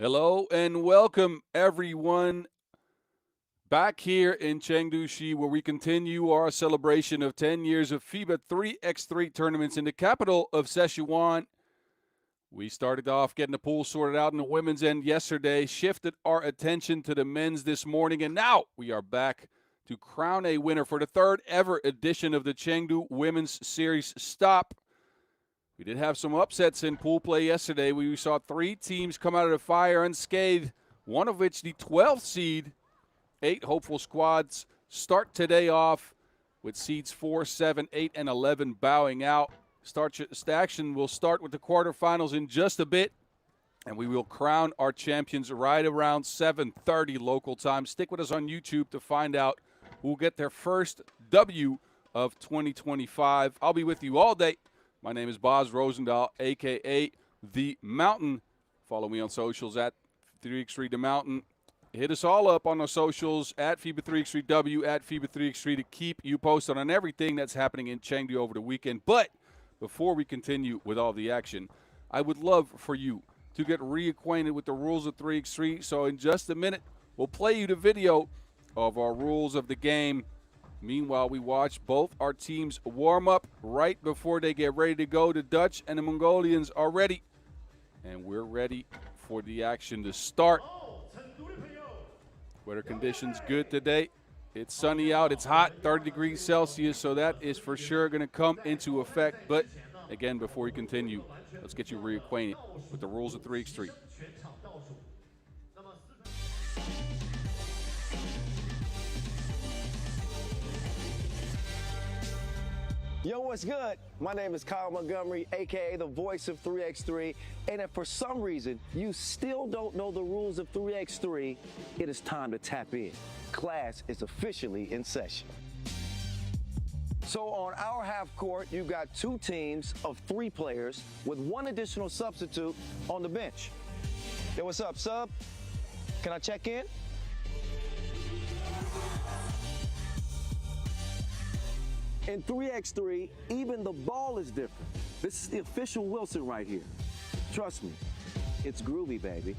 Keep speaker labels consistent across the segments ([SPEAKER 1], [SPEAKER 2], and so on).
[SPEAKER 1] Hello and welcome everyone back here in Chengdu, where we continue our celebration of 10 years of FIBA 3x3 tournaments in the capital of Sichuan. We started off getting the pool sorted out in the women's end yesterday, shifted our attention to the men's this morning, and now we are back to crown a winner for the third ever edition of the Chengdu Women's Series Stop. We did have some upsets in pool play yesterday. We saw three teams come out of the fire unscathed, one of which the 12th seed. 8 hopeful squads start today off with seeds 4, 7, 8, and 11 bowing out. Action will start with the quarterfinals in just a bit, and we will crown our champions right around 7:30 local time. Stick with us on YouTube to find out who will get their first W of 2025. I'll be with you all day. My name is Boz Rosendahl, a.k.a. The Mountain. Follow me on socials at 3x3 The Mountain. Hit us all up on our socials at FIBA 3x3W, at FIBA 3x3 to keep you posted on everything that's happening in Chengdu over the weekend. But before we continue with all the action, I would love for you to get reacquainted with the rules of 3x3. So in just a minute, we'll play you the video of our rules of the game. Meanwhile, we watch both our teams warm up right before they get ready to go. The Dutch and the Mongolians are ready, and we're ready for the action to start. Weather conditions good today. It's sunny out. It's hot, 30 degrees Celsius, so that is for sure going to come into effect. But again, before we continue, let's get you reacquainted with the rules of 3x3.
[SPEAKER 2] Yo, what's good? My name is Kyle Montgomery, aka the voice of 3x3, and if for some reason you still don't know the rules of 3x3, it is time to tap in. Class is officially in session. So on our half court, you've got two teams of 3 players with 1 additional substitute on the bench. Yo, what's up, sub? Can I check in? In 3x3, even the ball is different. This is the official Wilson right here. Trust me, it's groovy, baby.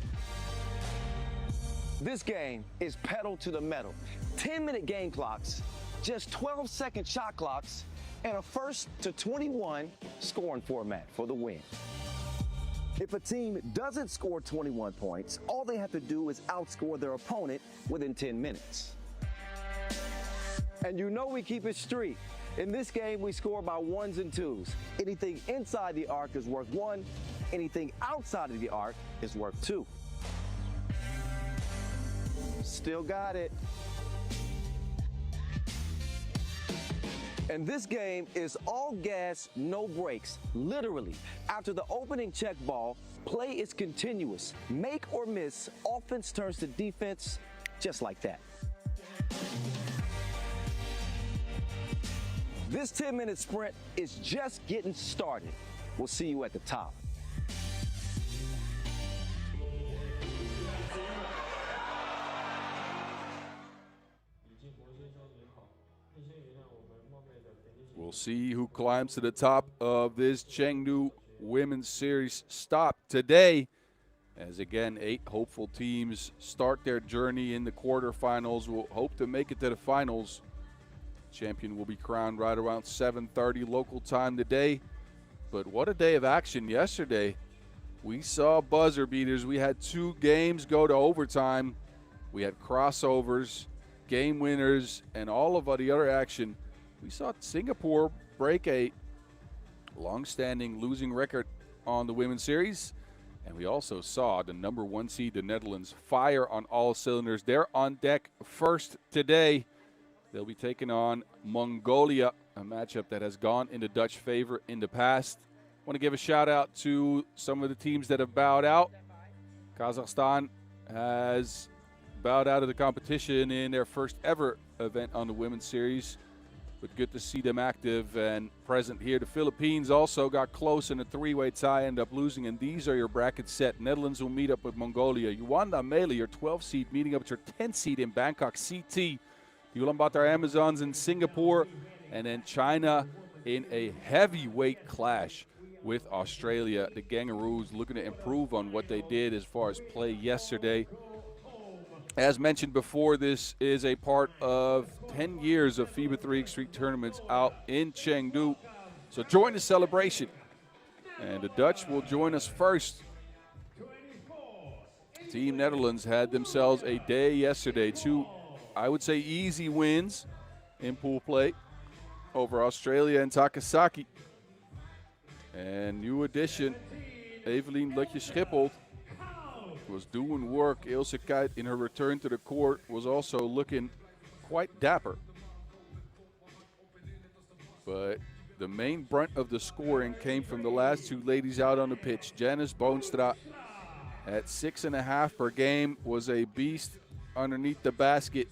[SPEAKER 2] This game is pedal to the metal. 10-minute game clocks, just 12-second shot clocks, and a first to 21 scoring format for the win. If a team doesn't score 21 points, all they have to do is outscore their opponent within 10 minutes. And you know we keep it street. In this game, we score by 1s and 2s. Anything inside the arc is worth 1. Anything outside of the arc is worth 2. Still got it. And this game is all gas, no brakes. Literally, after the opening check ball, play is continuous. Make or miss, offense turns to defense, just like that. This 10-minute sprint is just getting started. We'll see you at the top.
[SPEAKER 1] We'll see who climbs to the top of this Chengdu Women's Series stop today. As again, 8 hopeful teams start their journey in the quarterfinals. We'll hope to make it to the finals. Champion will be crowned right around 7:30 local time today. But what a day of action yesterday. We saw buzzer beaters. We had 2 games go to overtime. We had crossovers, game winners, and all of the other action. We saw Singapore break a long-standing losing record on the Women's Series. And we also saw the number 1 seed, the Netherlands, fire on all cylinders. They're on deck first today. They'll be taking on Mongolia, a matchup that has gone into Dutch favor in the past. I want to give a shout out to some of the teams that have bowed out. Kazakhstan has bowed out of the competition in their first ever event on the Women's Series. But good to see them active and present here. The Philippines also got close in a 3-way tie, ended up losing, and these are your bracket set. Netherlands will meet up with Mongolia. Yuanda, Meile, your 12 seed, meeting up with your 10 seed in Bangkok. CT, the Ulaanbaatar Amazons in Singapore, and then China in a heavyweight clash with Australia. The Kangaroos looking to improve on what they did as far as play yesterday. As mentioned before, this is a part of 10 years of FIBA 3x3 tournaments out in Chengdu. So join the celebration. And the Dutch will join us first. Team Netherlands had themselves a day yesterday. Two, I would say, easy wins in pool play over Australia and Takasaki. And new addition, Evelien Lutje-Schipholt, was doing work. Ilse Kuyt in her return to the court was also looking quite dapper. But the main brunt of the scoring came from the last two ladies out on the pitch. Janice Boonstra at 6.5 per game was a beast underneath the basket.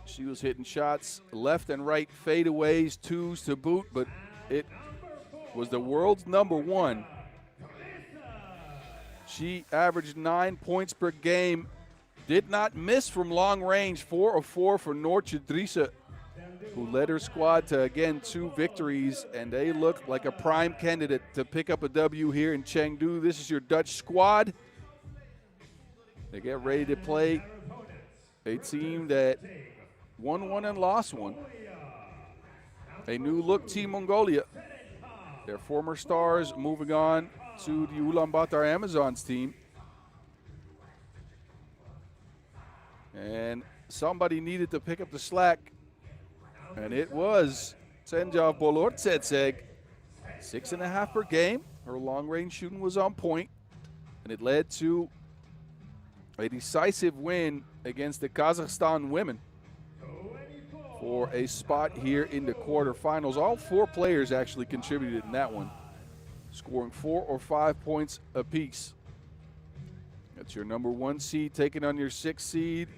[SPEAKER 1] She was hitting shots left and right, fadeaways, twos to boot, but it was the world's #1. She averaged 9 points per game, did not miss from long range, 4 of 4 for Noortje Driessen, who led her squad to, again, 2 victories, and they look like a prime candidate to pick up a W here in Chengdu. This is your Dutch squad. They get ready to play a team that won one and lost one. A new look Team Mongolia. Their former stars moving on to the Ulaanbaatar Amazons team. And somebody needed to pick up the slack, and it was Senjav Bolortsetseg. 6.5 per game. Her long-range shooting was on point, and it led to a decisive win against the Kazakhstan women for a spot here in the quarterfinals. All 4 players actually contributed in that one, scoring 4 or 5 points apiece. That's your #1 seed taking on your 6th seed.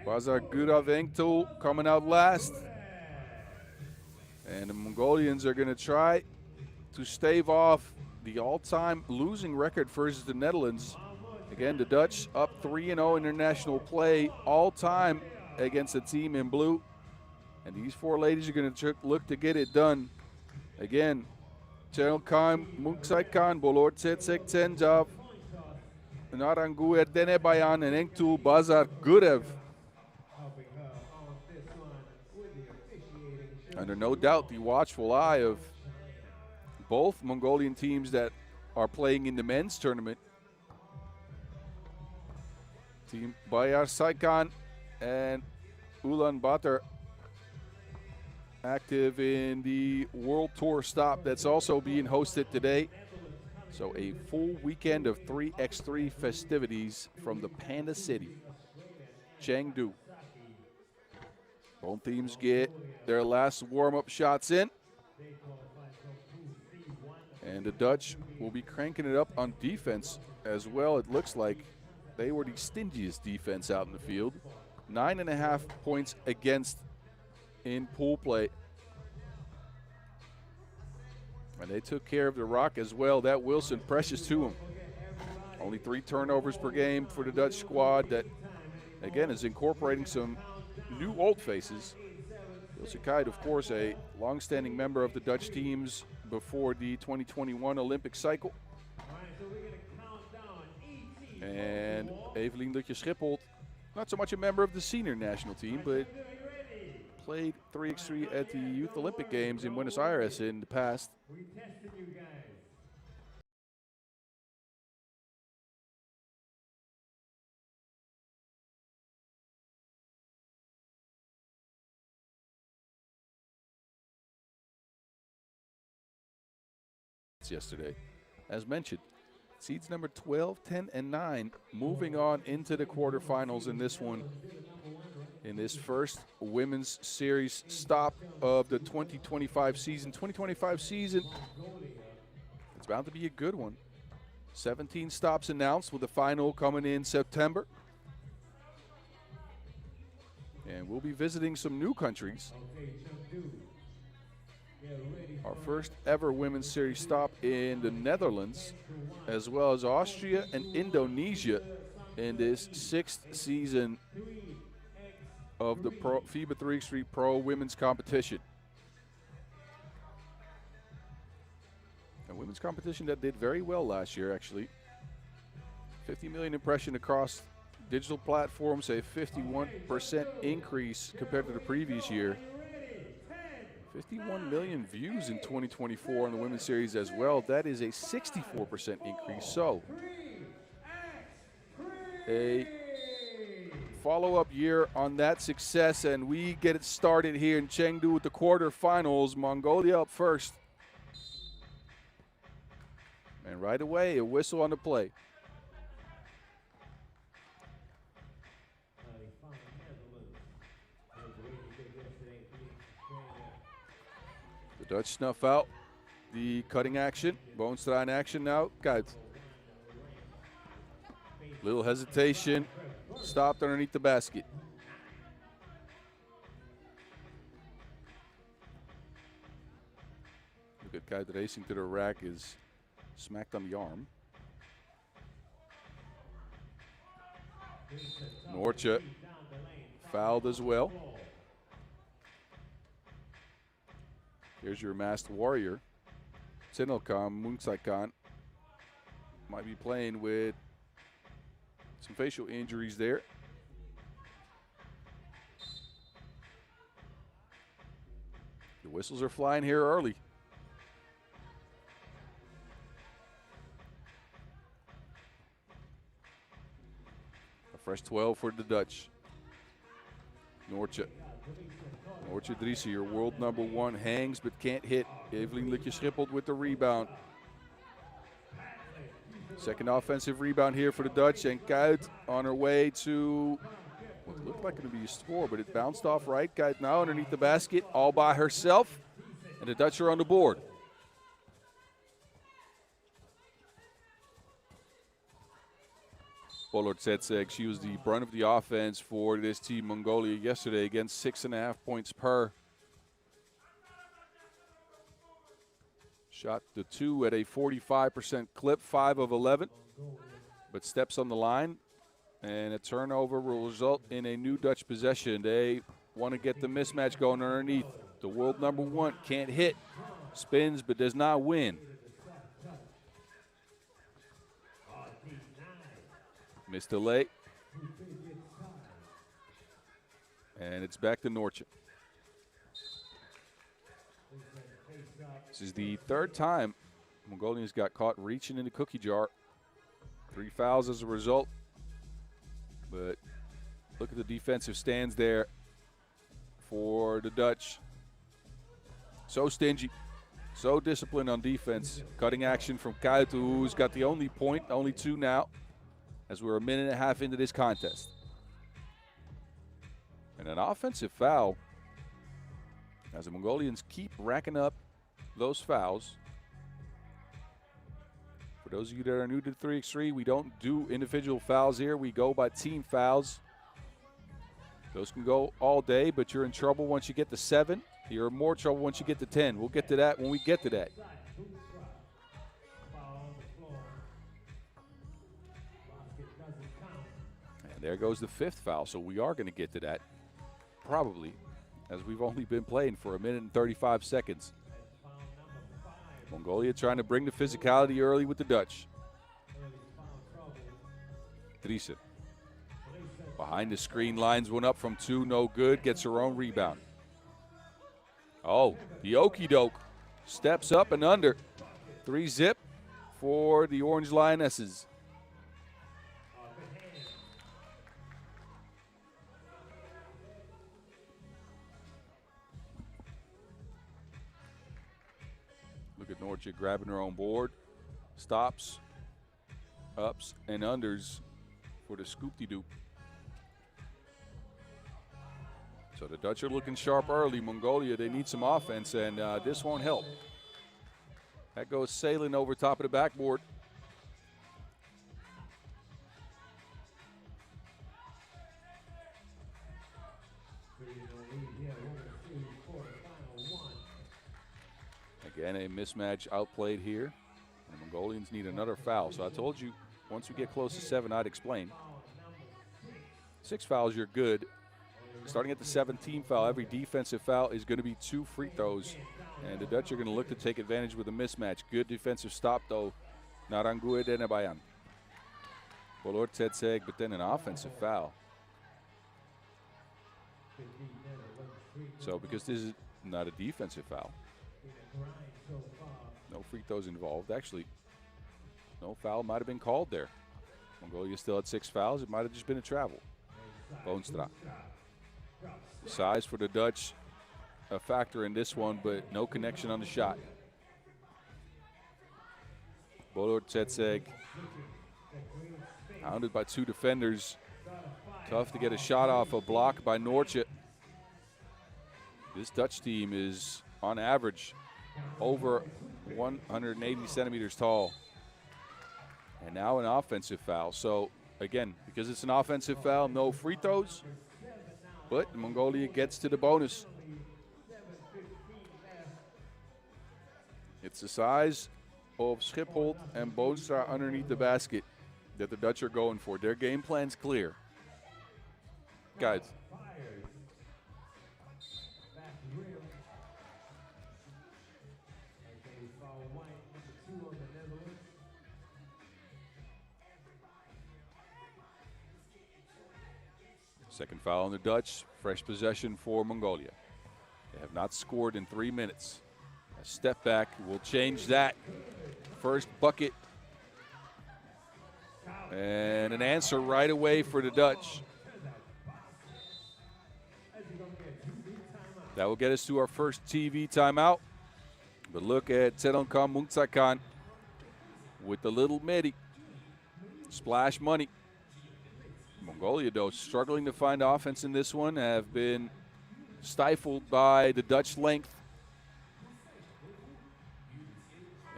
[SPEAKER 1] Bazar Guravengtul coming out last. And the Mongolians are going to try to stave off the all-time losing record versus the Netherlands. Again, the Dutch up 3-0 international play all-time against the team in blue. And these 4 ladies are going to look to get it done. Again, Chelkheim, Munksaikan, Bolortsetseg, Senjav, Narangu Erdenebayan, and Engtul Bazar Gurev. Under no doubt the watchful eye of both Mongolian teams that are playing in the men's tournament. Team Bayar Saikan and Ulaanbaatar active in the World Tour stop that's also being hosted today. So a full weekend of 3x3 festivities from the Panda City, Chengdu. Both teams get their last warm-up shots in. And the Dutch will be cranking it up on defense as well. It looks like they were the stingiest defense out in the field. 9.5 points against in pool play. And they took care of the rock as well. That Wilson, precious to him. Only 3 turnovers per game for the Dutch squad that, again, is incorporating some new old faces. Ilse Kuyt, of course, a long-standing member of the Dutch teams before the 2021 Olympic cycle. And Evelien Lutje-Schipholt, not so much a member of the senior national team, but played 3x3 at the Youth Olympic Games in Buenos Aires in the past. Yesterday, as mentioned, seeds number 12, 10, and 9 moving on into the quarterfinals in this one, in this first women's series stop of the 2025 season. 2025 season, it's bound to be a good one. 17 stops announced, with the final coming in September. And we'll be visiting some new countries. Our first ever women's series stop in the Netherlands, as well as Austria and Indonesia in this 6th season of the FIBA 3x3 Pro Women's Competition. women's competition that did very well last year, actually. 50 million impression across digital platforms, a 51% increase compared to the previous year. 51 million views in 2024 on the women's series as well. That is a 64% increase. So, a follow-up year on that success, and we get it started here in Chengdu with the quarterfinals. Mongolia up first. And right away, a whistle on the play. The Dutch snuff out the cutting action. Boonstraat in action now. Kuyt. Little hesitation. Stopped underneath the basket. Look at Kuyt racing to the rack, is smacked on the arm. Nortje fouled as well. Here's your masked warrior. Sinelkam Moonsaikan might be playing with some facial injuries there. The whistles are flying here early. A fresh 12 for the Dutch. Nortje Driessen, your world number one, hangs but can't hit. Evelien Litje-Schippeld with the rebound. Second offensive rebound here for the Dutch, and Kuyt on her way to what looked like it would be a score, but it bounced off right. Kuyt now underneath the basket all by herself, and the Dutch are on the board. Pollard Zetseg, she was the brunt of the offense for this team Mongolia yesterday, against 6.5 points per. Shot the two at a 45% clip, 5 of 11, but steps on the line, and a turnover will result in a new Dutch possession. They want to get the mismatch going underneath. The world number one can't hit, spins but does not win. Missed the late. And it's back to Nortje. This is the third time Mongolians got caught reaching in the cookie jar. 3 fouls as a result. But look at the defensive stands there for the Dutch. So stingy, so disciplined on defense. Cutting action from Kuyt, who's got the only point, only 2 now, as we're a minute and a half into this contest. And an offensive foul as the Mongolians keep racking up those fouls. For those of you that are new to 3x3, we don't do individual fouls here. We go by team fouls. Those can go all day, but you're in trouble once you get to 7. You're in more trouble once you get to 10. We'll get to that when we get to that. And there goes the 5th foul, so we are going to get to that, probably, as we've only been playing for a minute and 35 seconds. Mongolia trying to bring the physicality early with the Dutch. Driessen. Behind the screen, lines one up from 2, no good, gets her own rebound. Oh, the okey doke. Steps up and under. 3-zip for the Orange Lionesses. Look at Nortje grabbing her own board. Stops, ups, and unders for the scoop-de-doop. So the Dutch are looking sharp early. Mongolia, they need some offense, and this won't help. That goes sailing over top of the backboard. Again, a mismatch outplayed here. And the Mongolians need another foul. So I told you, once we get close to 7, I'd explain. 6 fouls, you're good. Starting at the 17th foul, every defensive foul is going to be 2 free throws And the Dutch are going to look to take advantage with a mismatch. Good defensive stop, though. Narangue Denebayan. Bolor Tsetseg, but then an offensive foul. So because this is not a defensive foul, no free throws involved. Actually, no foul might have been called there. Mongolia still had 6 fouls. It might have just been a travel. Boonstra. Size for the Dutch, a factor in this one, but no connection on the shot. Bolor Tsetseg, hounded by 2 defenders. Tough to get a shot off a block by Noortje. This Dutch team is, on average, over 180 centimeters tall. And now an offensive foul. So, again, because it's an offensive foul, no free throws. But Mongolia gets to the bonus. It's the size of Schiphol and Boonstra underneath the basket that the Dutch are going for. Their game plan's clear. Guys. Second foul on the Dutch. Fresh possession for Mongolia. They have not scored in 3 minutes. A step back will change that. First bucket. And an answer right away for the Dutch. That will get us to our first TV timeout. But look at Tsedonkam Mungtsakan with the little midi. Splash money. Mongolia, though, struggling to find offense in this one, have been stifled by the Dutch length.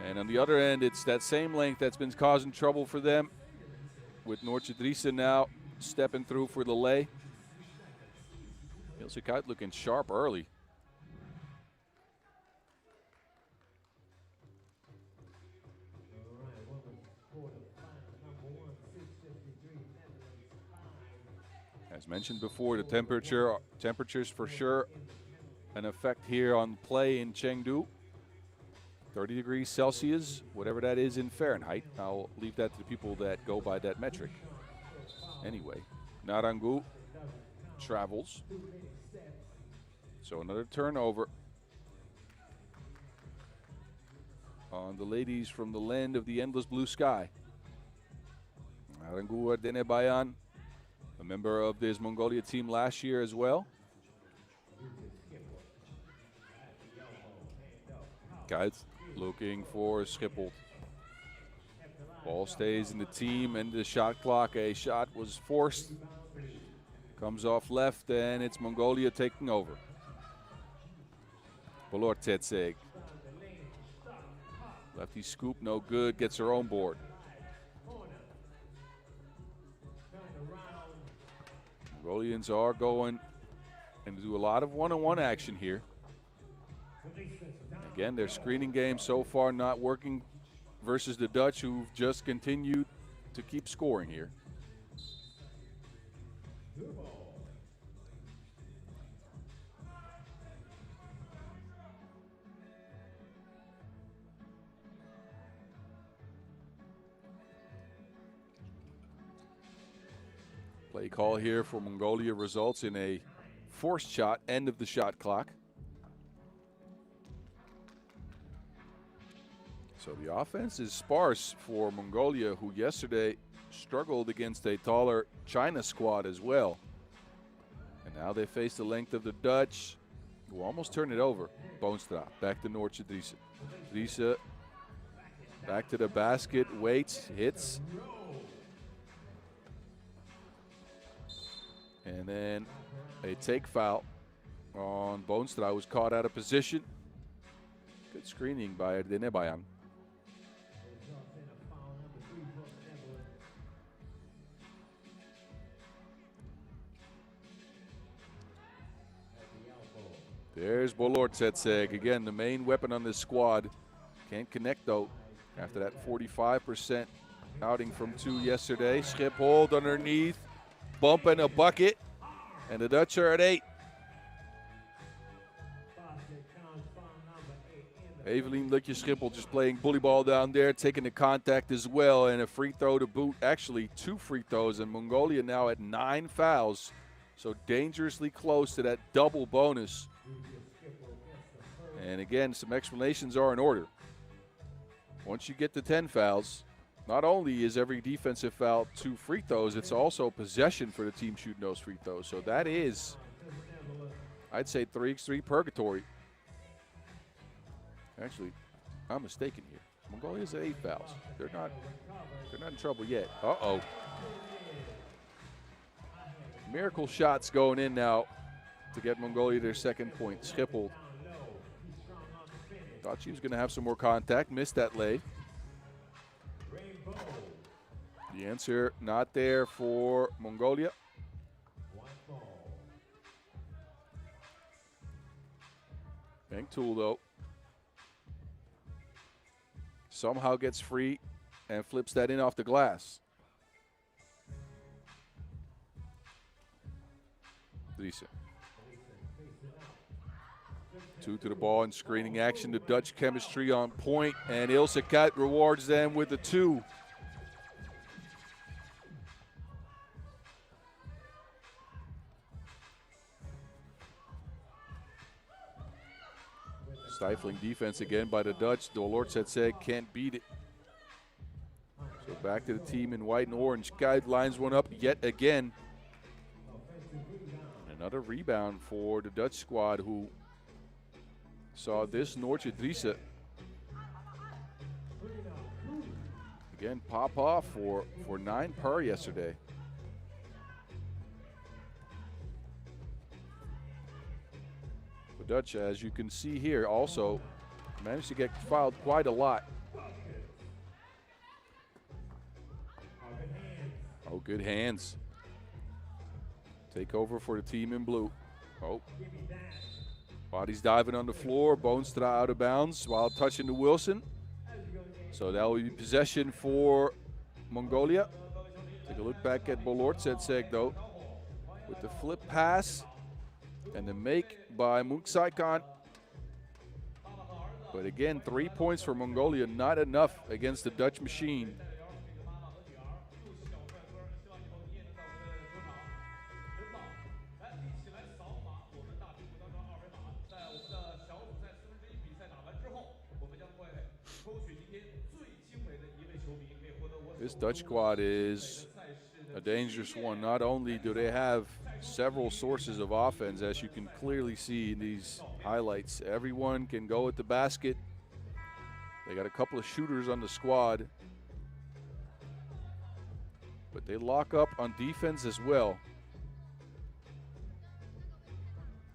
[SPEAKER 1] And on the other end, it's that same length that's been causing trouble for them, with Noortje Driessen now stepping through for the lay. Ilse Kuyt looking sharp early. As mentioned before, the temperatures for sure an effect here on play in Chengdu. 30 degrees Celsius, whatever that is in Fahrenheit. I'll leave that to the people that go by that metric. Anyway, Narangu travels. So another turnover on the ladies from the land of the endless blue sky. Narangu Denebayan, a member of this Mongolia team last year as well. Guys looking for Schiphol. Ball stays in the team and the shot clock. A shot was forced. Comes off left and it's Mongolia taking over. Bolor Tsetseg. Lefty scoop, no good, gets her own board. Mongolians are going and do a lot of one-on-one action here. Again, their screening game so far not working versus the Dutch, who've just continued to keep scoring here. Play call here for Mongolia results in a forced shot, end of the shot clock. So the offense is sparse for Mongolia, who yesterday struggled against a taller China squad as well. And now they face the length of the Dutch, who almost turned it over. Boonstra, back to Noortje Driessen. Driessen back to the basket, waits, hits. And then a take foul on Boonstra, who was caught out of position. Good screening by Denebayan. There's Bolor Tsetseg, again, the main weapon on this squad. Can't connect, though, after that 45% outing from 2 yesterday. Schiphol underneath, bump and a bucket, and the Dutch are at 8. Evelien Lutje-Schiphol just playing bully ball down there, taking the contact as well, and a free throw to boot. Actually, 2 free throws, and Mongolia now at 9 fouls. So dangerously close to that double bonus. And again, some explanations are in order. Once you get to 10 fouls, not only is every defensive foul 2 free throws, it's also possession for the team shooting those free throws. So that is, I'd say, 3x3 purgatory. Actually, I'm mistaken here. Mongolia's at 8 fouls. They're not in trouble yet. Uh-oh. Miracle shots going in now to get Mongolia their second point. Schiphol thought she was going to have some more contact. Missed that lay. The answer not there for Mongolia. Bangkok, though, somehow gets free and flips that in off the glass. Lisa. 2 to the ball and screening action. The Dutch chemistry on point, and Ilse Kuyt rewards them with the 2. Stifling defense again by the Dutch. Dolorz had said can't beat it. So back to the team in white and orange. Kuyt lines one up yet again. Another rebound for the Dutch squad, who saw this Noortje Driessen again pop off for 9 per yesterday. The Dutch, as you can see here, also managed to get fouled quite a lot. Oh, good hands. Take over for the team in blue. Oh. Body's diving on the floor. Boonstra out of bounds while touching to Wilson. So that will be possession for Mongolia. Take a look back at Bolortsetseg, though, with the flip pass and the make by Munksaikan. But again, 3 points for Mongolia, not enough against the Dutch machine. This Dutch squad is a dangerous one. Not only do they have several sources of offense, as you can clearly see in these highlights. Everyone can go at the basket. They got a couple of shooters on the squad. But they lock up on defense as well,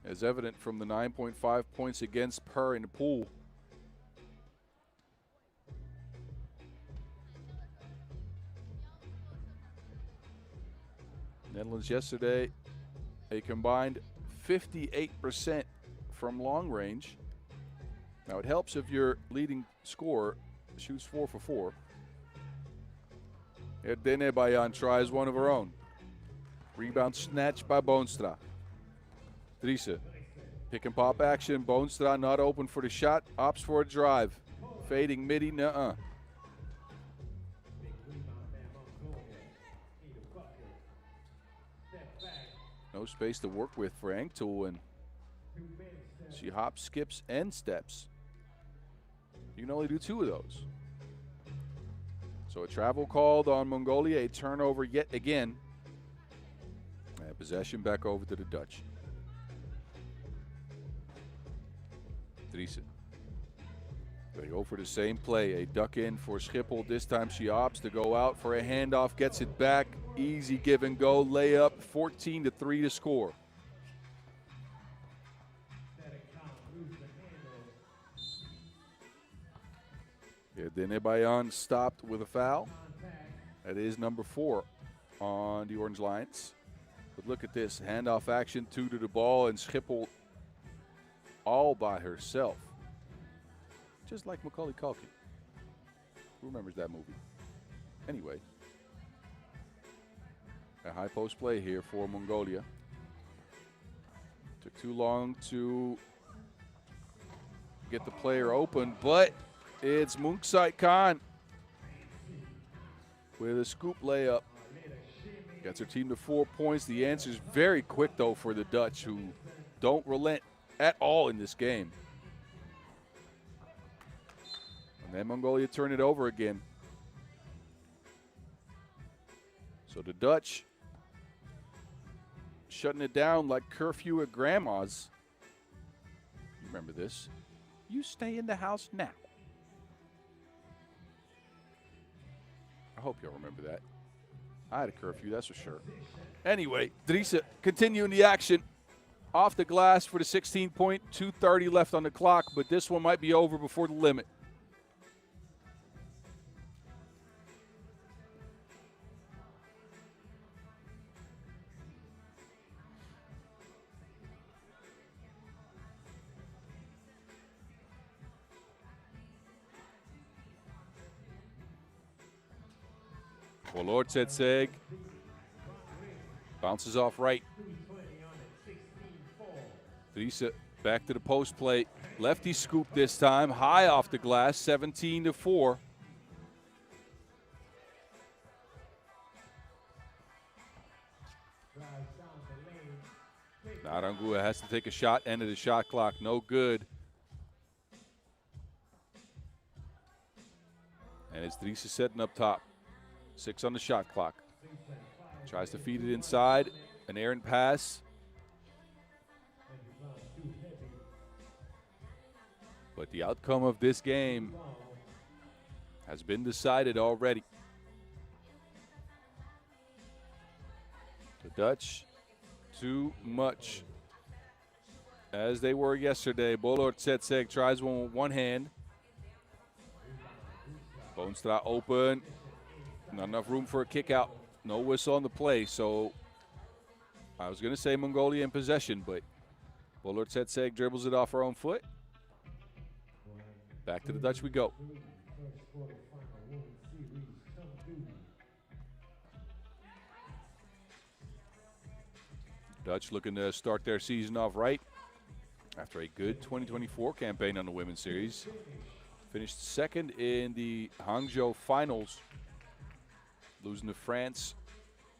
[SPEAKER 1] as evident from the 9.5 points against per in the pool. Netherlands yesterday, a combined 58% from long range. Now it helps if your leading scorer shoots 4 for 4. Erdenebayan tries one of her own. Rebound snatched by Boonstra. Driessen. Pick and pop action. Boonstra not open for the shot. Opts for a drive. Fading midi, nuh-uh. No space to work with for Angtul, and she hops, skips, and steps. You can only do 2 of those. So a travel called on Mongolia, a turnover yet again. And possession back over to the Dutch. Driessen. They go for the same play, a duck in for Schiphol. This time she opts to go out for a handoff, gets it back. Easy give and go, layup, 14-3 to score. Erdenebayan stopped with a foul. That is number 4 on the Orange Lions. But look at this, handoff action, 2 to the ball, and Schiphol all by herself. Just like Macaulay Culkin. Who remembers that movie? Anyway. A high post play here for Mongolia. Took too long to get the player open, but it's Munksite Khan with a scoop layup. Gets her team to 4 points. The answer is very quick, though, for the Dutch, who don't relent at all in this game. And then Mongolia turn it over again. So the Dutch shutting it down like curfew at grandma's. You remember this? You stay in the house now. I hope y'all remember that. I had a curfew, that's for sure. Anyway, Drisa continuing the action. Off the glass for the 16-point, 2:30 left on the clock, but this one might be over before the limit. Well, Lord Tsetseg bounces off right. Drisa back to the post play. Lefty scoop this time, high off the glass, 17-4. Narangua has to take a shot, end of the shot clock, no good. And it's Drisa setting up top. 6 on the shot clock. Tries to feed it inside. An errant pass. But the outcome of this game has been decided already. The Dutch, too much. As they were yesterday, Bolor Tsetseg tries one with one hand. Boonstra open. Not enough room for a kick out. No whistle on the play, so I was going to say Mongolia in possession, but Bolor Tsetseg dribbles it off her own foot. Back to the Dutch we go. Dutch looking to start their season off right after a good 2024 campaign on the Women's Series. Finished second in the Hangzhou Finals, losing to France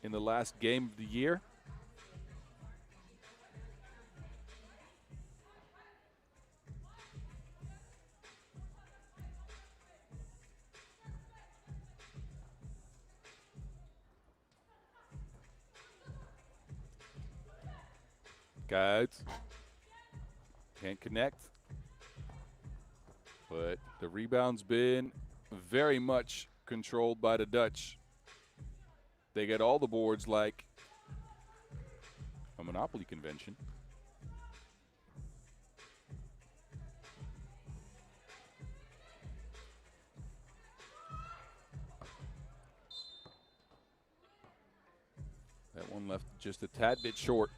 [SPEAKER 1] in the last game of the year. Guys, can't connect, but the rebound's been very much controlled by the Dutch. They get all the boards like a Monopoly convention. That one left just a tad bit short.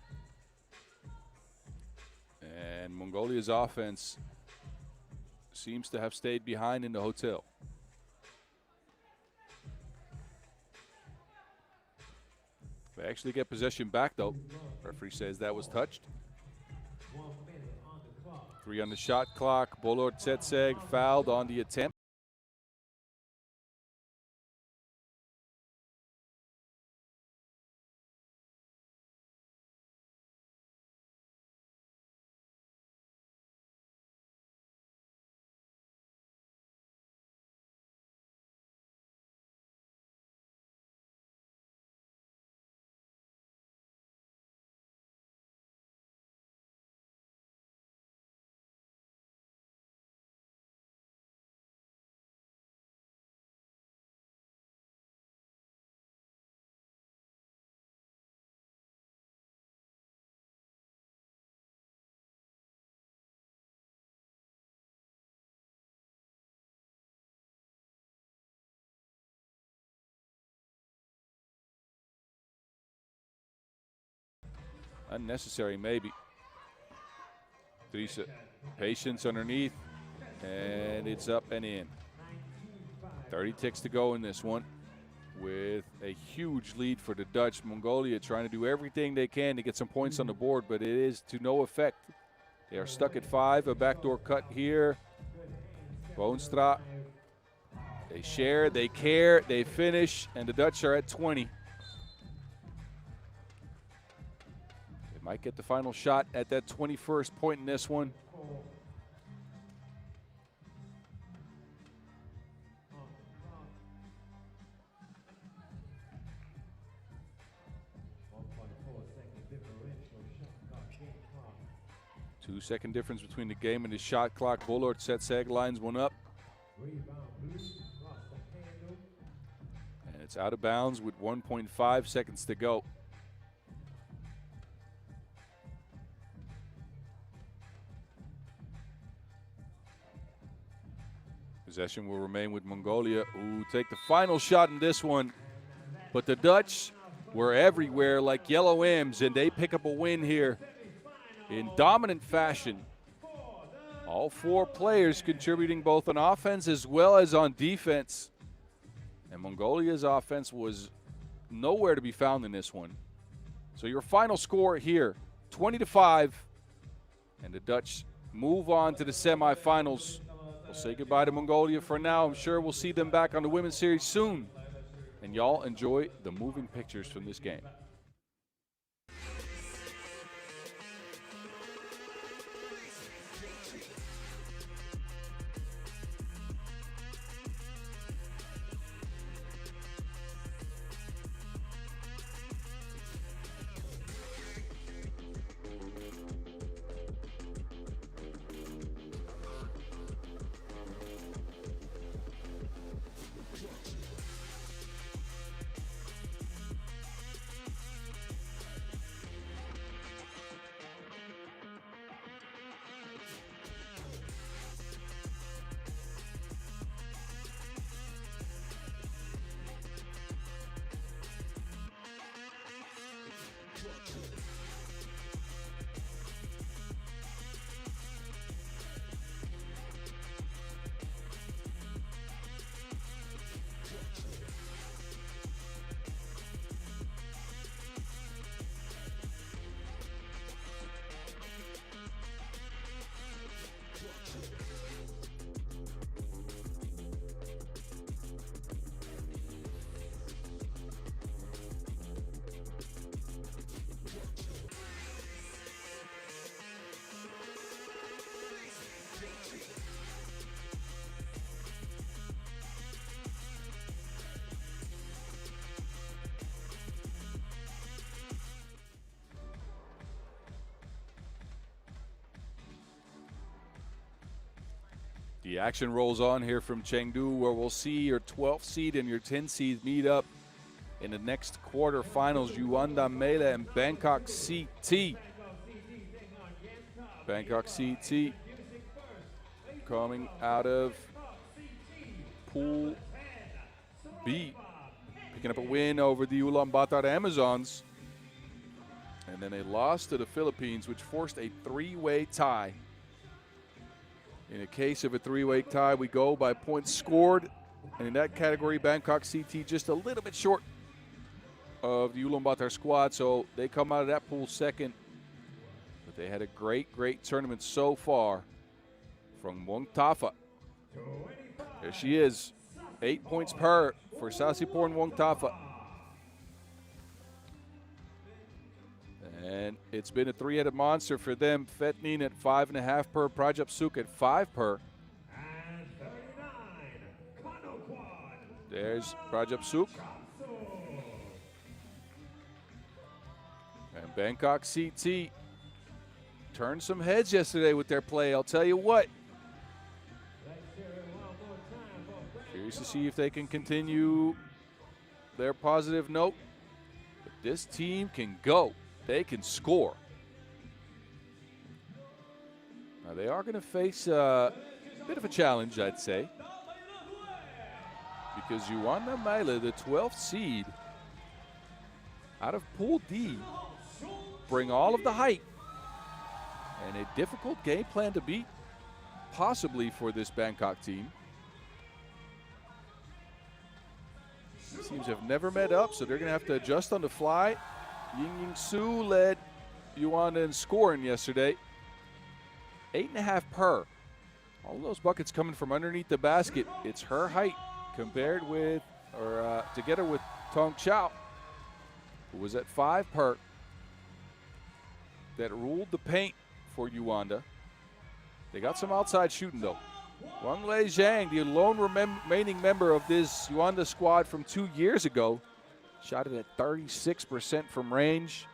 [SPEAKER 1] And Mongolia's offense seems to have stayed behind in the hotel. They actually get possession back, though. Referee says that was touched. 3 on the shot clock. Bolor Tsetseg fouled on the attempt. Unnecessary, maybe. Drisa, patience underneath, and it's up and in. 30 ticks to go in this one, with a huge lead for the Dutch. Mongolia trying to do everything they can to get some points on the board, but it is to no effect. They are stuck at 5. A backdoor cut here. Boonstra. They share, they care, they finish, and the Dutch are at 20. They might get the final shot at that 21st point in this one. Two-second difference between the game and the shot clock. Bullard sets sag lines one up. And it's out of bounds with 1.5 seconds to go. Possession will remain with Mongolia, who take the final shot in this one. But the Dutch were everywhere like yellow M's, and they pick up a win here in dominant fashion. All 4 players contributing both on offense as well as on defense. And Mongolia's offense was nowhere to be found in this one. So your final score here, 20-5. And the Dutch move on to the semifinals. We'll say goodbye to Mongolia for now. I'm sure we'll see them back on the Women's Series soon. And y'all enjoy the moving pictures from this game. The action rolls on here from Chengdu, where we'll see your 12th seed and your 10th seed meet up in the next quarterfinals. Yuanda, Meile, and Bangkok CT. Bangkok CT coming out of Pool B, picking up a win over the Ulaanbaatar Amazons. And then they lost to the Philippines, which forced a 3-way tie. In a case of a 3-way tie, we go by points scored. And in that category, Bangkok CT just a little bit short of the Ulaanbaatar squad, so they come out of that pool second. But they had a great, great tournament so far from Wong Tafa. There she is, 8 points per for Sasiporn and Wong Tafa. And it's been a 3-headed monster for them. Fetnin at 5.5 per, Prajapsuk at 5 per. There's Prajapsuk. And Bangkok CT turned some heads yesterday with their play, I'll tell you what. Curious to see if they can continue their positive note. But this team can go. They can score. Now they are going to face a bit of a challenge, I'd say. Because Yuanda Meile, the 12th seed, out of Pool D, bring all of the height and a difficult game plan to beat, possibly for this Bangkok team. These teams have never met up, so they're going to have to adjust on the fly. Ying Su led Yuanda in scoring yesterday. 8.5 per. All those buckets coming from underneath the basket. It's her height compared with, or together with Tong Chao, who was at 5 per, that ruled the paint for Yuanda. They got some outside shooting though. Wanglei Zhang, the lone remaining member of this Yuanda squad from 2 years ago, shot it at 36% from range.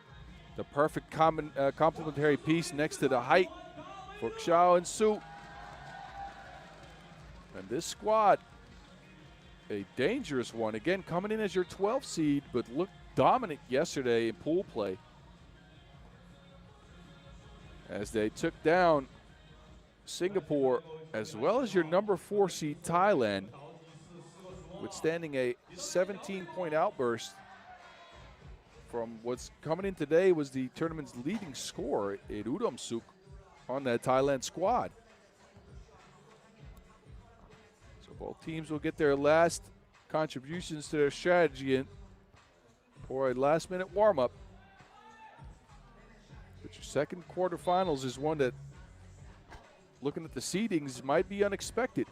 [SPEAKER 1] The perfect complementary piece next to the height for Xiao and Su. And this squad, a dangerous one. Again, coming in as your 12th seed, but looked dominant yesterday in pool play as they took down Singapore, as well as your number 4 seed Thailand, withstanding a 17-point outburst from what's coming in today was the tournament's leading scorer in Udom-suk on that Thailand squad. So both teams will get their last contributions to their strategy in for a last-minute warm-up. But your second quarterfinals is one that, looking at the seedings, might be unexpected.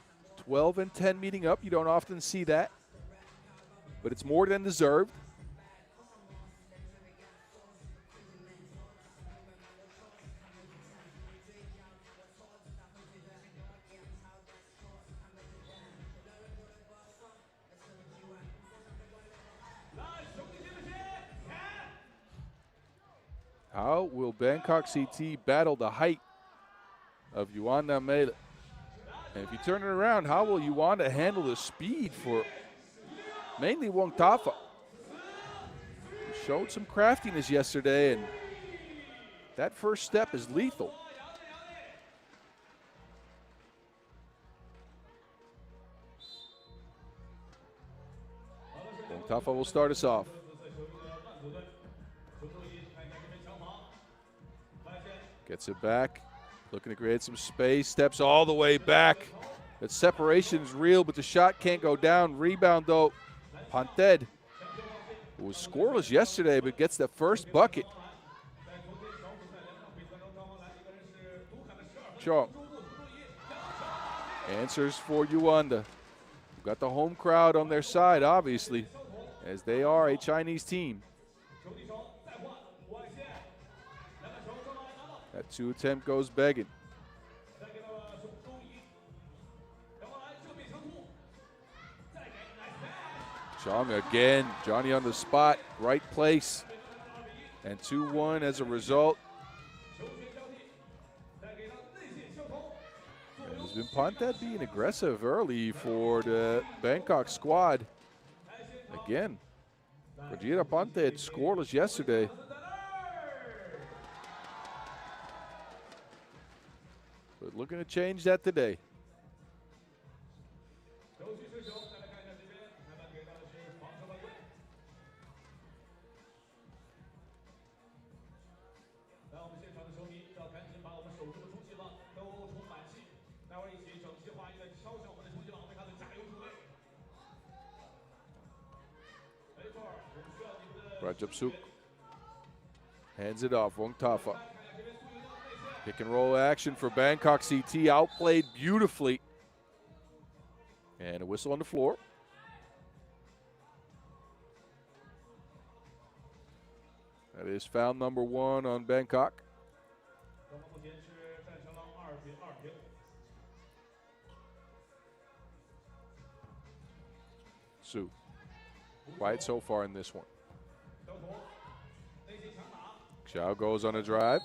[SPEAKER 1] 12 and 10 meeting up. You don't often see that, but it's more than deserved. How will Bangkok CT battle the height of Yuanda Meile? And if you turn it around, how will Yuanda handle the speed for mainly Wong Tafa, who showed some craftiness yesterday, and that first step is lethal. Wong Tafa will start us off. Gets it back, looking to create some space, steps all the way back. That separation is real, but the shot can't go down. Rebound though, Panted, who was scoreless yesterday, but gets the first bucket. Chong answers for Yuanda. Got the home crowd on their side, obviously, as they are a Chinese team. That 2 attempt goes begging. Chong again, Johnny on the spot, right place. And 2-1 as a result. And it's been Pantet being aggressive early for the Bangkok squad. Again, Rajira Pantet scoreless yesterday. But looking to change that today. Rajapsuk hands it off. Wong Tafa. Pick and roll action for Bangkok CT. Outplayed beautifully. And a whistle on the floor. That is foul number 1 on Bangkok. Su. Quiet so far in this one. Xiao goes on a drive.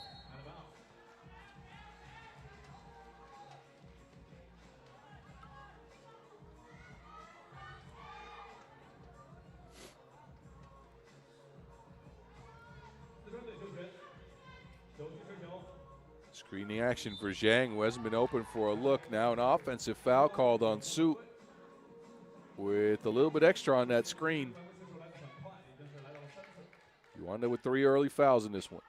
[SPEAKER 1] Screening action for Zhang, who hasn't been open for a look. Now an offensive foul called on Su with a little bit extra on that screen. Yuanda with 3 early fouls in this one.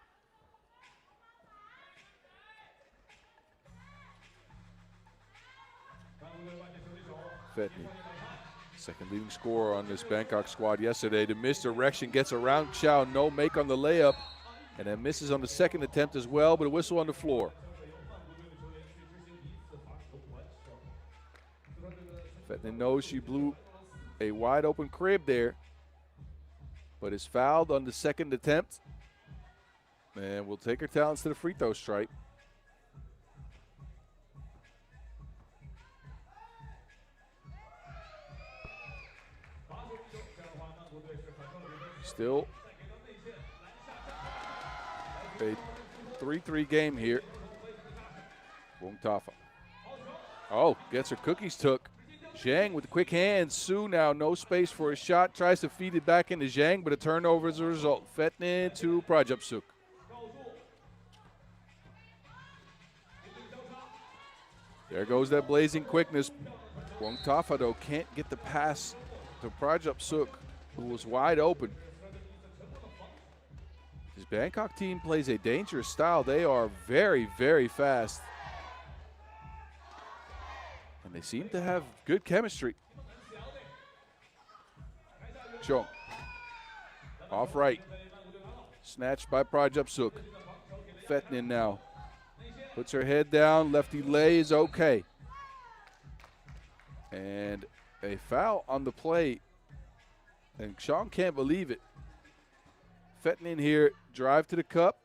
[SPEAKER 1] Fetney, second leading scorer on this Bangkok squad yesterday. The misdirection gets around Xiao, no make on the layup, and then misses on the second attempt as well, but a whistle on the floor. Fetnin knows she blew a wide open crib there, but is fouled on the second attempt. And will take her talents to the free throw stripe. Still a 3-3 game here. Wongtafa. Oh, gets her cookies took. Zhang with the quick hands. Su now no space for a shot. Tries to feed it back into Zhang, but a turnover as a result. Fetnin to Prajapsuk. There goes that blazing quickness. Wongtafa, though, can't get the pass to Prajapsuk, who was wide open. This Bangkok team plays a dangerous style. They are very, very fast. And they seem to have good chemistry. Chong. Off right. Snatched by Prajapsuk. Fetnin now. Puts her head down. Lefty lay is okay. And a foul on the play. And Sean can't believe it. Fetnin here, drive to the cup.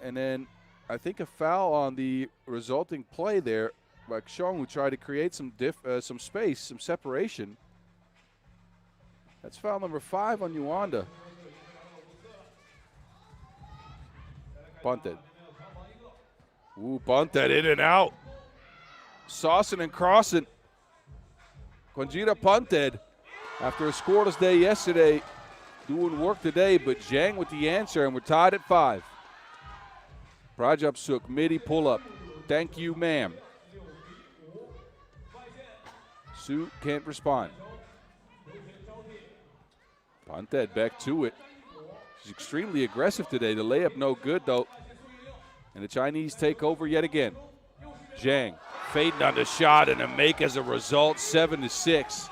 [SPEAKER 1] And then I think a foul on the resulting play there by Xiong, who tried to create some space, some separation. That's foul number 5 on Yuanda. Punted. Ooh, punted in and out. Saucing and crossing. Conjita punted after a scoreless day yesterday. Doing work today, but Zhang with the answer, and we're tied at 5. Prajapsuk, midi pull-up. Thank you, ma'am. Su can't respond. Punted back to it. She's extremely aggressive today. The layup no good, though. And the Chinese take over yet again. Zhang fading on the shot and a make as a result, 7-6.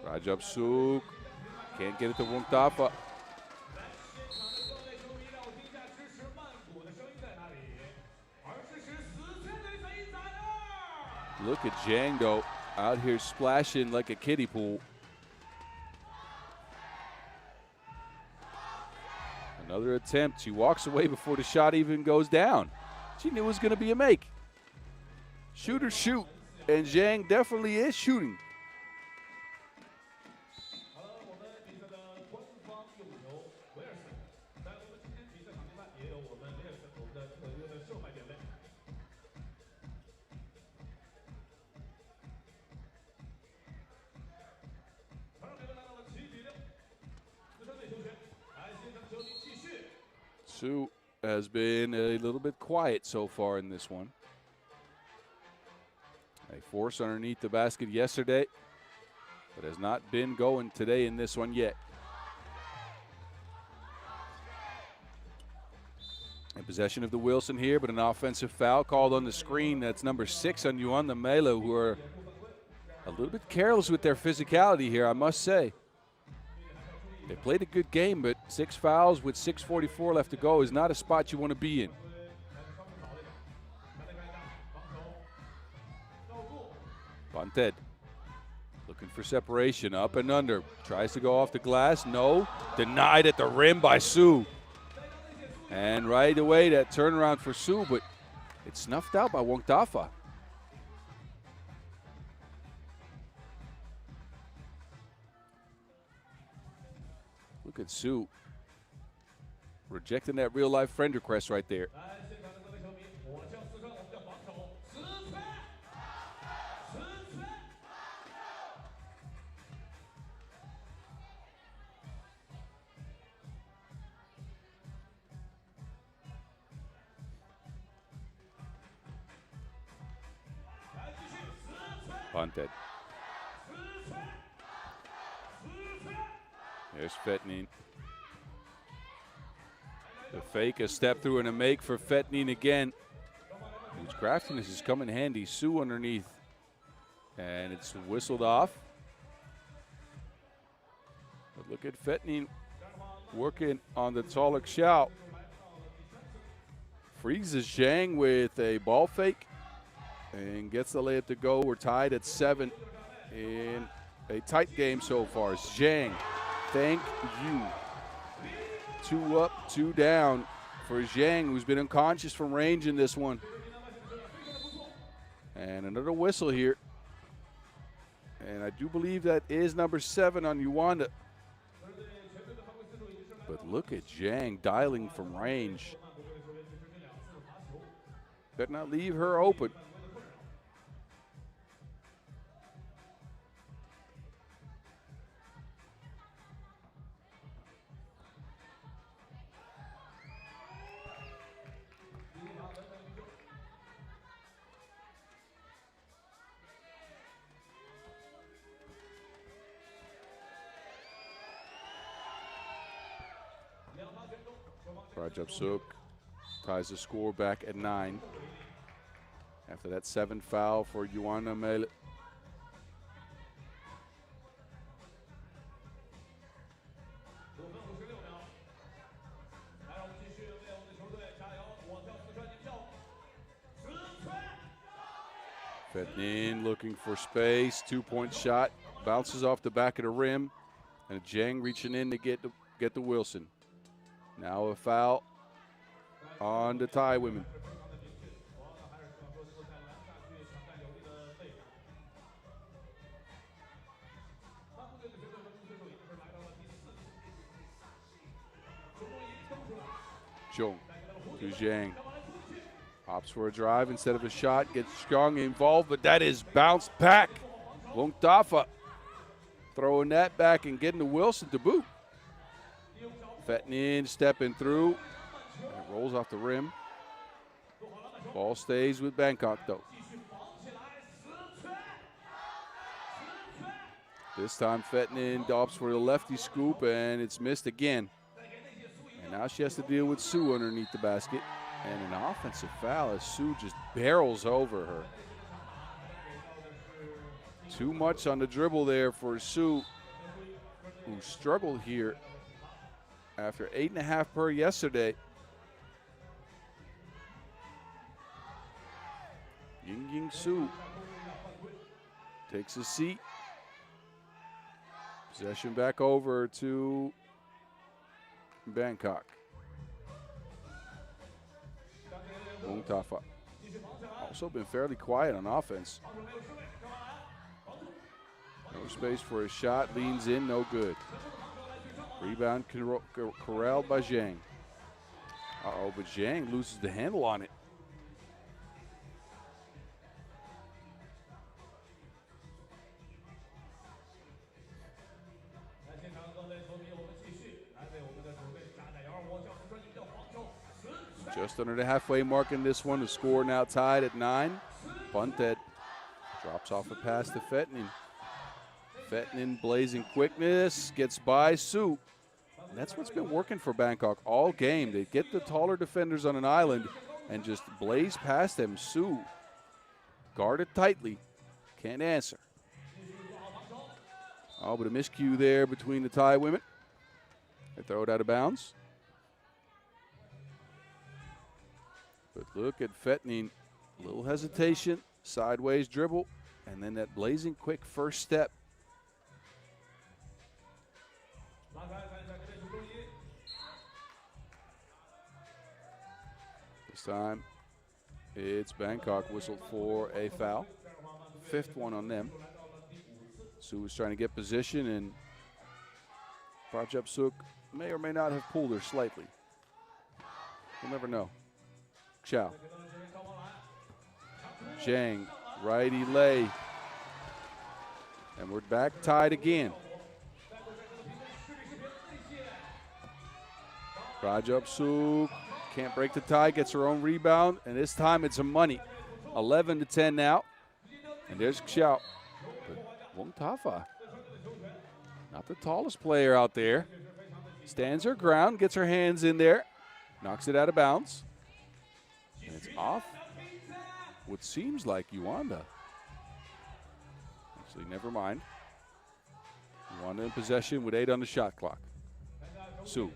[SPEAKER 1] Prajapsuk can't get it to Wongtafa. Look at Zhang, though, out here splashing like a kiddie pool. Another attempt. She walks away before the shot even goes down. She knew it was going to be a make. Shoot or shoot, and Zhang definitely is shooting. Su has been a little bit quiet so far in this one. A force underneath the basket yesterday, but has not been going today in this one yet. In possession of the Wilson here, but an offensive foul called on the screen. That's number 6 on Yuanda Meile, who are a little bit careless with their physicality here, I must say. They played a good game, but 6 fouls with 6:44 left to go is not a spot you want to be in. Punted. Looking for separation, up and under. Tries to go off the glass, no. Denied at the rim by Su. And right away, that turnaround for Su, but it's snuffed out by Wongtafa. Look at Su rejecting that real-life friend request right there. Punted. There's Fetnin. The fake, a step through and a make for Fetnin again. His craftiness has come in handy. Su underneath. And it's whistled off. But look at Fetnin working on the Tolok Xiao. Freezes Zhang with a ball fake and gets the layup to go. We're tied at 7 in a tight game so far. Zhang, thank you. 2 up, 2 down for Zhang, who's been unconscious from range in this one. And another whistle here. And I do believe that is number 7 on Yuanda. But look at Zhang dialing from range. Better not leave her open. Rajab ties the score back at 9. After that 7th foul for Yuanda Meile. Fetnin looking for space, 2-point shot, bounces off the back of the rim, and Zhang reaching in to get the Wilson. Now a foul on the Thai women. Zhong to Zhang. Opts for a drive instead of a shot, gets strong involved, but that is bounced back. Ulaanbaatar throwing that back and getting to Wilson to boot. Fetnin stepping through, and it rolls off the rim. Ball stays with Bangkok though. This time Fetnin opts for the lefty scoop, and it's missed again. And now she has to deal with Sue underneath the basket. And an offensive foul as Sue just barrels over her. Too much on the dribble there for Sue, who struggled here after 8.5 per yesterday. Ying Sue takes a seat. Possession back over to Bangkok. Ulaanbaatar also been fairly quiet on offense. No space for a shot, leans in, no good. Rebound corralled by Zhang. Uh-oh, but Zhang loses the handle on it. Just under the halfway mark in this one. The score now tied at 9. Bunted drops off a pass to Fetnin. Fetnin blazing quickness, gets by Sue. And that's what's been working for Bangkok all game. They get the taller defenders on an island and just blaze past them. Sue guarded tightly, can't answer. Oh, but a miscue there between the Thai women. They throw it out of bounds. But look at Fetnin, a little hesitation, sideways dribble, and then that blazing quick first step. This time, it's Bangkok whistled for a foul. 5th one on them. Sue was trying to get position, and Prajapsuk may or may not have pulled her slightly. We'll never know. Chow. Zhang, righty lay. And we're back tied again. Prajapsuk can't break the tie, gets her own rebound, and this time it's a money. 11-10 now. And there's Xiao. But Ulaanbaatar, not the tallest player out there. Stands her ground, gets her hands in there, knocks it out of bounds. And it's off what seems like Yuanda. Actually, never mind. Yuanda in possession with 8 on the shot clock. Sue.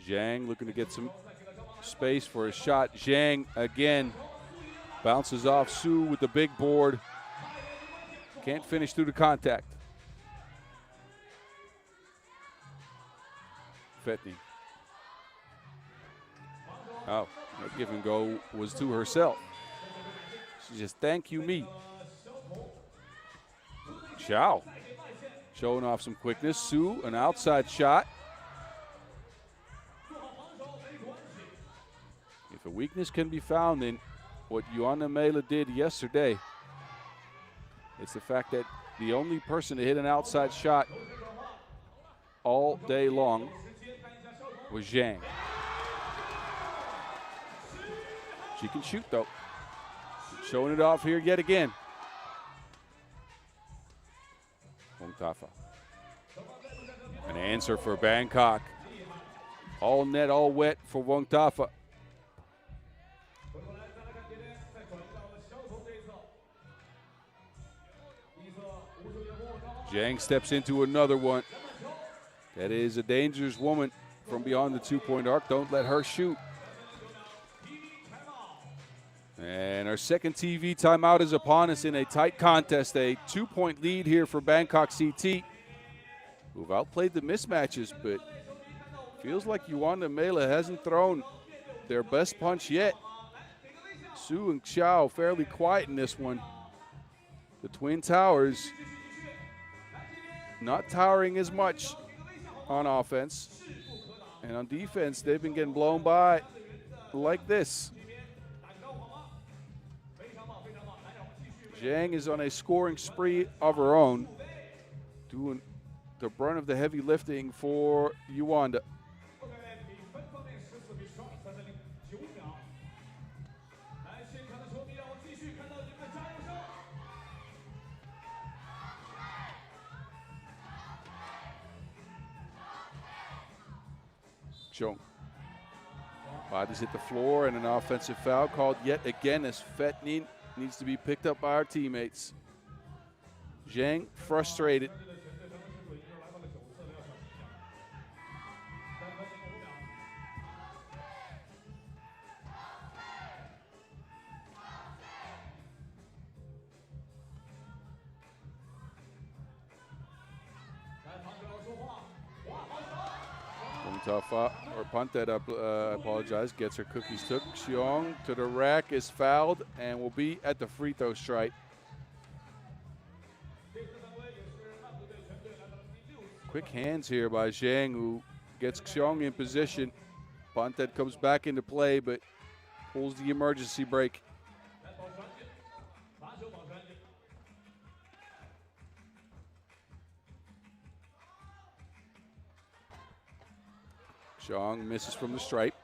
[SPEAKER 1] Zhang looking to get some space for a shot. Zhang again bounces off Su with the big board. Can't finish through the contact. Fetny. Oh, that give and go was to herself. She just, thank you, me. Xiao showing off some quickness. Su, an outside shot. If a weakness can be found in what Yuanda Meile did yesterday, it's the fact that the only person to hit an outside shot all day long was Zhang. She can shoot, though. Showing it off here yet again. Wongtafa. An answer for Bangkok. All net, all wet for Wongtafa. Zhang steps into another one. That is a dangerous woman from beyond the two-point arc. Don't let her shoot. And our second TV timeout is upon us in a tight contest. A 2-point lead here for Bangkok CT, who've outplayed the mismatches, but feels like Yuanda Meile hasn't thrown their best punch yet. Su and Xiao fairly quiet in this one. The Twin Towers not towering as much on offense. And on defense, they've been getting blown by like this. Zhang is on a scoring spree of her own, doing the brunt of the heavy lifting for Yuanda. Zhong. Bodies hit the floor and an offensive foul called yet again as Fetnin needs to be picked up by our teammates. Zhang frustrated. Wongtafa, or punt that up, I apologize, gets her cookies took. Xiong to the rack, is fouled and will be at the free throw stripe. Quick hands here by Zhang, who gets Xiong in position. Punt that comes back into play, but pulls the emergency brake. Xiong misses from the stripe.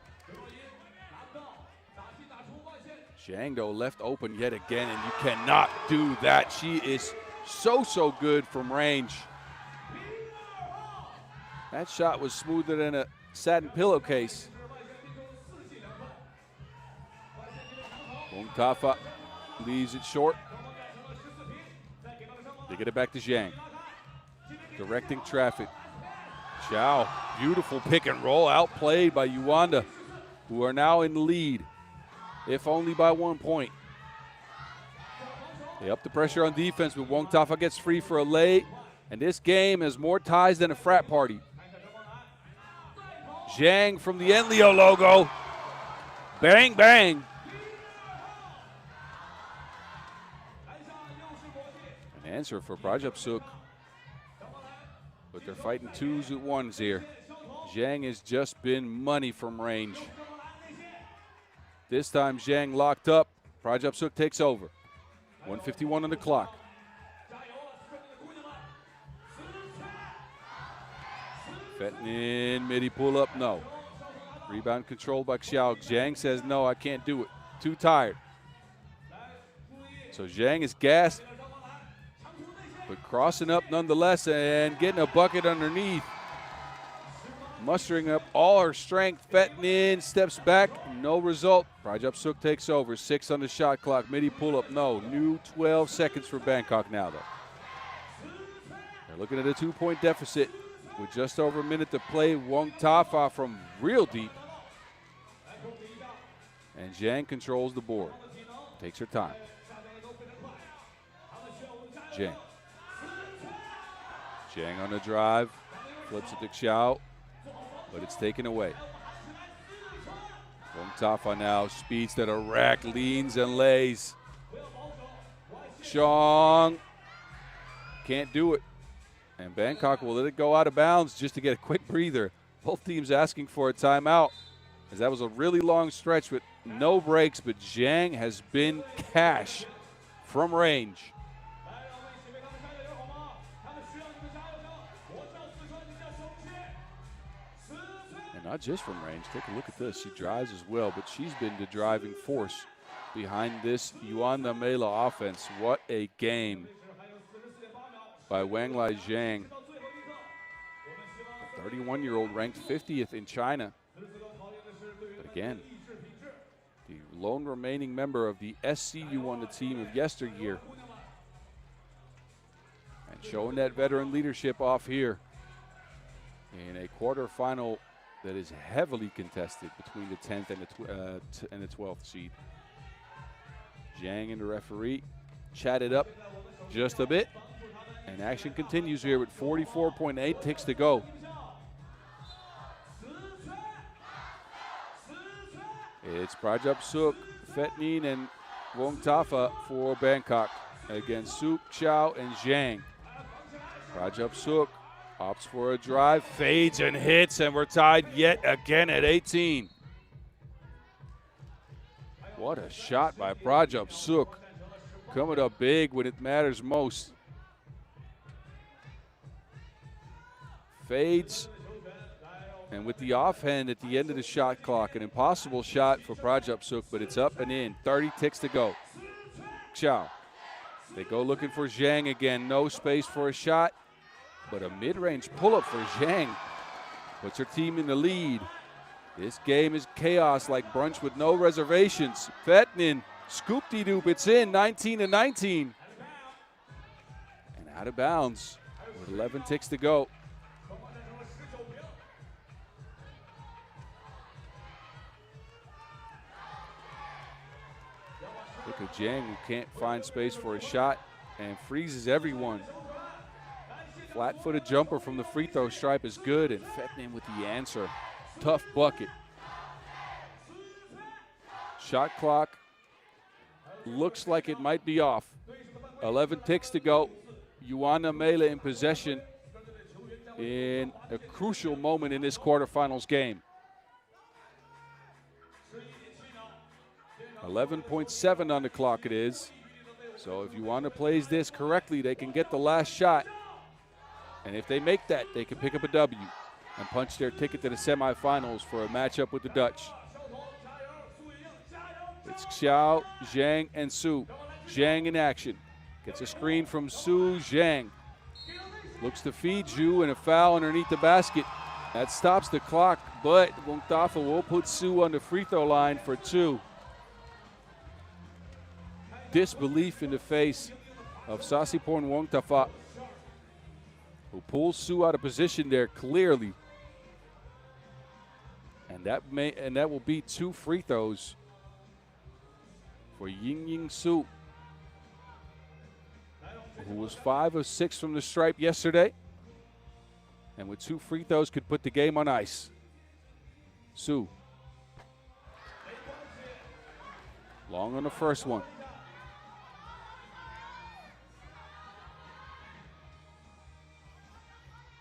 [SPEAKER 1] Zhang, though, left open yet again, and you cannot do that. She is so good from range. That shot was smoother than a satin pillowcase. Wongtafa leaves it short. They get it back to Zhang. Directing traffic. Xiao, beautiful pick and roll, outplayed by Yuanda, who are now in the lead, if only by 1 point. They up the pressure on defense, but Wongtafa gets free for a lay, and this game has more ties than a frat party. Zhang from the Enlio logo. Bang, bang. An answer for Prajapsuk. But they're fighting twos at ones here. Zhang has just been money from range. This time Zhang locked up. Prajapsuk takes over. 1:51 on the clock. Fetnin, midi pull up, no. Rebound controlled by Xiao. Zhang says, no, I can't do it. Too tired. So Zhang is gassed, but crossing up nonetheless and getting a bucket underneath. Mustering up all her strength. Fetnin steps back, no result. Prajapsuk takes over, 6 on the shot clock. Midi pull up, no. New 12 seconds for Bangkok now, though. They're looking at a 2-point deficit with just over a minute to play. Wongtafa from real deep And Zhang controls the board. Takes her time. Zhang. Zhang on the drive. Flips it to Xiao. But it's taken away. Wong Tafa now speeds to the rack, leans and lays. Xiong can't do it. And Bangkok will let it go out of bounds just to get a quick breather. Both teams asking for a timeout, as that was a really long stretch with no breaks, but Zhang has been cash from range. Not just from range. Take a look at this. She drives as well, but she's been the driving force behind this Yuanda Meile offense. What a game by Wanglai Zhang. The 31-year-old ranked 50th in China. But again, the lone remaining member of the SC Yuanda team of yesteryear. And showing that veteran leadership off here in a quarterfinal that is heavily contested between the 10th and the 12th seed. Zhang and the referee chatted up just a bit, and action continues here with 44.8 ticks to go. It's Prajap Suk, Phetnin, and Wong Tafa for Bangkok against Suk, Xiao, and Zhang. Prajap Suk opts for a drive, fades and hits, and we're tied yet again at 18. What a shot by Prajap Suk. Coming up big when it matters most. Fades, and with the offhand at the end of the shot clock, an impossible shot for Prajap Suk, but it's up and in. 30 ticks to go. Xiao. They go looking for Zhang again. No space for a shot. But a mid-range pull-up for Zhang puts her team in the lead. This game is chaos like brunch with no reservations. Phetnin, scoop-de-doop, it's in, 19-19. And out of bounds with 11 ticks to go. Look at Zhang, who can't find space for a shot and freezes everyone. Flat-footed jumper from the free throw stripe is good, and Phetnin with the answer. Tough bucket. Shot clock looks like it might be off. 11 ticks to go. Yuanda Meile in possession in a crucial moment in this quarterfinals game. 11.7 on the clock it is. So if Yuanda plays this correctly, they can get the last shot. And if they make that, they can pick up a W and punch their ticket to the semifinals for a matchup with the Dutch. It's Xiao, Zhang, and Su. Zhang in action. Gets a screen from Su. Zhang looks to feed Zhu, and a foul underneath the basket. That stops the clock, but Wong Tafa will put Su on the free throw line for 2. Disbelief in the face of Sasiporn Wong Tafa, who pulls Su out of position there clearly. And that will be 2 free throws for Ying Su, who was 5 of 6 from the stripe yesterday, and with 2 free throws could put the game on ice. Su. Long on the first one.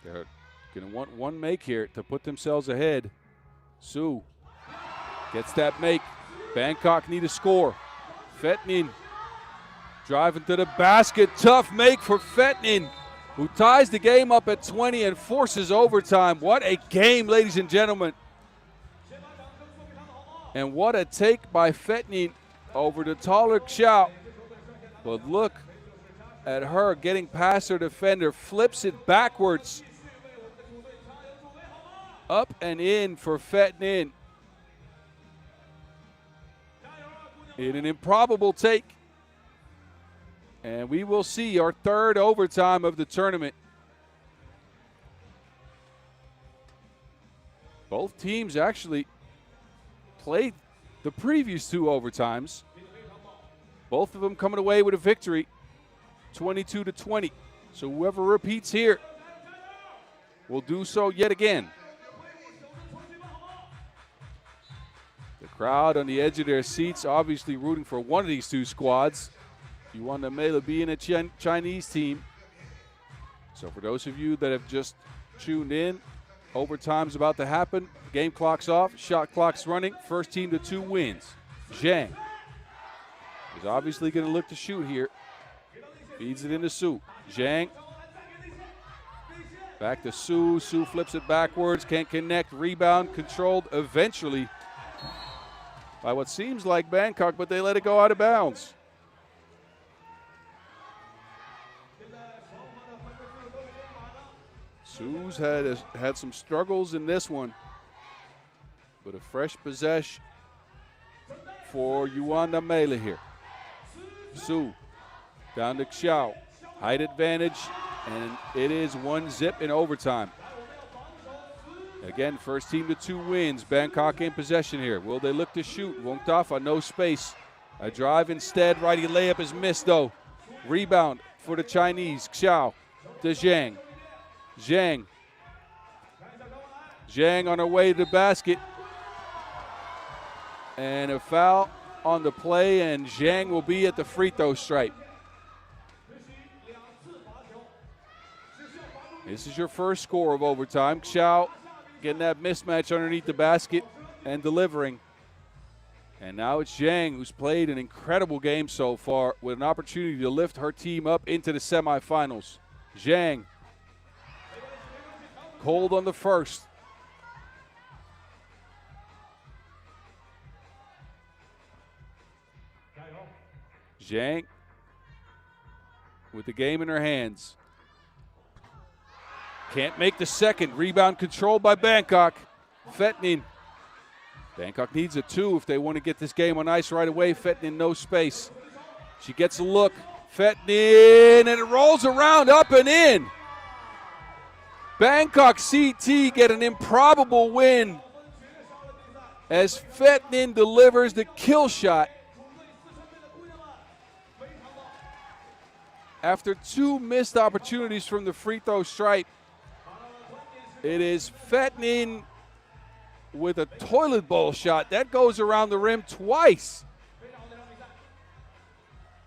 [SPEAKER 1] They're going to want one make here to put themselves ahead. Su gets that make. Bangkok need a score. Phetnin driving to the basket. Tough make for Phetnin, who ties the game up at 20 and forces overtime. What a game, ladies and gentlemen. And what a take by Phetnin over the taller Xiao. But look at her getting past her defender, flips it backwards. Up and in for Phetnin. In an improbable take. And we will see our 3rd overtime of the tournament. Both teams actually played the previous 2 overtimes. Both of them coming away with a victory, 22-20. So whoever repeats here will do so yet again. The crowd on the edge of their seats obviously rooting for one of these 2 squads. Yuanda Meile being a Chinese team. So for those of you that have just tuned in, overtime's about to happen. Game clock's off, shot clock's running. First team to 2 wins. Zhang is obviously going to look to shoot here. Feeds it into Su. Zhang. Back to Su. Su flips it backwards. Can't connect. Rebound controlled eventually by what seems like Bangkok, but they let it go out of bounds. Su's had some struggles in this one, but a fresh possession for Yuanda Meile here. Su down to Xiao. Height advantage, and it is 1-0 in overtime. Again, first team to 2 wins. Bangkok in possession here. Will they look to shoot? Won't off on no space. A drive instead. Righty layup is missed though. Rebound for the Chinese. Xiao to Zhang. Zhang on her way to the basket. And a foul on the play, and Zhang will be at the free throw stripe. This is your first score of overtime. Xiao getting that mismatch underneath the basket and delivering. And now it's Zhang, who's played an incredible game so far, with an opportunity to lift her team up into the semifinals. Zhang, cold on the first. Zhang with the game in her hands. Can't make the second. Rebound controlled by Bangkok. Fetnin. Bangkok needs a 2 if they want to get this game on ice right away. Fetnin, no space. She gets a look. Fetnin, and it rolls around, up and in. Bangkok CT get an improbable win as Fetnin delivers the kill shot. After 2 missed opportunities from the free throw stripe, it is Fetnin with a toilet bowl shot. That goes around the rim twice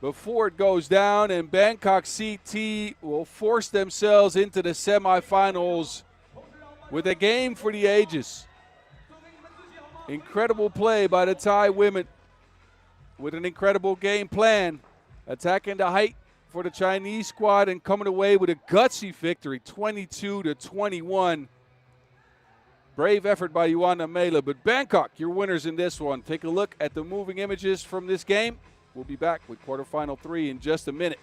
[SPEAKER 1] before it goes down, and Bangkok CT will force themselves into the semifinals with a game for the ages. Incredible play by the Thai women with an incredible game plan, attacking the height for the Chinese squad and coming away with a gutsy victory, 22-21. Brave effort by Yuanda Meile, but Bangkok, your winners in this one. Take a look at the moving images from this game. We'll be back with quarterfinal 3 in just a minute.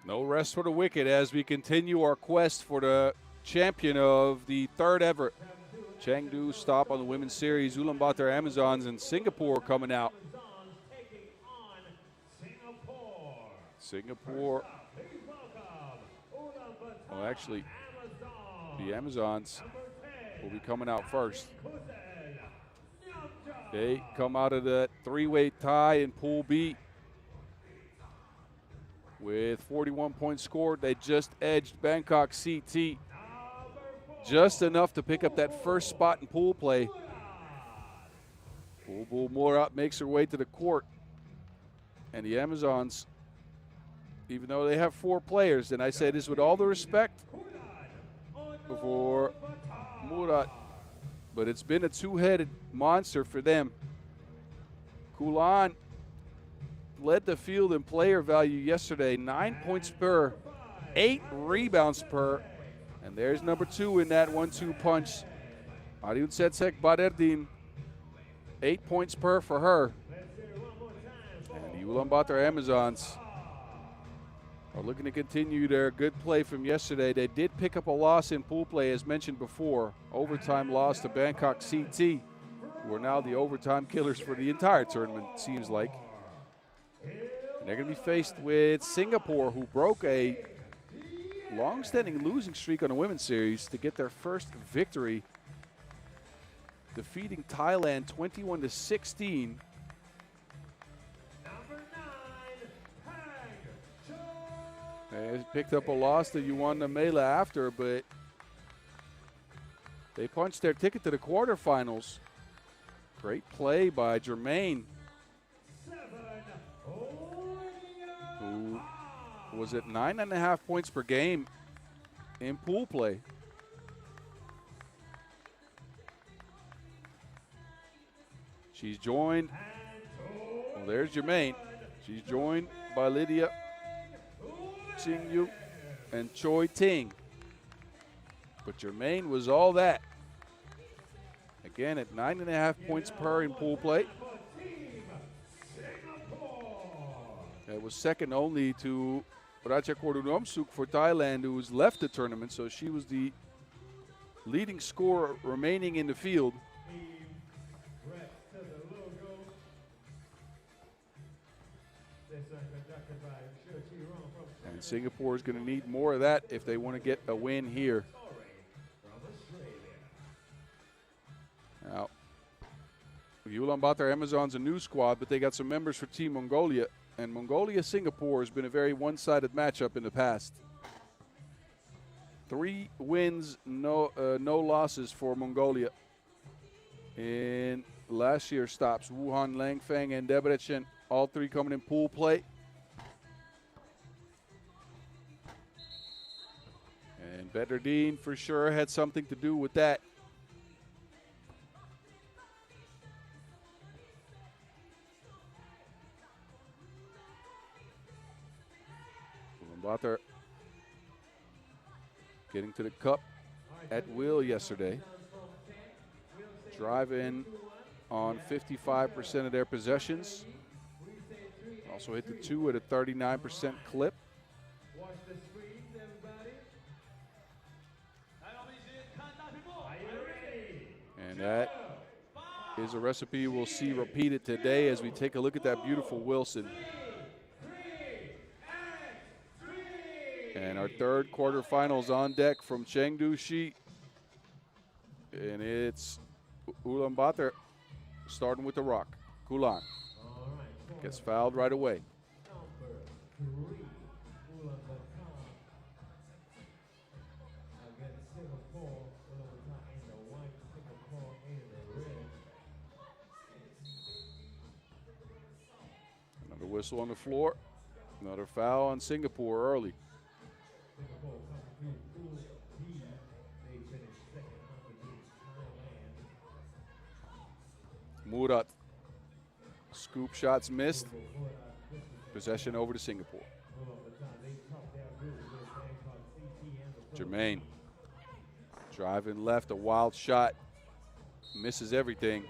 [SPEAKER 1] No rest for the wicked as we continue our quest for the champion of the third ever Chengdu stop on the women's series. Ulaanbaatar Amazons and Singapore coming out. Singapore. Well, actually, the Amazons will be coming out first. They come out of that three-way tie in Pool B with 41 points scored. They just edged Bangkok CT just enough to pick up that first spot in pool play. Pool Murat makes her way to the court. And the Amazons, even though they have 4 players, and I say this with all the respect for Murat, but it's been a two-headed monster for them. Kulan led the field in player value yesterday, 9 points per, 8 rebounds per, and there's number 2 in that 1-2 punch. Ariutsetsek Baderdin, 8 points per for her. And the Ulaanbaatar Amazons are looking to continue their good play from yesterday. They did pick up a loss in pool play, as mentioned before. Overtime loss to Bangkok CT, who are now the overtime killers for the entire tournament, seems like. And they're going to be faced with Singapore, who broke a long-standing losing streak on the women's series to get their first victory, defeating Thailand 21-16. They picked up a loss to Yuanda Meile after, but they punched their ticket to the quarterfinals. Great play by Jermaine, who was at 9.5 points per game in pool play. She's joined, well, there's Jermaine. She's joined by Lydia Xingyu and Choi Ting. But Jermaine was all that. Again, at 9.5 points per in pool play. It was second only to Ratchakorn for Thailand, who's left the tournament, so she was the leading scorer remaining in the field. And Singapore is going to need more of that if they want to get a win here. Now, Ulaanbaatar Amazons a new squad, but they got some members for Team Mongolia. And Mongolia-Singapore has been a very one-sided matchup in the past. 3 wins, no losses for Mongolia in last year's stops. Wuhan, Langfang, and Debrecen, all 3 coming in pool play. And Bedardine for sure had something to do with that. Ulaanbaatar getting to the cup at will yesterday. Driving on 55% of their possessions. Also hit the 2 at a 39% clip. And that is a recipe we'll see repeated today as we take a look at that beautiful Wilson. And our third quarterfinals on deck from Chengdu Shi. And it's Ulaanbaatar starting with the rock. Kulan gets fouled right away. Another whistle on the floor. Another foul on Singapore early. Murat, scoop shots missed. Possession over to Singapore. Jermaine driving left, a wild shot, misses everything.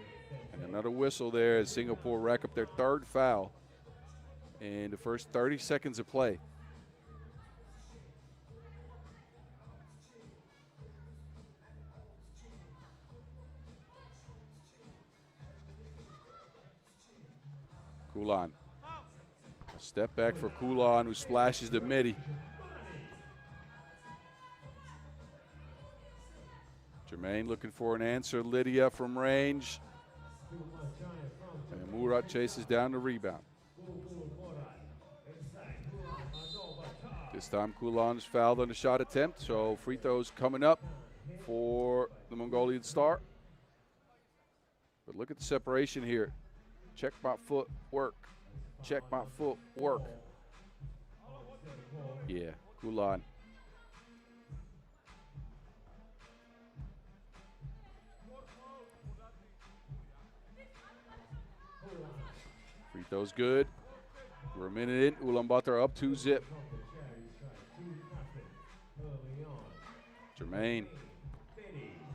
[SPEAKER 1] And another whistle there as Singapore rack up their 3rd foul in the first 30 seconds of play. Kulan. Step back for Kulan, who splashes the midi. Jermaine looking for an answer. Lydia from range. And Murat chases down the rebound. This time Kulan is fouled on the shot attempt, so free throws coming up for the Mongolian star. But look at the separation here. Check my foot, work. Check my foot, work. Yeah, Kulan. Free throws good. We're a minute in. Ulaanbaatar up 2-zip. Jermaine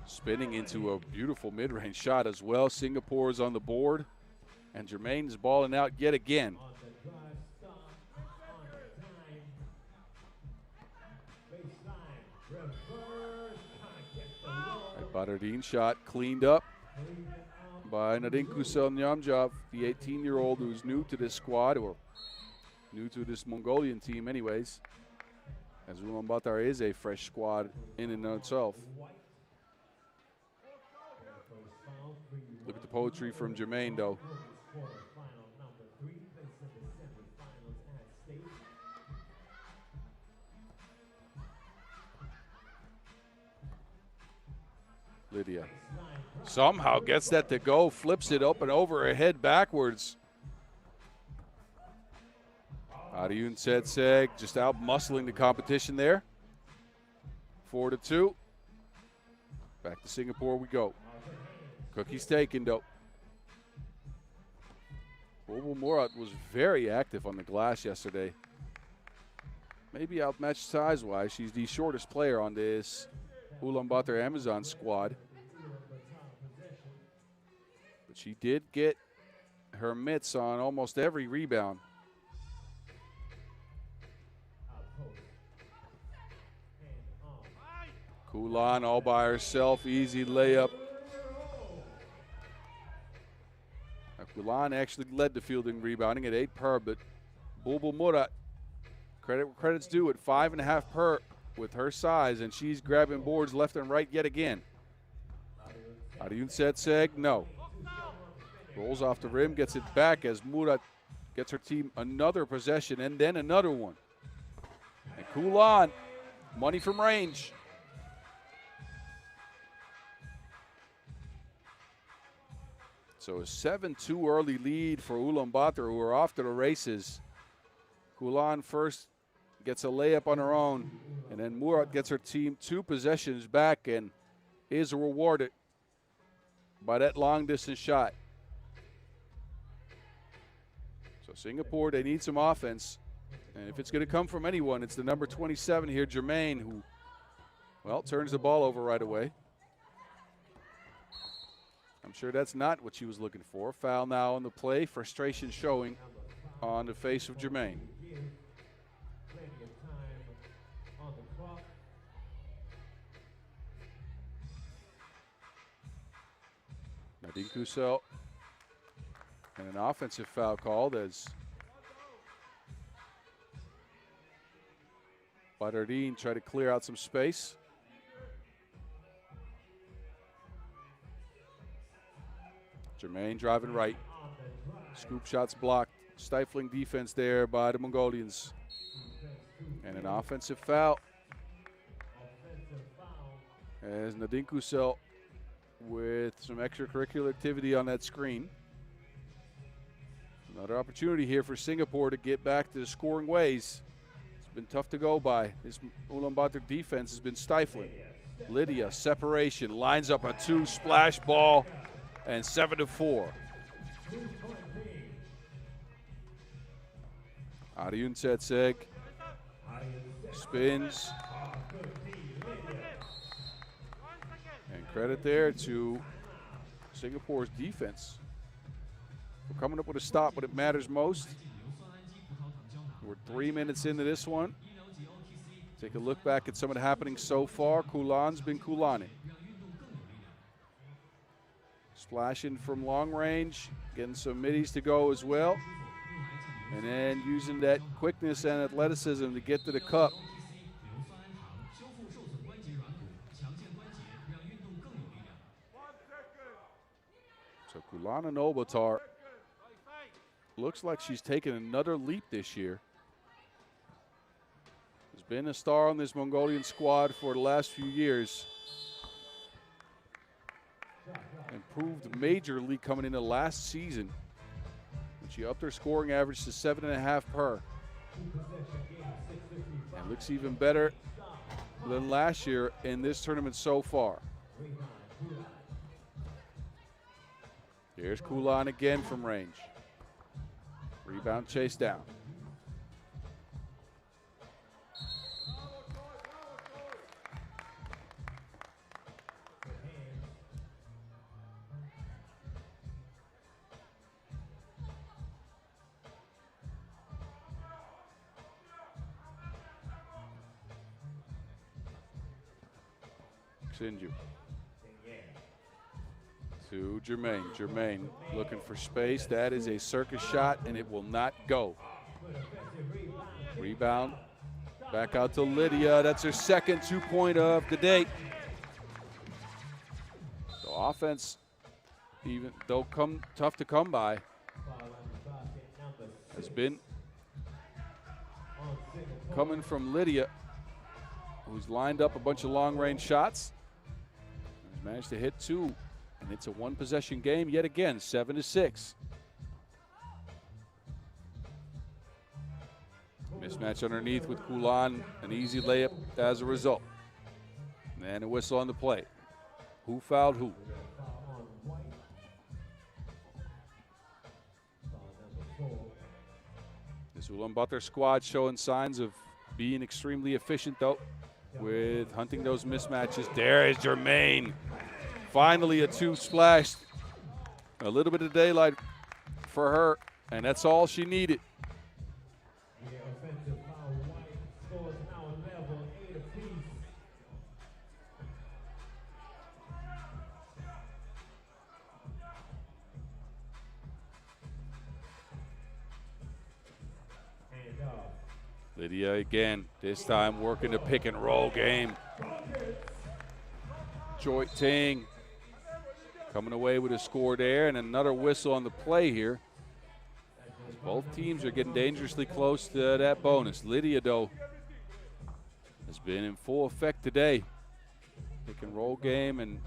[SPEAKER 1] spinning into a beautiful mid-range shot as well. Singapore's on the board, and Jermaine is balling out yet again. Badardine shot cleaned up by Nadinkusel Nyamjov, the 18-year-old who's new to this squad, or new to this Mongolian team anyways, as Ulaanbaatar is a fresh squad in and of itself. Look at the poetry from Jermaine, though. Lydia somehow gets that to go, flips it up and over her head backwards. Ariyun Setseg just out muscling the competition there. 4-2. Back to Singapore we go. Cookie's taken, though. Bulbul Murat was very active on the glass yesterday. Maybe outmatched size-wise. She's the shortest player on this Ulaanbaatar Amazon squad. But she did get her mitts on almost every rebound. Kulan all by herself, easy layup. Kulan actually led the fielding rebounding at 8 per, but Bulbul Murat, credit's due at 5.5 per with her size, and she's grabbing boards left and right yet again. Ariyun Setseg, no. Rolls off the rim, gets it back as Murat gets her team another possession and then another one. And Kulan, money from range. So a 7-2 early lead for Ulaanbaatar, who are off to the races. Kulan first gets a layup on her own, and then Murat gets her team 2 possessions back and is rewarded by that long-distance shot. So Singapore, they need some offense, and if it's going to come from anyone, it's the number 27 here, Jermaine, who, well, turns the ball over right away. I'm sure that's not what she was looking for. Foul now on the play. Frustration showing on the face of Jermaine. Nadine Kusel. And an offensive foul called as Badardine tried to clear out some space. Jermaine driving right. Scoop shots blocked. Stifling defense there by the Mongolians. And an offensive foul. As Nadine Kusel with some extracurricular activity on that screen. Another opportunity here for Singapore to get back to the scoring ways. It's been tough to go by. This Ulaanbaatar defense has been stifling. Lydia, separation, lines up a 2, splash ball. And 7-4. Ariyun Setseg spins. And credit there to Singapore's defense for coming up with a stop when it matters most. We're 3 minutes into this one. Take a look back at some of the happenings so far. Kulan's been Kulaning. Splashing from long range, getting some middies to go as well. and then using that quickness and athleticism to get to the cup. So Ulaanbaatar looks like she's taken another leap this year. Has been a star on this Mongolian squad for the last few years. Improved majorly coming into last season when she upped her scoring average to 7.5 per. And looks even better than last year in this tournament so far. Here's Kulan again from range. Rebound chase down. Chengdu to Germain. Germain looking for space. That is a circus shot, and it will not go. Rebound. Back out to Lydia. That's her second 2-point of the day. So offense, even though tough to come by, has been coming from Lydia, who's lined up a bunch of long-range shots. He's managed to hit 2, and it's a one-possession game yet again, 7-6. Mismatch underneath with Kulan, an easy layup as a result. And a whistle on the play. Who fouled who? This Ulaanbaatar squad showing signs of being extremely efficient, though, with hunting those mismatches. There is Germain. Finally a 2 splashed. A little bit of daylight for her, and that's all she needed. Lydia again, this time working the pick and roll game. Choi Ting coming away with a score there, and another whistle on the play here. Both teams are getting dangerously close to that bonus. Lydia, though, has been in full effect today. Pick and roll game, and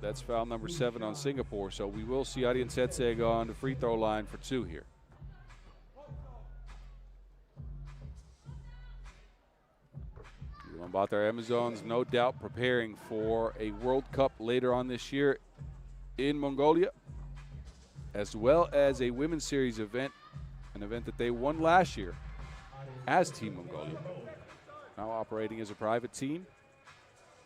[SPEAKER 1] that's foul number 7 on Singapore. So we will see Arjen Setseg on the free throw line for 2 here. Ulaanbaatar Amazons no doubt preparing for a World Cup later on this year in Mongolia, as well as a Women's Series event, an event that they won last year as Team Mongolia, now operating as a private team.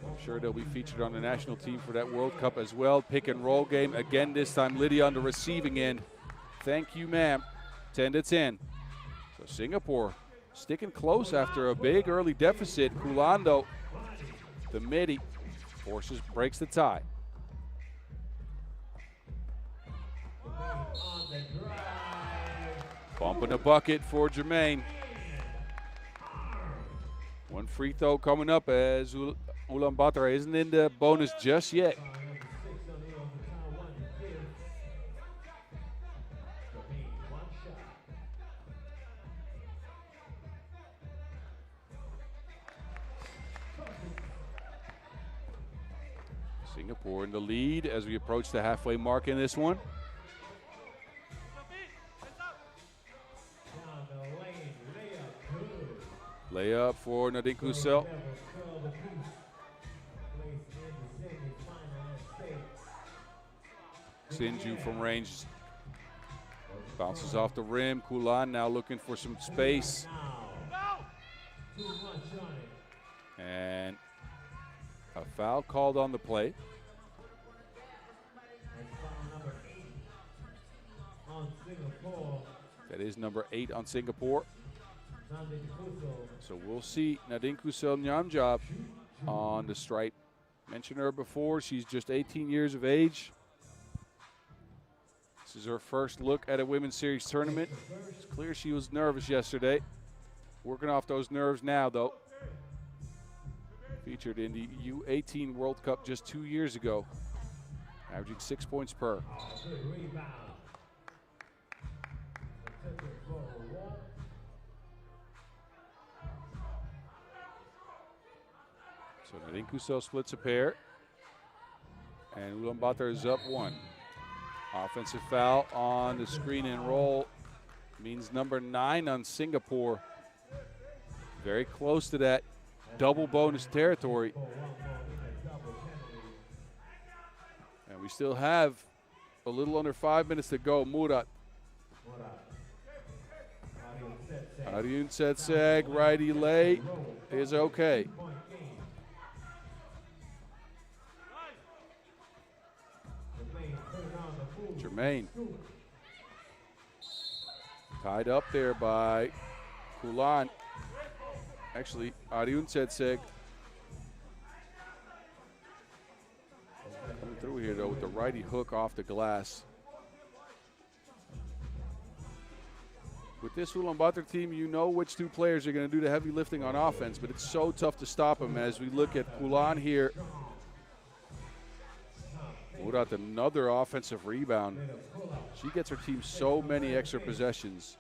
[SPEAKER 1] I'm sure they'll be featured on the national team for that World Cup as well. Pick and roll game again, this time Lydia on the receiving end. Thank you, ma'am. 10-10. So Singapore sticking close after a big early deficit. Kulando, the midi, breaks the tie. Bumping a bucket for Germain. One free throw coming up as Ulaanbaatar isn't in the bonus just yet. Singapore in the lead as we approach the halfway mark in this one. Layup for Nadine Kusel. Chengdu from range bounces off the rim. Kulan now looking for some space. And a foul called on the play. That is number 8 on Singapore. So we'll see Nadine Kusel Nyamjab on the stripe. Mentioned her before, she's just 18 years of age. This is her first look at a women's series tournament. It's clear she was nervous yesterday. Working off those nerves now, though. Featured in the U18 World Cup just 2 years ago, averaging 6 points per. So Nadinkusel splits a pair, and Ulaanbaatar is up 1. Offensive foul on the screen and roll means number 9 on Singapore. Very close to that double bonus territory. And we still have a little under 5 minutes to go. Murat. Ariun Setseg, righty lay is okay. Jermaine. Tied up there by Kulan. Actually, Ariun Setseg coming through here, though, with the righty hook off the glass. With this Ulaanbaatar team, you know which 2 players are going to do the heavy lifting on offense, but it's so tough to stop them as we look at Kulan here. Murat, another offensive rebound. She gets her team so many extra possessions.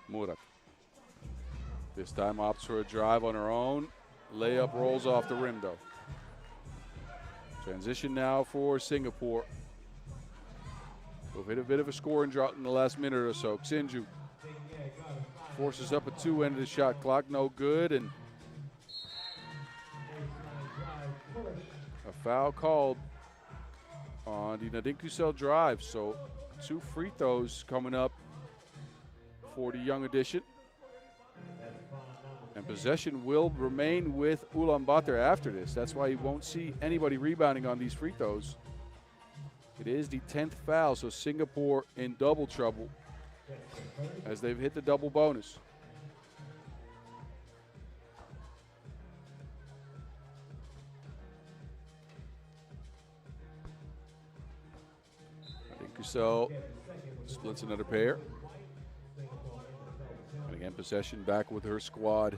[SPEAKER 1] Murat. This time opts for a drive on her own. Layup rolls off the rim, though. Transition now for Singapore. We've hit a bit of a scoring drought in the last minute or so. Chengdu forces up a 2 end of the shot clock. No good, and a foul called on the Nadinkusel drive. So 2 free throws coming up for the young addition. And possession will remain with Ulaanbaatar after this. That's why you won't see anybody rebounding on these free throws. It is the 10th foul, so Singapore in double trouble as they've hit the double bonus. Nadinkusel splits another pair. And again, possession back with her squad.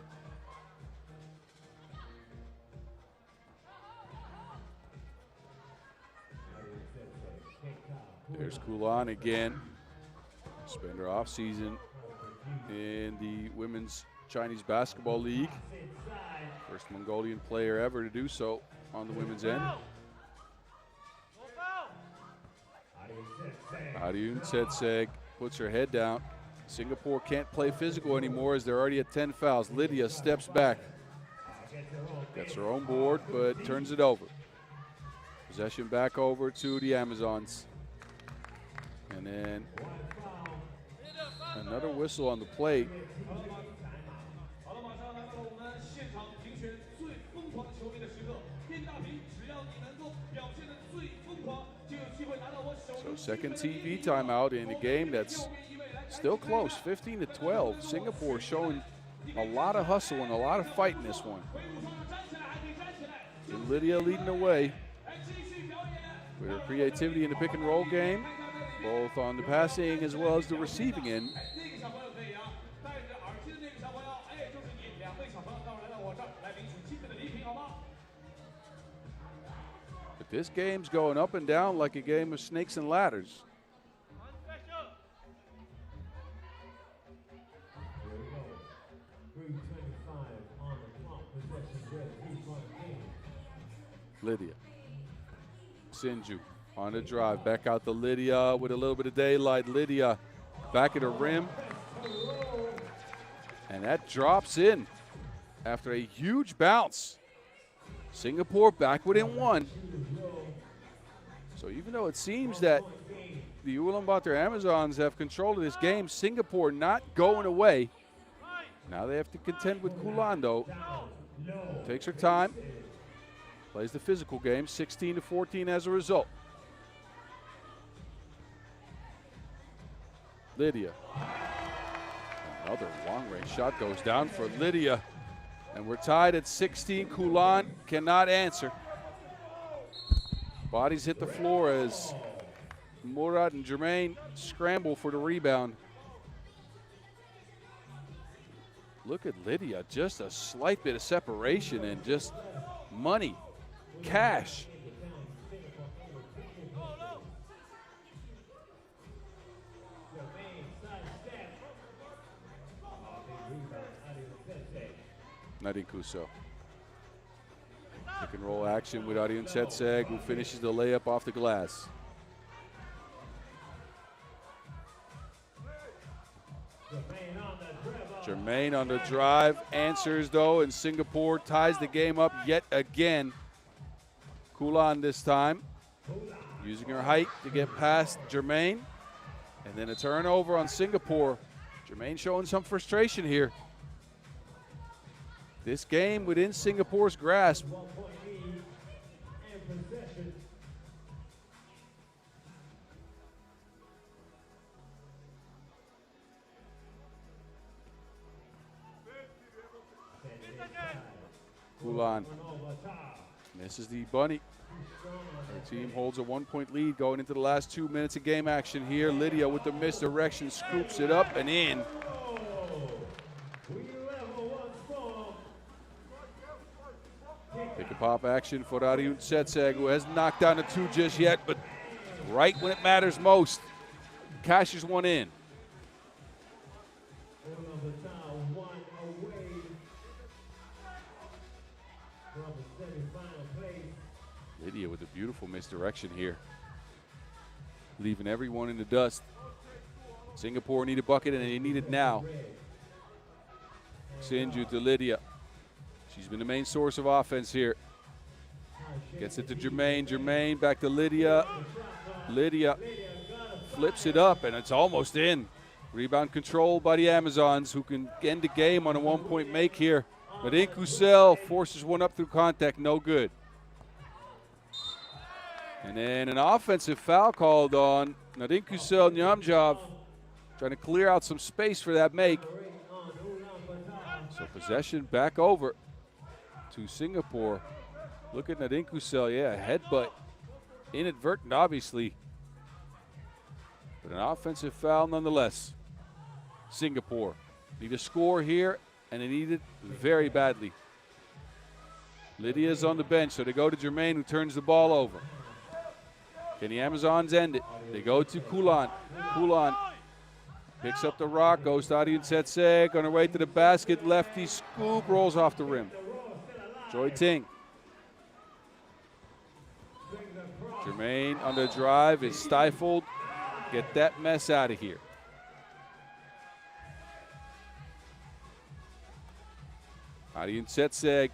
[SPEAKER 1] There's Kulan again. Spend her off season in the Women's Chinese Basketball League. First Mongolian player ever to do so on the women's end. Ariun Setseg puts her head down. Singapore can't play physical anymore as they're already at 10 fouls. Lydia steps back. Gets her own board, but turns it over. Possession back over to the Amazons. And then another whistle on the plate. So second TV timeout in a game that's still close, 15-12. Singapore showing a lot of hustle and a lot of fight in this one. And Lydia leading the way with her creativity in the pick and roll game, both on the passing as well as the receiving end. But this game's going up and down like a game of snakes and ladders. Lydia. Chengdu on the drive. Back out to Lydia with a little bit of daylight. Lydia back at the rim. And that drops in after a huge bounce. Singapore back within 1. So even though it seems that the Ulaanbaatar Amazons have control of this game, Singapore not going away. Now they have to contend with Kulan, though. Takes her time. Plays the physical game, 16-14 as a result. Lydia. Another long-range shot goes down for Lydia. And we're tied at 16. Kulan cannot answer. Bodies hit the floor as Murad and Jermaine scramble for the rebound. Look at Lydia, just a slight bit of separation and just money, cash. Nadine Kuso. Pick and roll action with Ariun Setseg, who finishes the layup off the glass. Jermaine on the drive, answers though, and Singapore ties the game up yet again. Kulan this time, using her height to get past Jermaine. And then a turnover on Singapore. Jermaine showing some frustration here. This game within Singapore's grasp. Kulan misses the bunny. Her team holds a 1-point lead going into the last 2 minutes of game action here. Lydia with the misdirection scoops it up and in. Pick and pop action for Ariun Setseg, who hasn't knocked down a two just yet, but right when it matters most, cashes one in. Lydia with a beautiful misdirection here, leaving everyone in the dust. Singapore need a bucket, and they need it now. Xinju to Lydia. She's been the main source of offense here. Gets it to Jermaine. Jermaine back to Lydia. Lydia flips it up, and it's almost in. Rebound controlled by the Amazons, who can end the game on a 1-point make here. But Inkusel forces one up through contact, no good. And then an offensive foul called on Nadinkusel Nyamjov, trying to clear out some space for that make. So possession back over to Singapore. Look at Nadinkusel, yeah, headbutt. Inadvertent, obviously. But an offensive foul nonetheless. Singapore need a score here, and they need it very badly. Lydia's on the bench, so they go to Jermaine, who turns the ball over. Can the Amazons end it? They go to Kulan. Kulan picks up the rock, goes to Ariun Setseg, on her way to the basket, lefty scoop, rolls off the rim. Joy Ting. Jermaine on the drive is stifled. Get that mess out of here. Ariun Setseg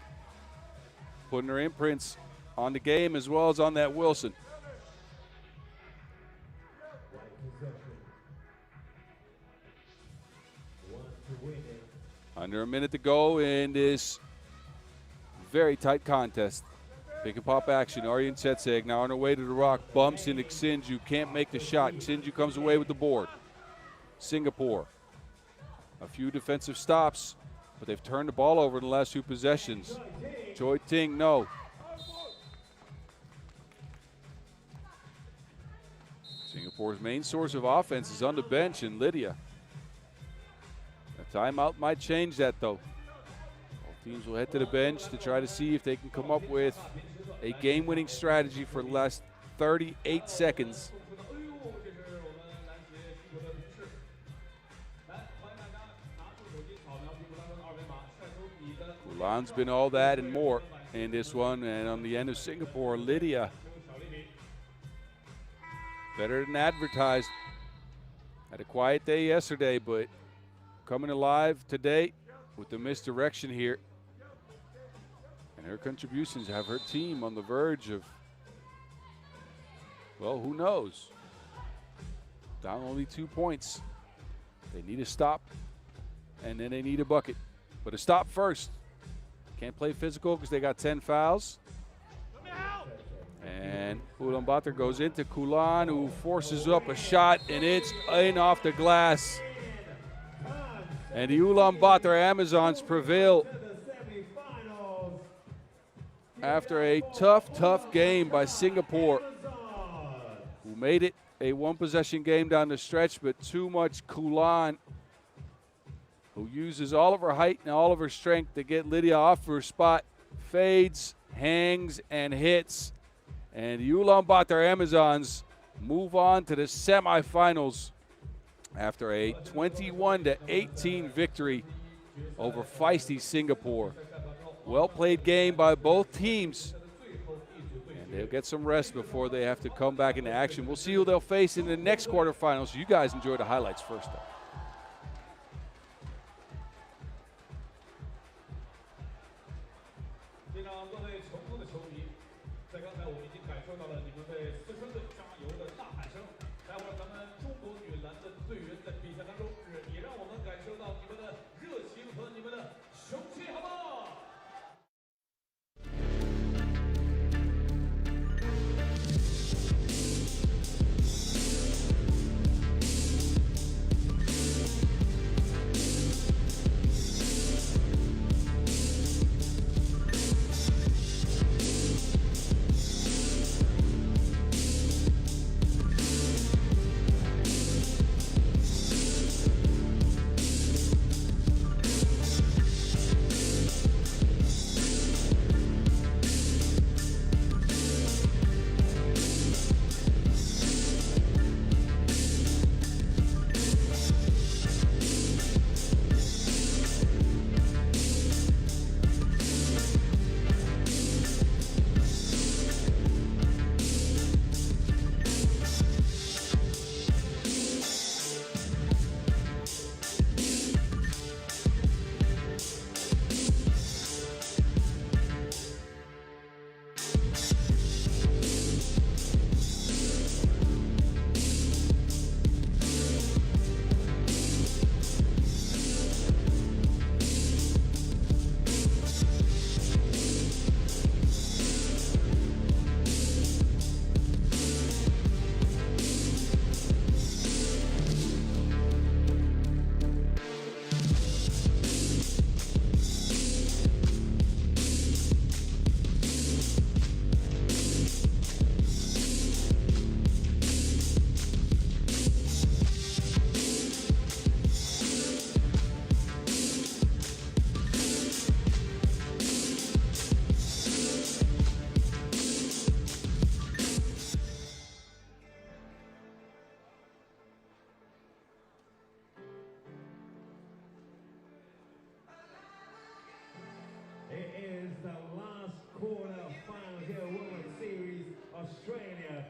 [SPEAKER 1] putting her imprints on the game as well as on that Wilson. Under a minute to go in this very tight contest. Pick and pop action. Ariun Setseg now on her way to the rock. Bumps into Xinju. Can't make the shot. Xinju comes away with the board. Singapore. A few defensive stops, but they've turned the ball over in the last 2 possessions. Joy Ting, no. Singapore's main source of offense is on the bench, and Lydia. A timeout might change that, though. Both teams will head to the bench to try to see if they can come up with a game-winning strategy for the last 38 seconds. Kulan's been all that and more in this one, and on the end of Singapore, Lydia. Better than advertised. Had a quiet day yesterday, but coming alive today with the misdirection here. And her contributions have her team on the verge of, well, who knows? Down only 2 points. They need a stop, and then they need a bucket. But a stop first. Can't play physical because they got 10 fouls. And Ulaanbaatar goes into Kulan, who forces up a shot, and it's in off the glass. And the Ulaanbaatar Amazons prevail after a tough game by Singapore, who made it a one-possession game down the stretch, but too much Kulan, who uses all of her height and all of her strength to get Lydia off her spot, fades, hangs, and hits. And the Ulaanbaatar Amazons move on to the semifinals after a 21-18 victory over feisty Singapore. Well-played game by both teams. And they'll get some rest before they have to come back into action. We'll see who they'll face in the next quarterfinals. You guys enjoy the highlights first, though.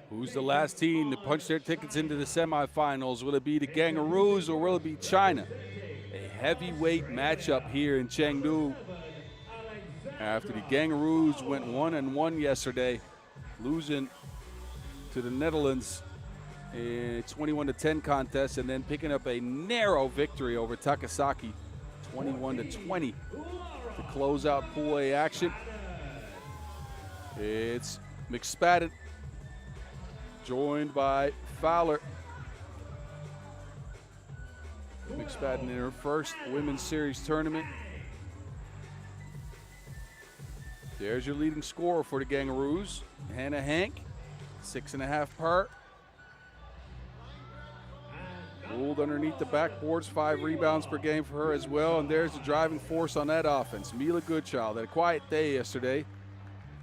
[SPEAKER 1] Who's the last team to punch their tickets into the semifinals? Will it be the Kangaroos or will it be China? A heavyweight matchup here in Chengdu after the Kangaroos went 1-1 yesterday, losing to the Netherlands in a 21-10 contest and then picking up a narrow victory over Takasaki, 21-20 to close out Pool A action. It's McSpadden joined by Fowler. McSpadden in her first Women's Series tournament. There's your leading scorer for the Kangaroos, Hannah Hank, 6.5 par. Ruled underneath the backboards, 5 rebounds per game for her as well. And there's the driving force on that offense. Meile Goodchild had a quiet day yesterday.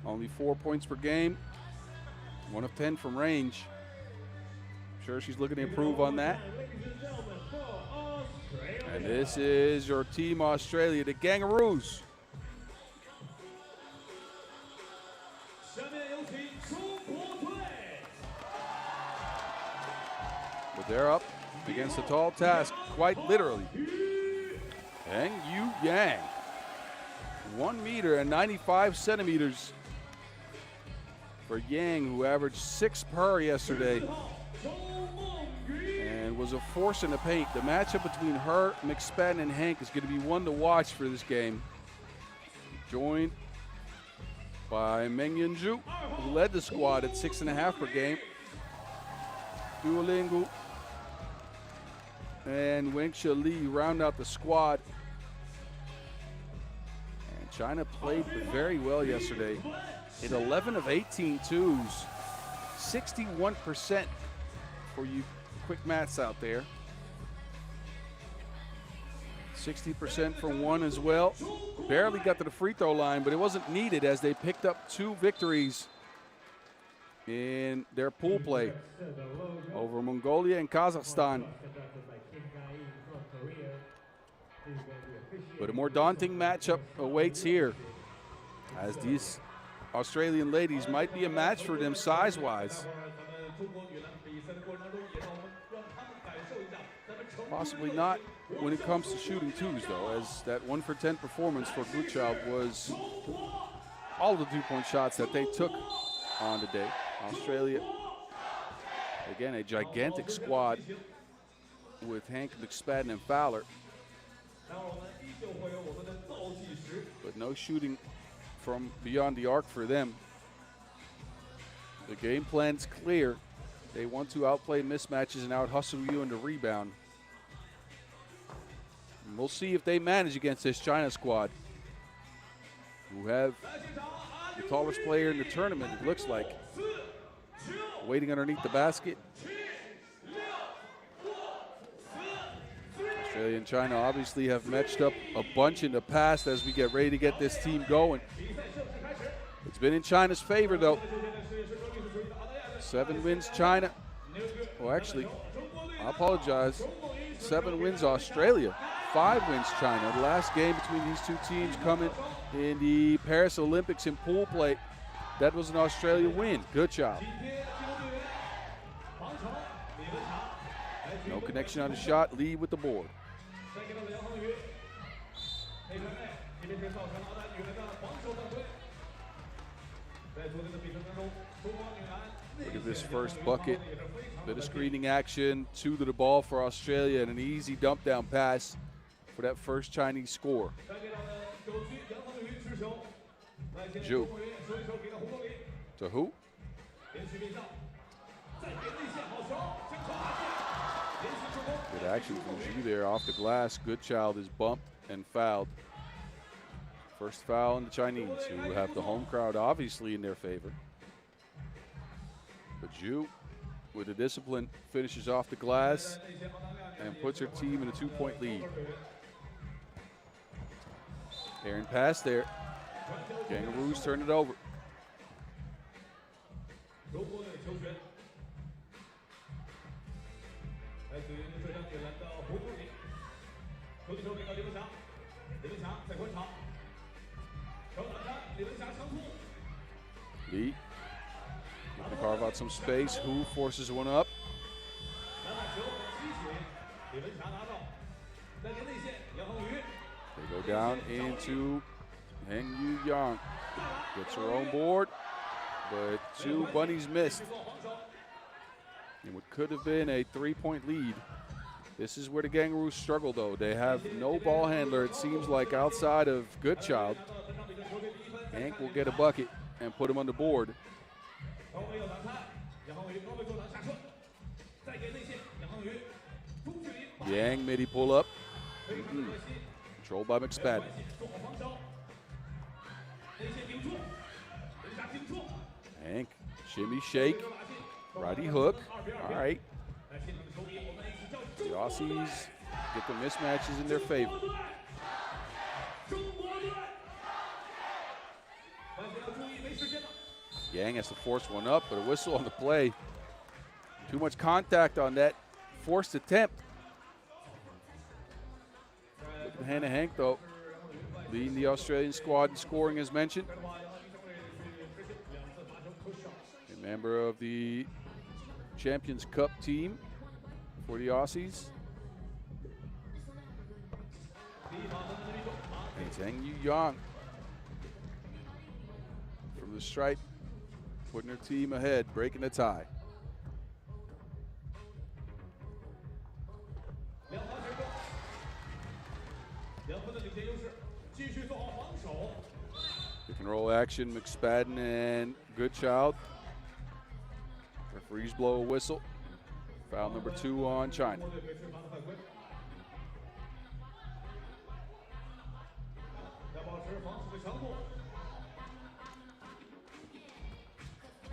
[SPEAKER 1] Only 4 points per game. 1 of 10 from range. I'm sure she's looking to improve on that. And this is your team Australia, the Kangaroos. But they're up against a tall task, quite literally. Heng Yu Yang, 1 meter and 95 centimeters for Yang, who averaged 6 per yesterday and was a force in the paint. The matchup between her, McSpadden, and Hank is going to be one to watch for this game. Joined by Meng Yunju, who led the squad at 6.5 per game. Duolingo and Wengsha Li round out the squad. And China played very well yesterday. In 11 of 18 twos, 61% for you quick maths out there. 60% for one as well. Barely got to the free throw line, but it wasn't needed as they picked up 2 victories in their pool play over Mongolia and Kazakhstan. But a more daunting matchup awaits here, as these Australian ladies might be a match for them size-wise. Possibly not when it comes to shooting twos, though, as that 1 for 10 performance for Gutschalk was all the 2-point shots that they took on the day. Australia, again, a gigantic squad with Hank, McSpadden, and Fowler. But no shooting from beyond the arc for them. The game plan's clear. They want to outplay mismatches and out-hustle you in the rebound. And we'll see if they manage against this China squad, who have the tallest player in the tournament, it looks like, waiting underneath the basket. Australia and China obviously have matched up a bunch in the past as we get ready to get this team going. It's been in China's favor, though. 7 wins China. Well, actually, I apologize. 7 wins Australia. 5 wins China. The last game between these two teams coming in the Paris Olympics in pool play. That was an Australia win. Good job. No connection on the shot. Lead with the board. Look at this first bucket. Bit of screening action, 2 to the ball for Australia, and an easy dump down pass for that first Chinese score. Zhu. To who? Good action from Zhu there off the glass. Goodchild is bumped and fouled. First foul on the Chinese, who have the home crowd obviously in their favor. But Zhu, with the discipline, finishes off the glass and puts her team in a 2-point lead. Aaron pass there. Kangaroos turn it over. Lee looking to carve out some space. Hu forces one up. They go down into Heng Yu Yang. Gets her own board, but 2 bunnies missed. And what could have been a 3-point lead. This is where the Kangaroos struggle, though. They have no ball handler, it seems like, outside of Goodchild. Hank will get a bucket and put him on the board. Yang midi pull up. Controlled by McSpadden. Hank, shimmy shake, righty hook. All right. The Aussies get the mismatches in their favor. Yang has to force one up, but a whistle on the play. Too much contact on that forced attempt. Look at Hannah Hank, though, leading the Australian squad in scoring, as mentioned. A member of the Champions Cup team for the Aussies. And Zheng Yu Yang from the stripe, putting her team ahead, breaking the tie. Pick and roll action, McSpadden and Goodchild. Referees blow a whistle. Foul number 2 on China.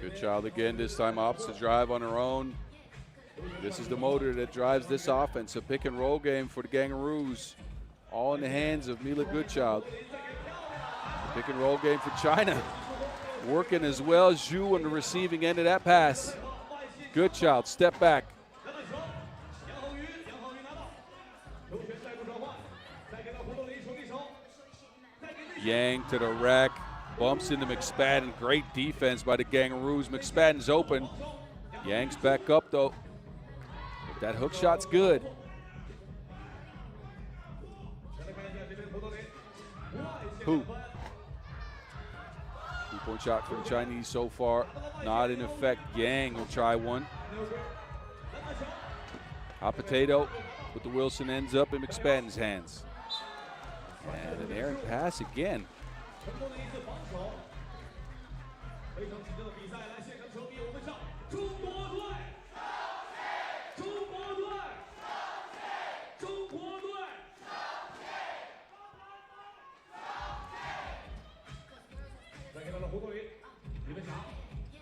[SPEAKER 1] Goodchild again, this time opposite drive on her own. This is the motor that drives this offense. A pick and roll game for the Gangaroos. All in the hands of Meile Goodchild. Pick and roll game for China. Working as well as Zhu on the receiving end of that pass. Goodchild, step back. Yang to the rack. Bumps into McSpadden. Great defense by the Gangaroos. McSpadden's open. Yang's back up though. But that hook shot's good. Who? 3-point shot for the Chinese so far. Not in effect. Yang will try one. Hot potato with the Wilson ends up in McSpadden's hands. And an errant pass again.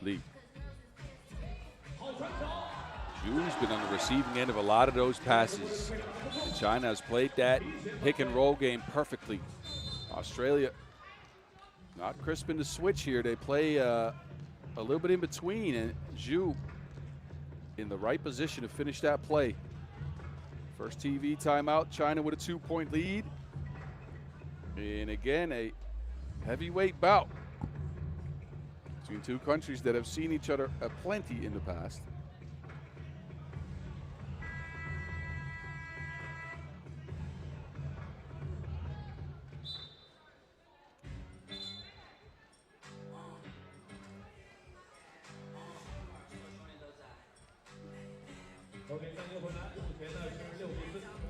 [SPEAKER 1] Lee. Zhu's been on the receiving end of a lot of those passes. And China has played that pick and roll game perfectly. Australia not crisp in the switch here. They play a little bit in between, and Zhu in the right position to finish that play. First TV timeout, China with a 2-point lead. And again, a heavyweight bout between two countries that have seen each other aplenty in the past.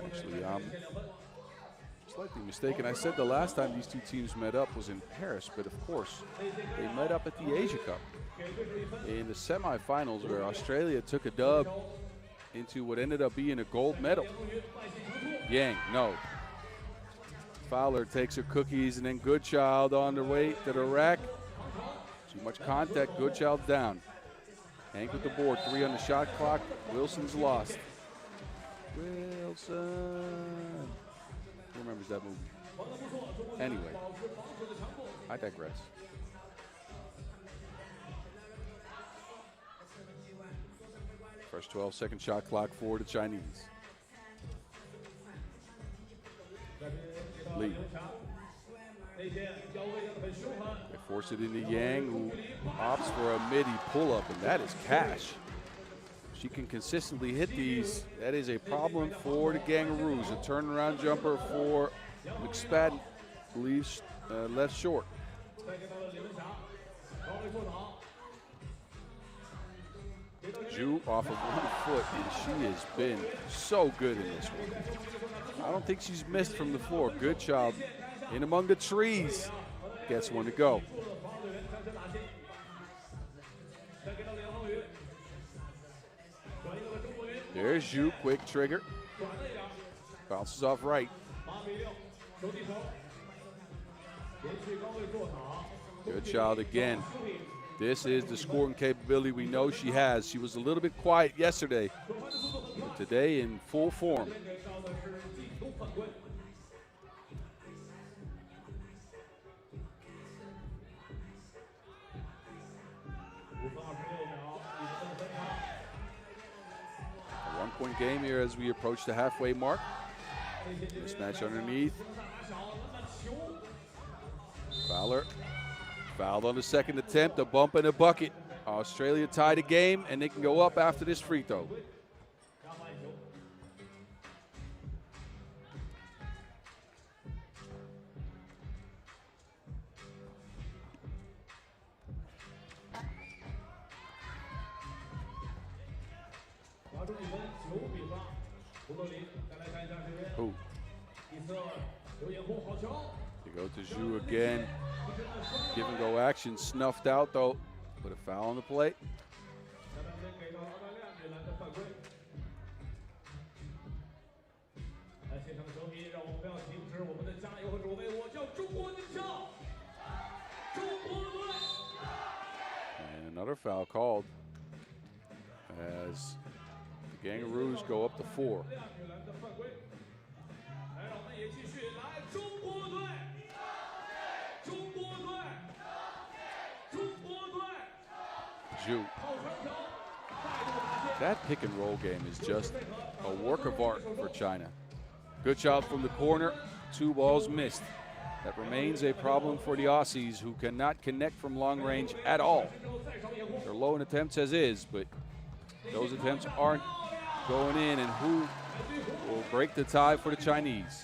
[SPEAKER 1] Actually, slightly mistaken. I said the last time these two teams met up was in Paris, but of course, they met up at the Asia Cup in the semifinals where Australia took a dub into what ended up being a gold medal. Yang, no. Fowler takes her cookies, and then Goodchild on the way to the rack. Too much contact, Goodchild's down. Hank with the board, 3 on the shot clock. Wilson's lost. Wilson. Who remembers that movie? Anyway, I digress. First 12-second shot clock for the Chinese. Lee. They force it into Yang, who opts for a midi pull-up, and that is cash. She can consistently hit these. That is a problem for the Gangaroos. A turnaround jumper for McSpadden leaves left short. Zhu off of 1 foot, and she has been so good in this one. I don't think she's missed from the floor. Goodchild in among the trees. Gets one to go. There's Zhu, quick trigger. Bounces off right. Goodchild again. This is the scoring capability we know she has. She was a little bit quiet yesterday, but today in full form. A 1-point game here as we approach the halfway mark. Mismatch underneath. Fowler fouled on the second attempt, a bump and a bucket. Australia tied the game, and they can go up after this free throw. Who? They go to Zhu again. Give and go action snuffed out though. Put a foul on the plate. And another foul called as the Kangaroos go up to 4. Zhu. That pick and roll game is just a work of art for China. Good shot from the corner, 2 balls missed. That remains a problem for the Aussies, who cannot connect from long range at all. They're low in attempts as is, but those attempts aren't going in, and who will break the tie for the Chinese?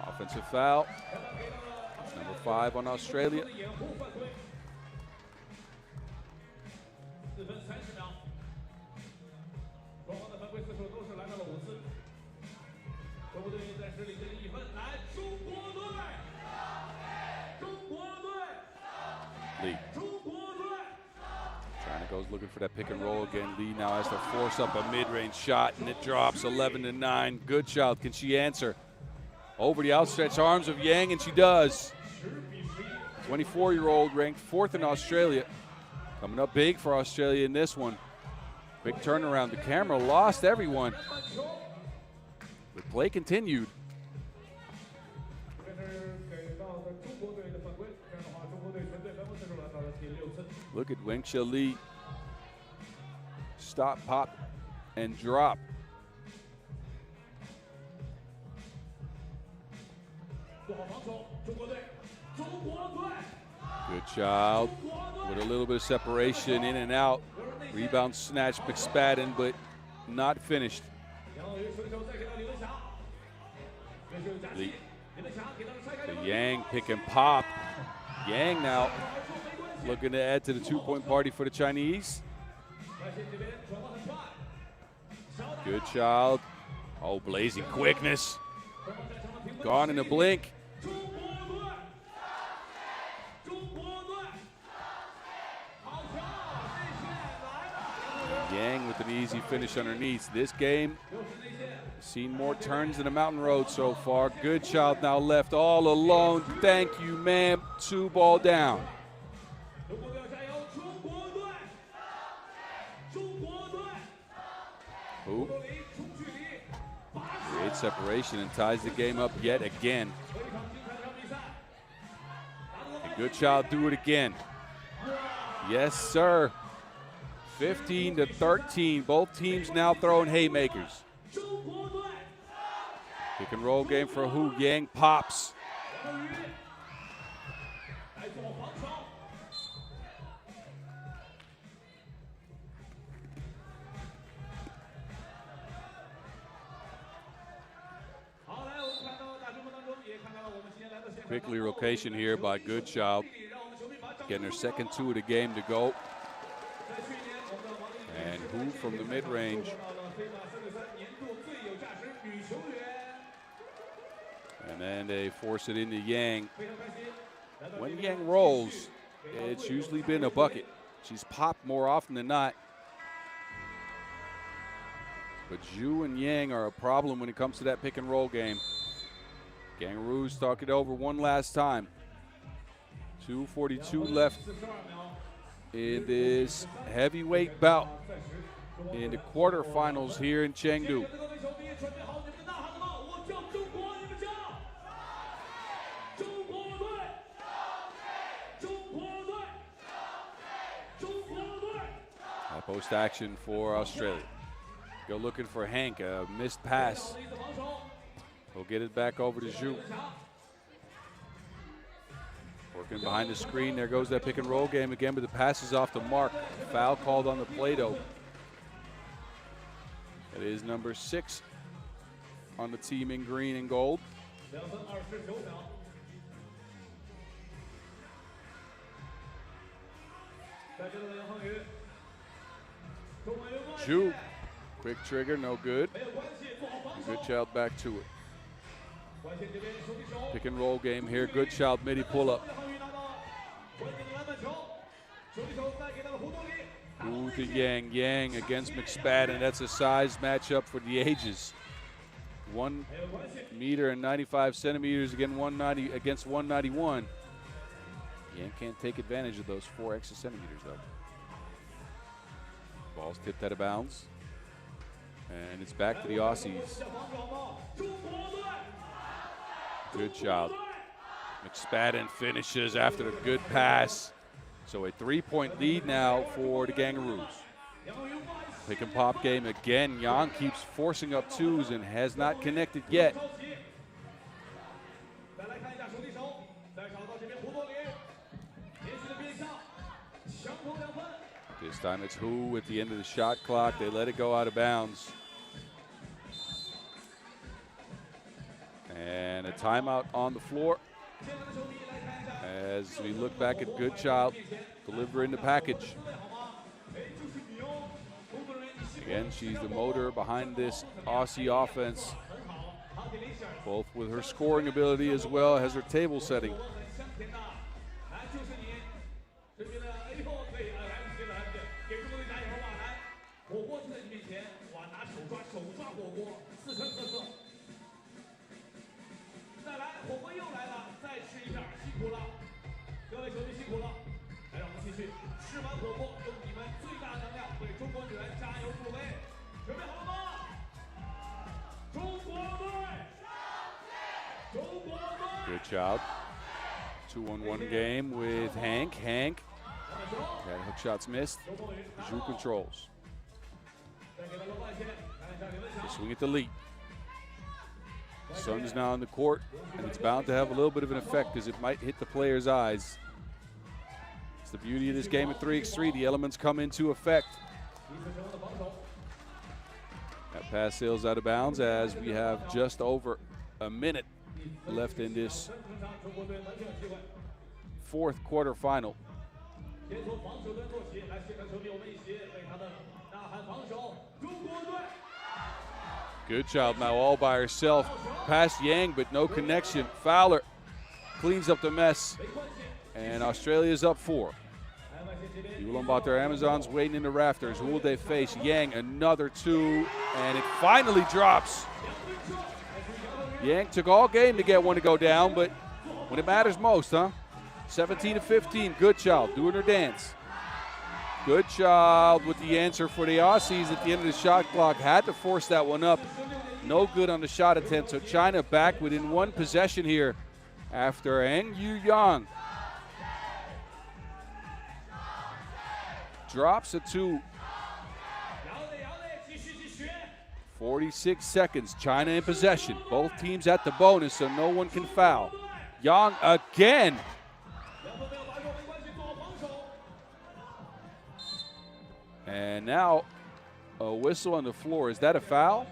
[SPEAKER 1] Offensive foul. It's number 5 on Australia. Lee. China goes looking for that pick and roll again. Lee now has to force up a mid-range shot, and it drops 11-9. Good shot. Can she answer? Over the outstretched arms of Yang, and she does. 24-year-old ranked 4th in Australia. Coming up big for Australia in this one. Quick turnaround. The camera lost everyone. The play continued. Look at Wenxia Li. Stop, pop, and drop. Good child. With a little bit of separation, in and out. Rebound snatch, McSpadden, but not finished. The Yang pick and pop. Yang now looking to add to the 2-point party for the Chinese. Good child. Oh, blazing quickness. Gone in a blink. Yang with an easy finish underneath. This game, seen more turns than a mountain road so far. Good child now left all alone. Thank you, ma'am. 2 ball down. Who creates separation and ties the game up yet again. And good child do it again. Yes, sir. 15-13. Both teams now throwing haymakers. Pick and roll game for Hu. Yang pops. Quickly rotation here by Goodchild. Getting her second 2 of the game to go. And Hu from the mid-range. And then they force it into Yang. When Yang rolls, it's usually been a bucket. She's popped more often than not. But Zhu and Yang are a problem when it comes to that pick and roll game. Kangaroos talk it over one last time. 2:42 left in this heavyweight bout in the quarterfinals here in Chengdu. Post action for Australia. Go looking for Hank, a missed pass. He'll get it back over to Zhu. Working behind the screen, there goes that pick and roll game again, but the pass is off the mark. Foul called on the Play-Doh. That is number 6 on the team in green and gold. Zhu, quick trigger, no good. Good child back to it. Pick and roll game here. Good child midi pull up. Ooh to Yang. Yang against McSpadden. That's a size matchup for the ages. 1 meter and 95 centimeters against 191. Yang can't take advantage of those 4 extra centimeters though. Ball's tipped out of bounds. And it's back to the Aussies. Good child. McSpadden finishes after the good pass. So a 3-point lead now for the Kangaroos. Pick and pop game again. Yang keeps forcing up twos and has not connected yet. This time it's Hu at the end of the shot clock. They let it go out of bounds. And a timeout on the floor as we look back at Goodchild delivering the package. Again, she's the motor behind this Aussie offense, both with her scoring ability as well as her table setting. Good job. 2-on-1 game with Hank. Hank, that hook shot's missed. Zhu controls. They swing it to Lee. Sun's now on the court, and it's bound to have a little bit of an effect because it might hit the player's eyes. It's the beauty of this game at 3x3. The elements come into effect. That pass sails out of bounds as we have just over a minute left in this fourth quarter final. Good child now all by herself. Past Yang, but no connection. Fowler cleans up the mess. And Australia's up 4. The Ulaanbaatar Amazons waiting in the rafters. Who will they face? Yang, another 2, and it finally drops. Yang took all game to get one to go down, but when it matters most, huh? 17-15, Goodchild doing her dance. Goodchild with the answer for the Aussies at the end of the shot clock. Had to force that one up. No good on the shot attempt, so China back within 1 possession here after Eng Yu-yang drops a 2. 46 seconds, China in possession. Both teams at the bonus, so no one can foul. Yang again. And now a whistle on the floor. Is that a foul?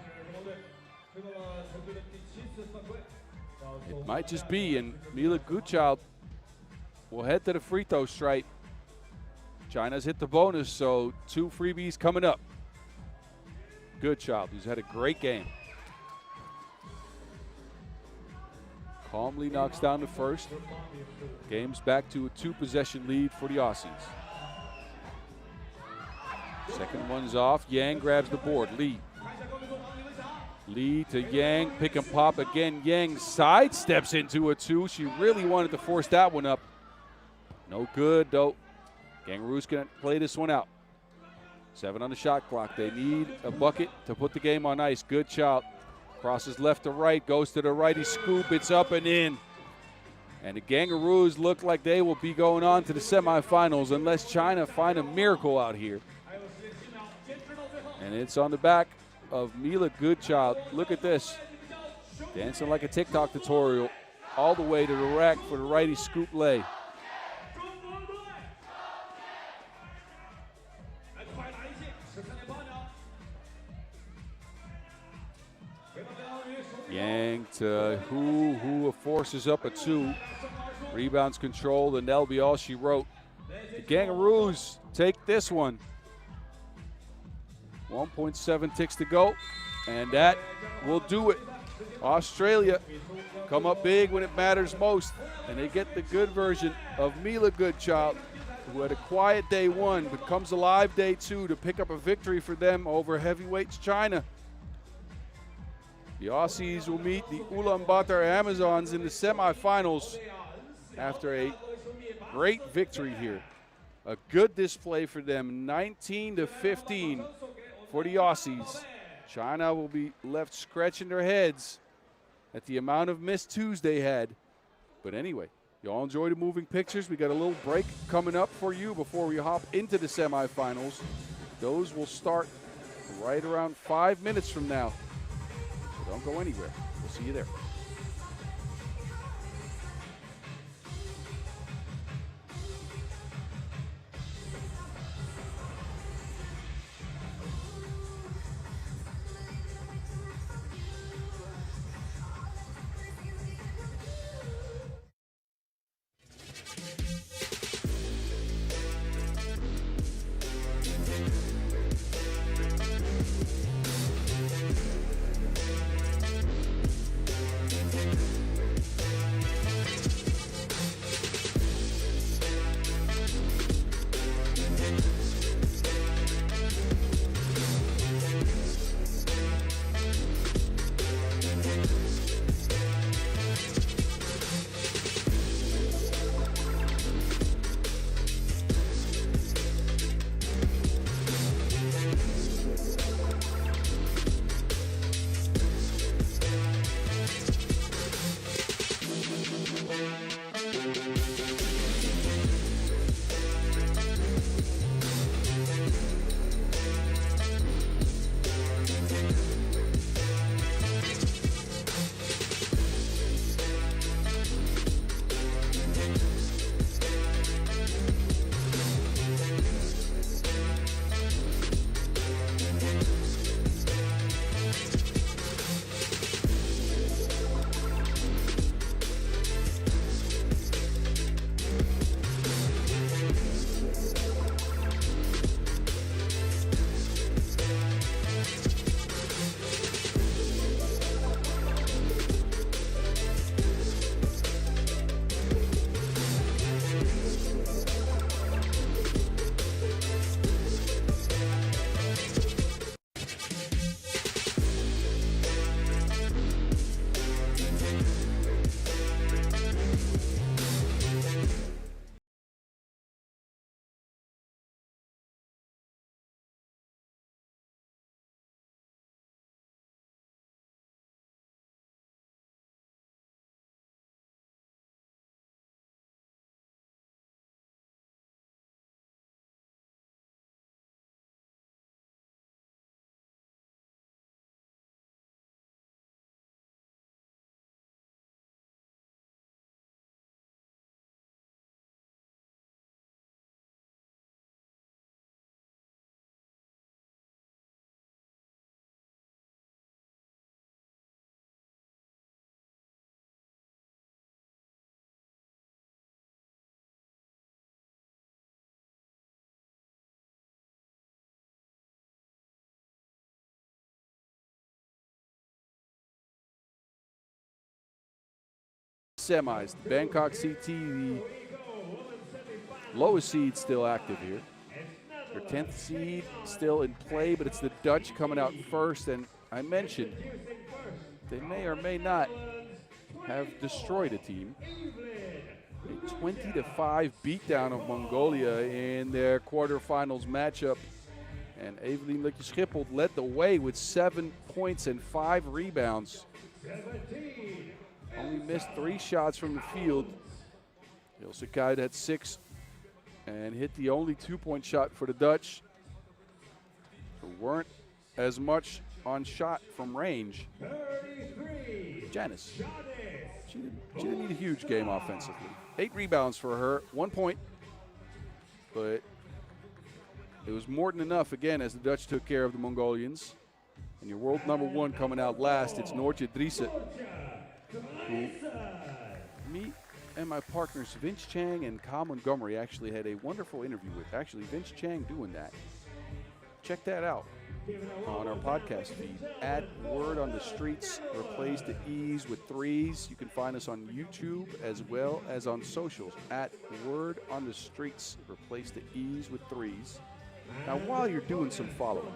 [SPEAKER 1] It might just be, and Meile Goodchild will head to the free throw stripe. China's hit the bonus, so 2 freebies coming up. Goodchild, who's had a great game. Calmly knocks down the first. Game's back to a 2-possession lead for the Aussies. Second one's off. Yang grabs the board. Lee. Lee to Yang. Pick and pop again. Yang sidesteps into a 2. She really wanted to force that one up. No good, though. Kangaroos going to play this one out. 7 on the shot clock. They need a bucket to put the game on ice. Goodchild crosses left to right, goes to the righty scoop. It's up and in. And the Kangaroos look like they will be going on to the semifinals unless China find a miracle out here. And it's on the back of Meile Goodchild. Look at this. Dancing like a TikTok tutorial all the way to the rack for the righty scoop lay. Yang to Hu forces up a 2. Rebounds controlled, and that'll be all she wrote. The Kangaroos take this one. 1.7 ticks to go, and that will do it. Australia come up big when it matters most, and they get the good version of Meile Goodchild, who had a quiet day one, but comes alive day two to pick up a victory for them over heavyweights China. The Aussies will meet the Ulaanbaatar Amazons in the semifinals after a great victory here. A good display for them, 19-15 for the Aussies. China will be left scratching their heads at the amount of missed twos they had. But anyway, you all enjoy the moving pictures. We got a little break coming up for you before we hop into the semifinals. Those will start right around 5 minutes from now. So don't go anywhere. We'll see you there. Semis. The Bangkok CT, the lowest seed, still active here. Their 10th seed still in play, but it's the Dutch coming out first. And I mentioned they may or may not have destroyed a team. A 20-5 beatdown of Mongolia in their quarterfinals matchup. And Evelien Lukje-Schiphol led the way with 7 points and 5 rebounds. Only missed 3 shots from the field. Ilse Kuyt had 6 and hit the only 2-point shot for the Dutch, who weren't as much on shot from range. Janice, she didn't need a huge game offensively. 8 rebounds for her, 1 point, but it was more than enough, again, as the Dutch took care of the Mongolians. And your world number 1 coming out last, it's Noortje Driessen, who me and my partners Vince Chang and Kyle Montgomery actually had a wonderful interview with. Actually, Vince Chang doing that. Check that out. on our podcast feed. At Word on the Streets, replace the E's with threes. You can find us on YouTube as well as on socials. At Word on the Streets, replace the E's with threes. Now, while you're doing some following,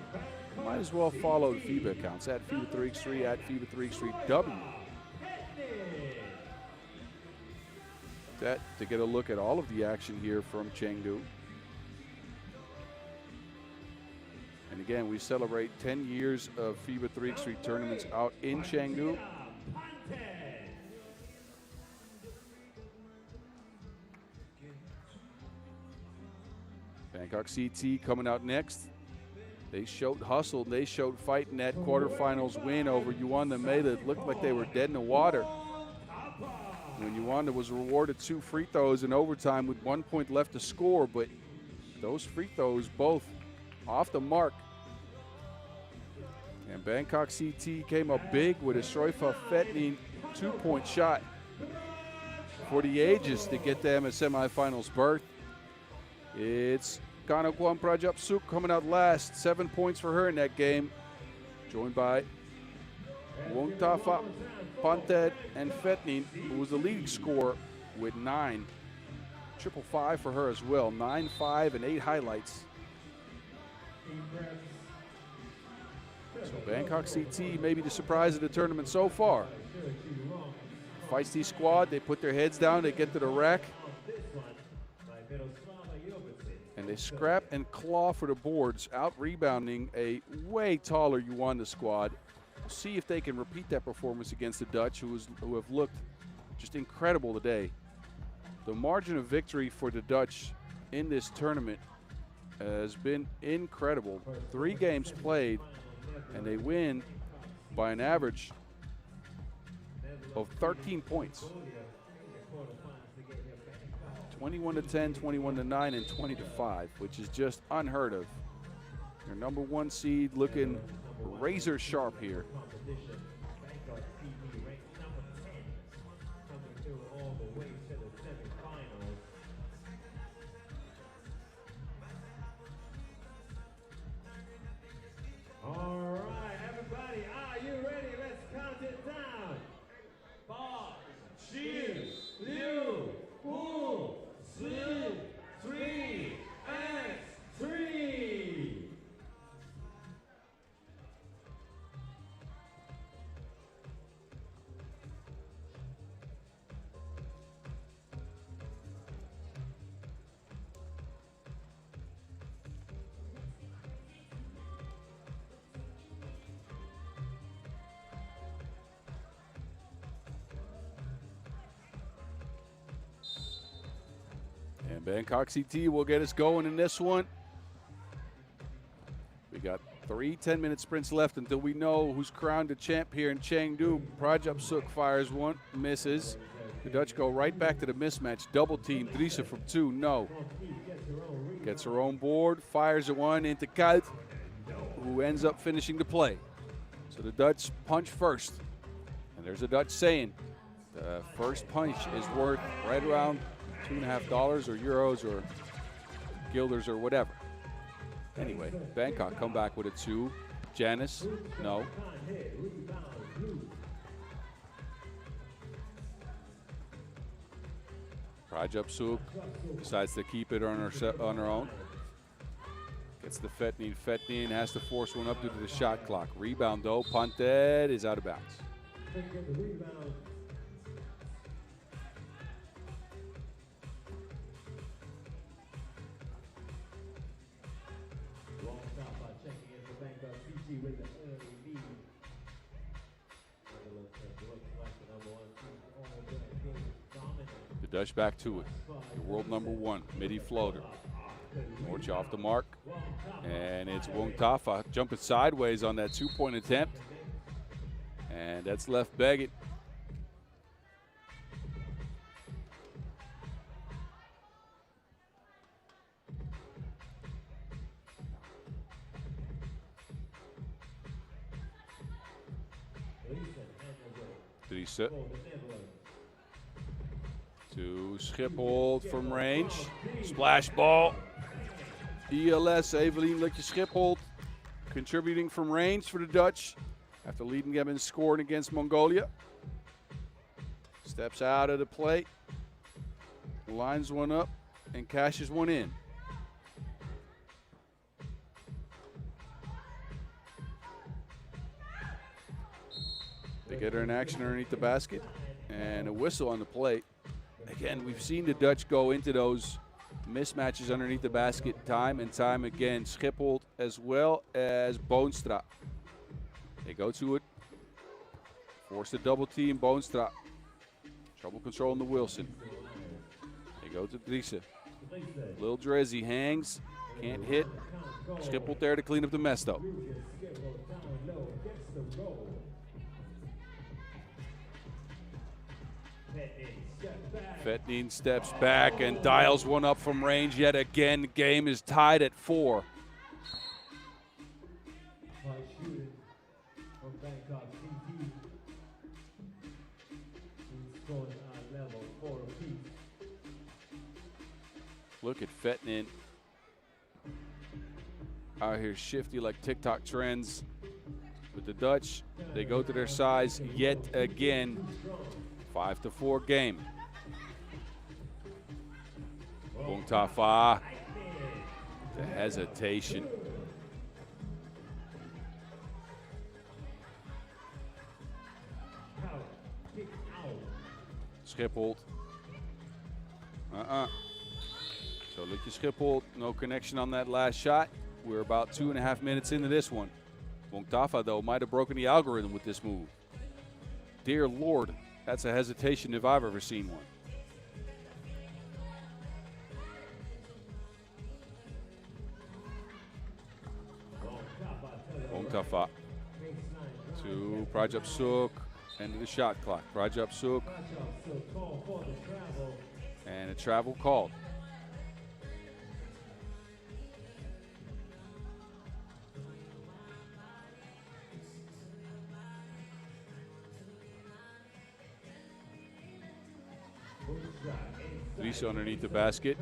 [SPEAKER 1] you might as well follow the FIBA accounts at FIBA 3x3, at FIBA 3x3W. That to get a look at all of the action here from Chengdu. And again, we celebrate 10 years of FIBA 3x3 tournaments out in Chengdu. Bangkok CT coming out next. They showed hustle, they showed fight in that quarterfinals win over Yuanda Meile. It looked like they were dead in the water. When Yuanda was rewarded 2 free throws in overtime with 1 point left to score, but those free throws both off the mark. And Bangkok CT came up big with a Sroifa Fetnin 2-point shot for the ages to get them a semifinals berth. It's Kanakwam Prajap Suk coming out last. 7 points for her in that game. Joined by Wongtafa, Panted, and Fetnin, who was the leading scorer with 9. 555 for her as well. 9, 5, and 8 highlights. So Bangkok CT may be the surprise of the tournament so far. Feisty squad, they put their heads down, they get to the rack. And they scrap and claw for the boards, out-rebounding a way taller Yuanda squad. We'll see if they can repeat that performance against the Dutch, who have looked just incredible today. The margin of victory for the Dutch in this tournament has been incredible. 3 games played, and they win by an average of 13 points. 21-10, 21-9, and 20-5, which is just unheard of. Your number 1 seed looking razor sharp here.
[SPEAKER 3] All right, everybody, are you ready? Let's count it down. 5, 6, 6, 5, 4, 3, 3.
[SPEAKER 1] And Bangkok CT will get us going in this one. We got 3 10-minute sprints left until we know who's crowned the champ here in Chengdu. Prajap Suk fires one, misses. The Dutch go right back to the mismatch. Double team, Drisa from 2, no. Gets her own board, fires a one into Kalt, who ends up finishing the play. So the Dutch punch first. And there's a Dutch saying, the first punch is worth right around $2.50 or euros or guilders or whatever. Anyway, Bangkok come back with a 2. Janice, no. Prajap Suk decides to keep it on her own. Gets the Fetnin. Fetnin has to force one up due to the shot clock. Rebound though, Panted is out of bounds. The Dutch back to it. The world number 1, midi floater. Morch off the mark. And it's Wongtafa jumping sideways on that 2-point attempt. And that's left begging. Drisa to Schiphol from range. Splash ball. ELS, Evelien let je Schiphol. contributing from range for the Dutch after leading them in scoring against Mongolia. Steps out of the plate, lines one up, and cashes one in. They get her in action underneath the basket, and a whistle on the plate. Again, we've seen the Dutch go into those mismatches underneath the basket time and time again. Schiphol as well as Boonstra. They go to it, force the double team. Boonstra, trouble controlling the Wilson. They go to Driese. Lil Drizzy hangs, can't hit. Schiphol there to clean up the mess though. Fetneen steps back and dials one up from range yet again. The game is tied at 4. Look at Fetneen out here shifty like TikTok trends. With the Dutch, they go to their size yet again. 5-4 game. Bungtafa, the hesitation. Schiphol. So look at Schiphol, no connection on that last shot. We're about 2.5 minutes into this one. Bungtafa, though, might have broken the algorithm with this move. Dear Lord, that's a hesitation if I've ever seen one. Bungtafa to Prajap Suk, end of the shot clock. Prajap Suk, and a travel called. Lisa underneath the basket.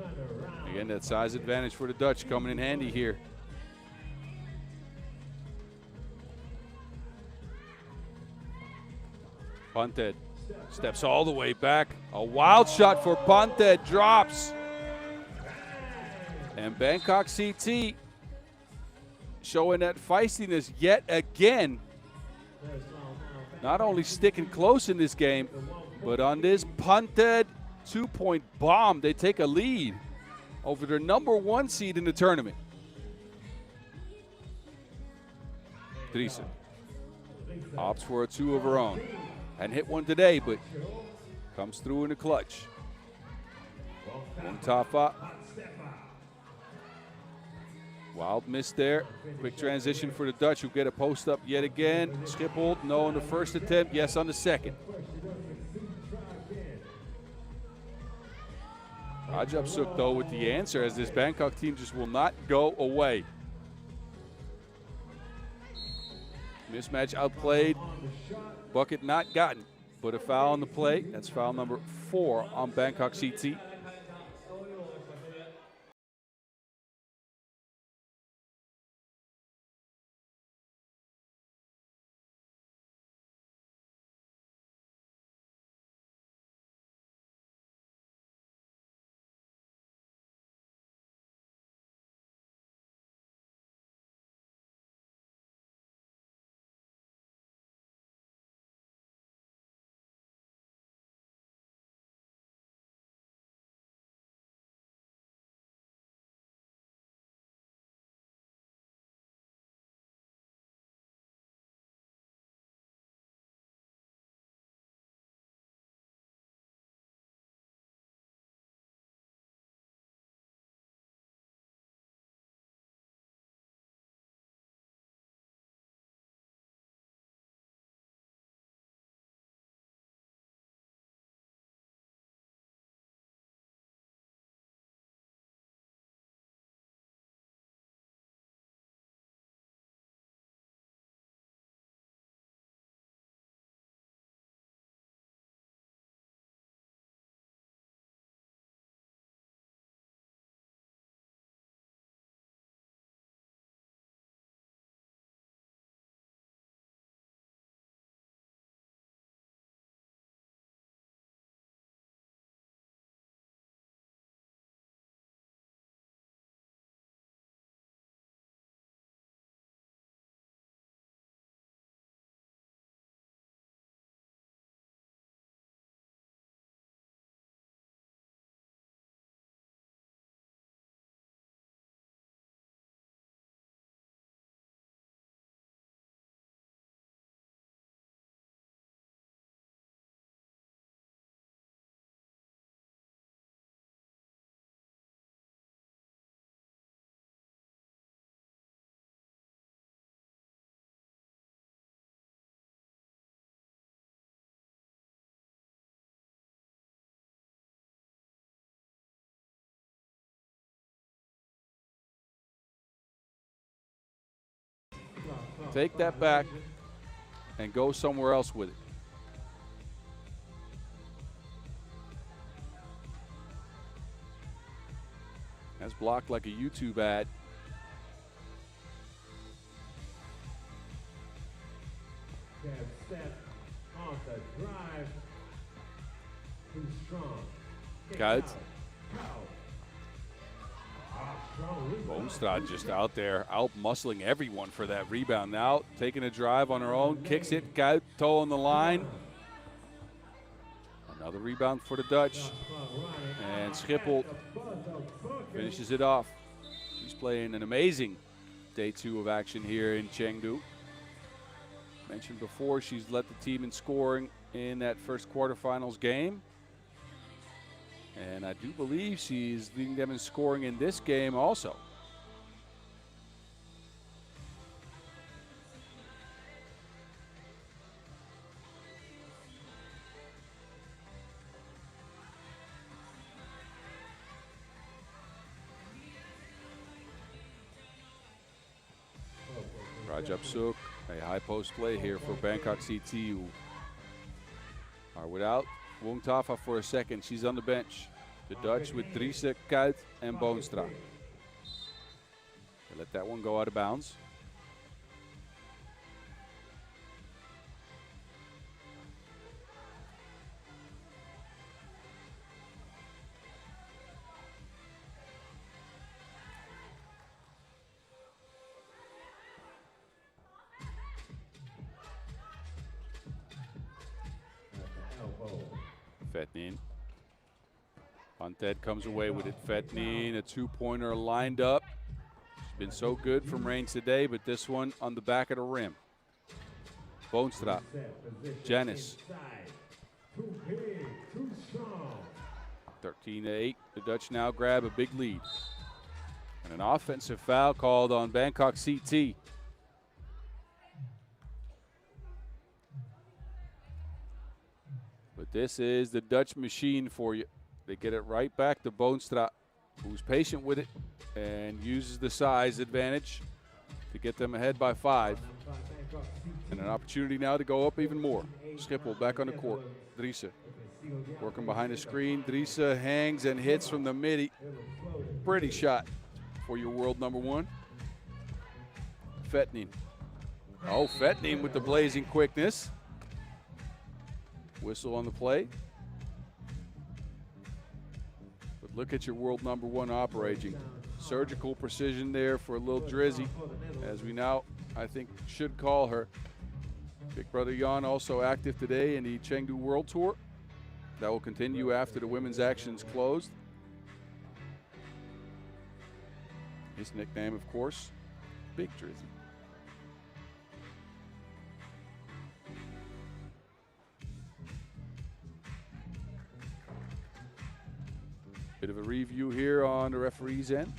[SPEAKER 1] Again, that size advantage for the Dutch coming in handy here. Punted steps all the way back. A wild shot for Punted, drops. And Bangkok CT showing that feistiness yet again. Not only sticking close in this game, but on this punted 2-point bomb, they take a lead over their #1 seed in the tournament. Driese opts for a 2 of her own. Hadn't hit one today, but comes through in the clutch. Bungtafa. Wild miss there. Quick transition for the Dutch, who get a post up yet again. Schiphol, no on the first attempt, yes on the second. Prajap Suk, though, with the answer, as this Bangkok team just will not go away. Mismatch outplayed, bucket not gotten, but a foul on the play. That's foul number 4 on Bangkok CT. take that back and go somewhere else with it. That's blocked like a YouTube ad.
[SPEAKER 3] Step on the drive. Too strong.
[SPEAKER 1] Good.
[SPEAKER 3] Strong rebound.
[SPEAKER 1] Boonstra just out there, out-muscling everyone for that rebound. Now taking a drive on her own, kicks it, Gout, toe on the line. Another rebound for the Dutch. And Schiphol finishes it off. She's playing an amazing day 2 of action here in Chengdu. Mentioned before, she's led the team in scoring in that first quarterfinals game. And I do believe she's leading them in scoring in this game also. Rajab Suk, a high post play here for Bangkok CT, who are without Wong Tafa for a second. She's on the bench. The Dutch with Driese, Kuit, and Boonstra. They let that one go out of bounds. Vetnin. Pontet comes away with it. Vetnin, a two-pointer lined up. She's been so good from range today, but this one on the back of the rim. Boonstra. Janice. 13-8. The Dutch now grab a big lead. And an offensive foul called on Bangkok CT. But this is the Dutch machine for you. They get it right back to Boonstra, who's patient with it and uses the size advantage to get them ahead by 5. And an opportunity now to go up even more. Schiphol back on the court. Driese working behind the screen. Driese hangs and hits from the midi. Pretty shot for your world number 1. Vetnin. Oh, Vetnin with the blazing quickness. Whistle on the play. But look at your world number 1 operating. Surgical precision there for a little Drizzy, as we now, I think, should call her. Big brother Jan also active today in the Chengdu World Tour. That will continue after the women's action's closed. His nickname, of course, Big Drizzy. Bit of a review here on the referee's end.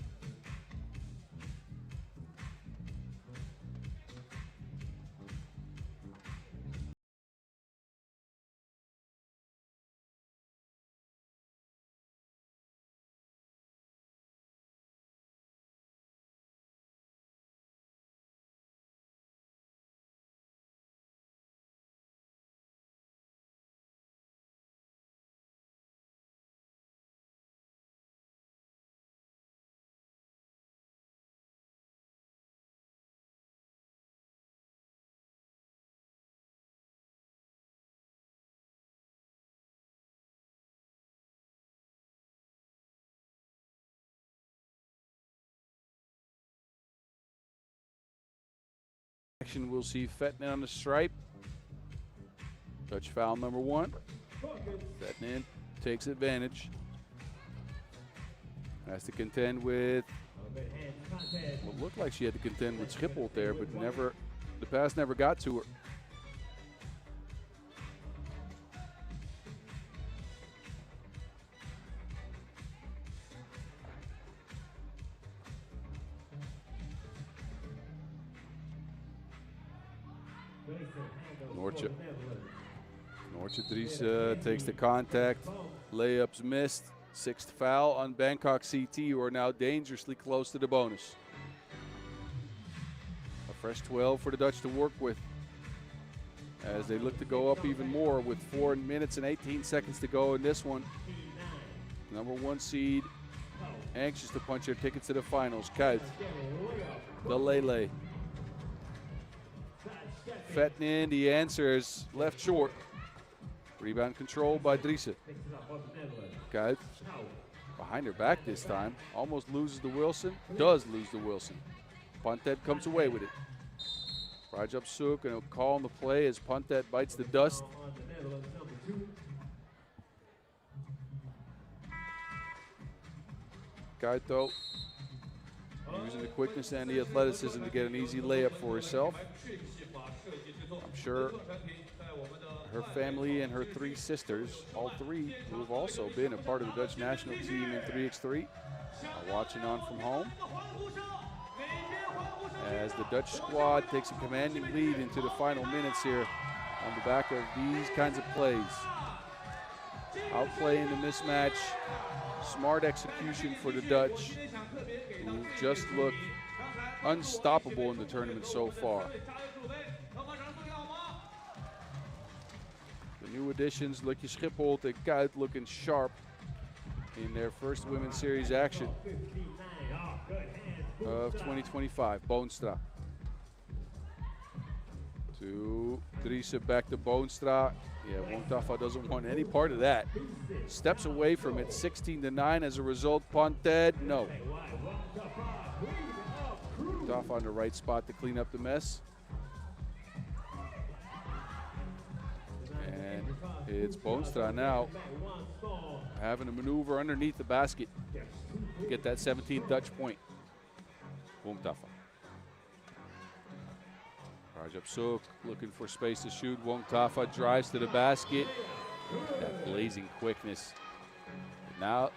[SPEAKER 1] We'll see Vetnin on the stripe. Dutch foul number 1. Vetnin takes advantage. Has to contend with what looked like she had to contend with Schiphol there, but never, the pass never got to her. Nortje Driese takes the contact. Layups missed. 6th foul on Bangkok CT, who are now dangerously close to the bonus. A Fresh 12 for the Dutch to work with as they look to go up even more with 4 minutes and 18 seconds to go in this one. Number 1 seed, anxious to punch their tickets to the finals. Kite, the Lele. Fetnin, the answer is left short. Rebound control by Driessen. Kite, behind her back this time. Almost loses to Wilson, does lose to Wilson. Pontet comes away with it. Rajab Suk and a call on the play as Pontet bites the dust. Kaito using the quickness and the athleticism to get an easy layup for herself. I'm sure her family and her 3 sisters, all 3 who have also been a part of the Dutch national team in 3x3, are watching on from home as the Dutch squad takes a commanding lead into the final minutes here on the back of these kinds of plays. Outplaying the mismatch, smart execution for the Dutch, who just look unstoppable in the tournament so far. The new additions, Lukje Schipholt and Kuit, looking sharp in their first Women's Series action of 2025. Boonstra to Driessen, back to Boonstra. Yeah, Wongtafa doesn't want any part of that. Steps away from it, 16-9 as a result. Pontet, no. Wongtafa on the right spot to clean up the mess. And it's Boonstra now having to maneuver underneath the basket to get that 17th Dutch point. Wongtafa. Rajab Suk looking for space to shoot. Wongtafa drives to the basket. That blazing quickness. Now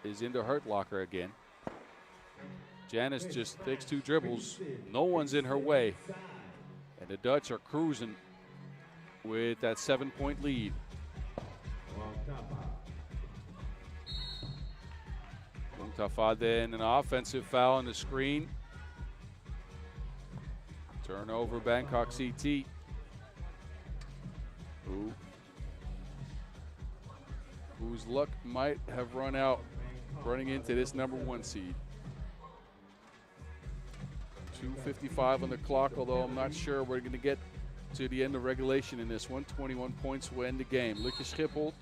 [SPEAKER 1] is into Hurt Locker again. Janice just takes 2 dribbles. No one's in her way. And the Dutch are cruising with that 7-point lead. Wongtafa then an offensive foul on the screen. Turnover, Bangkok CT. Whose luck might have run out running into this number 1 seed. 2:55 on the clock, although I'm not sure we're going to get to the end of regulation in this one. 21 points will end the game. Lukje Schipholt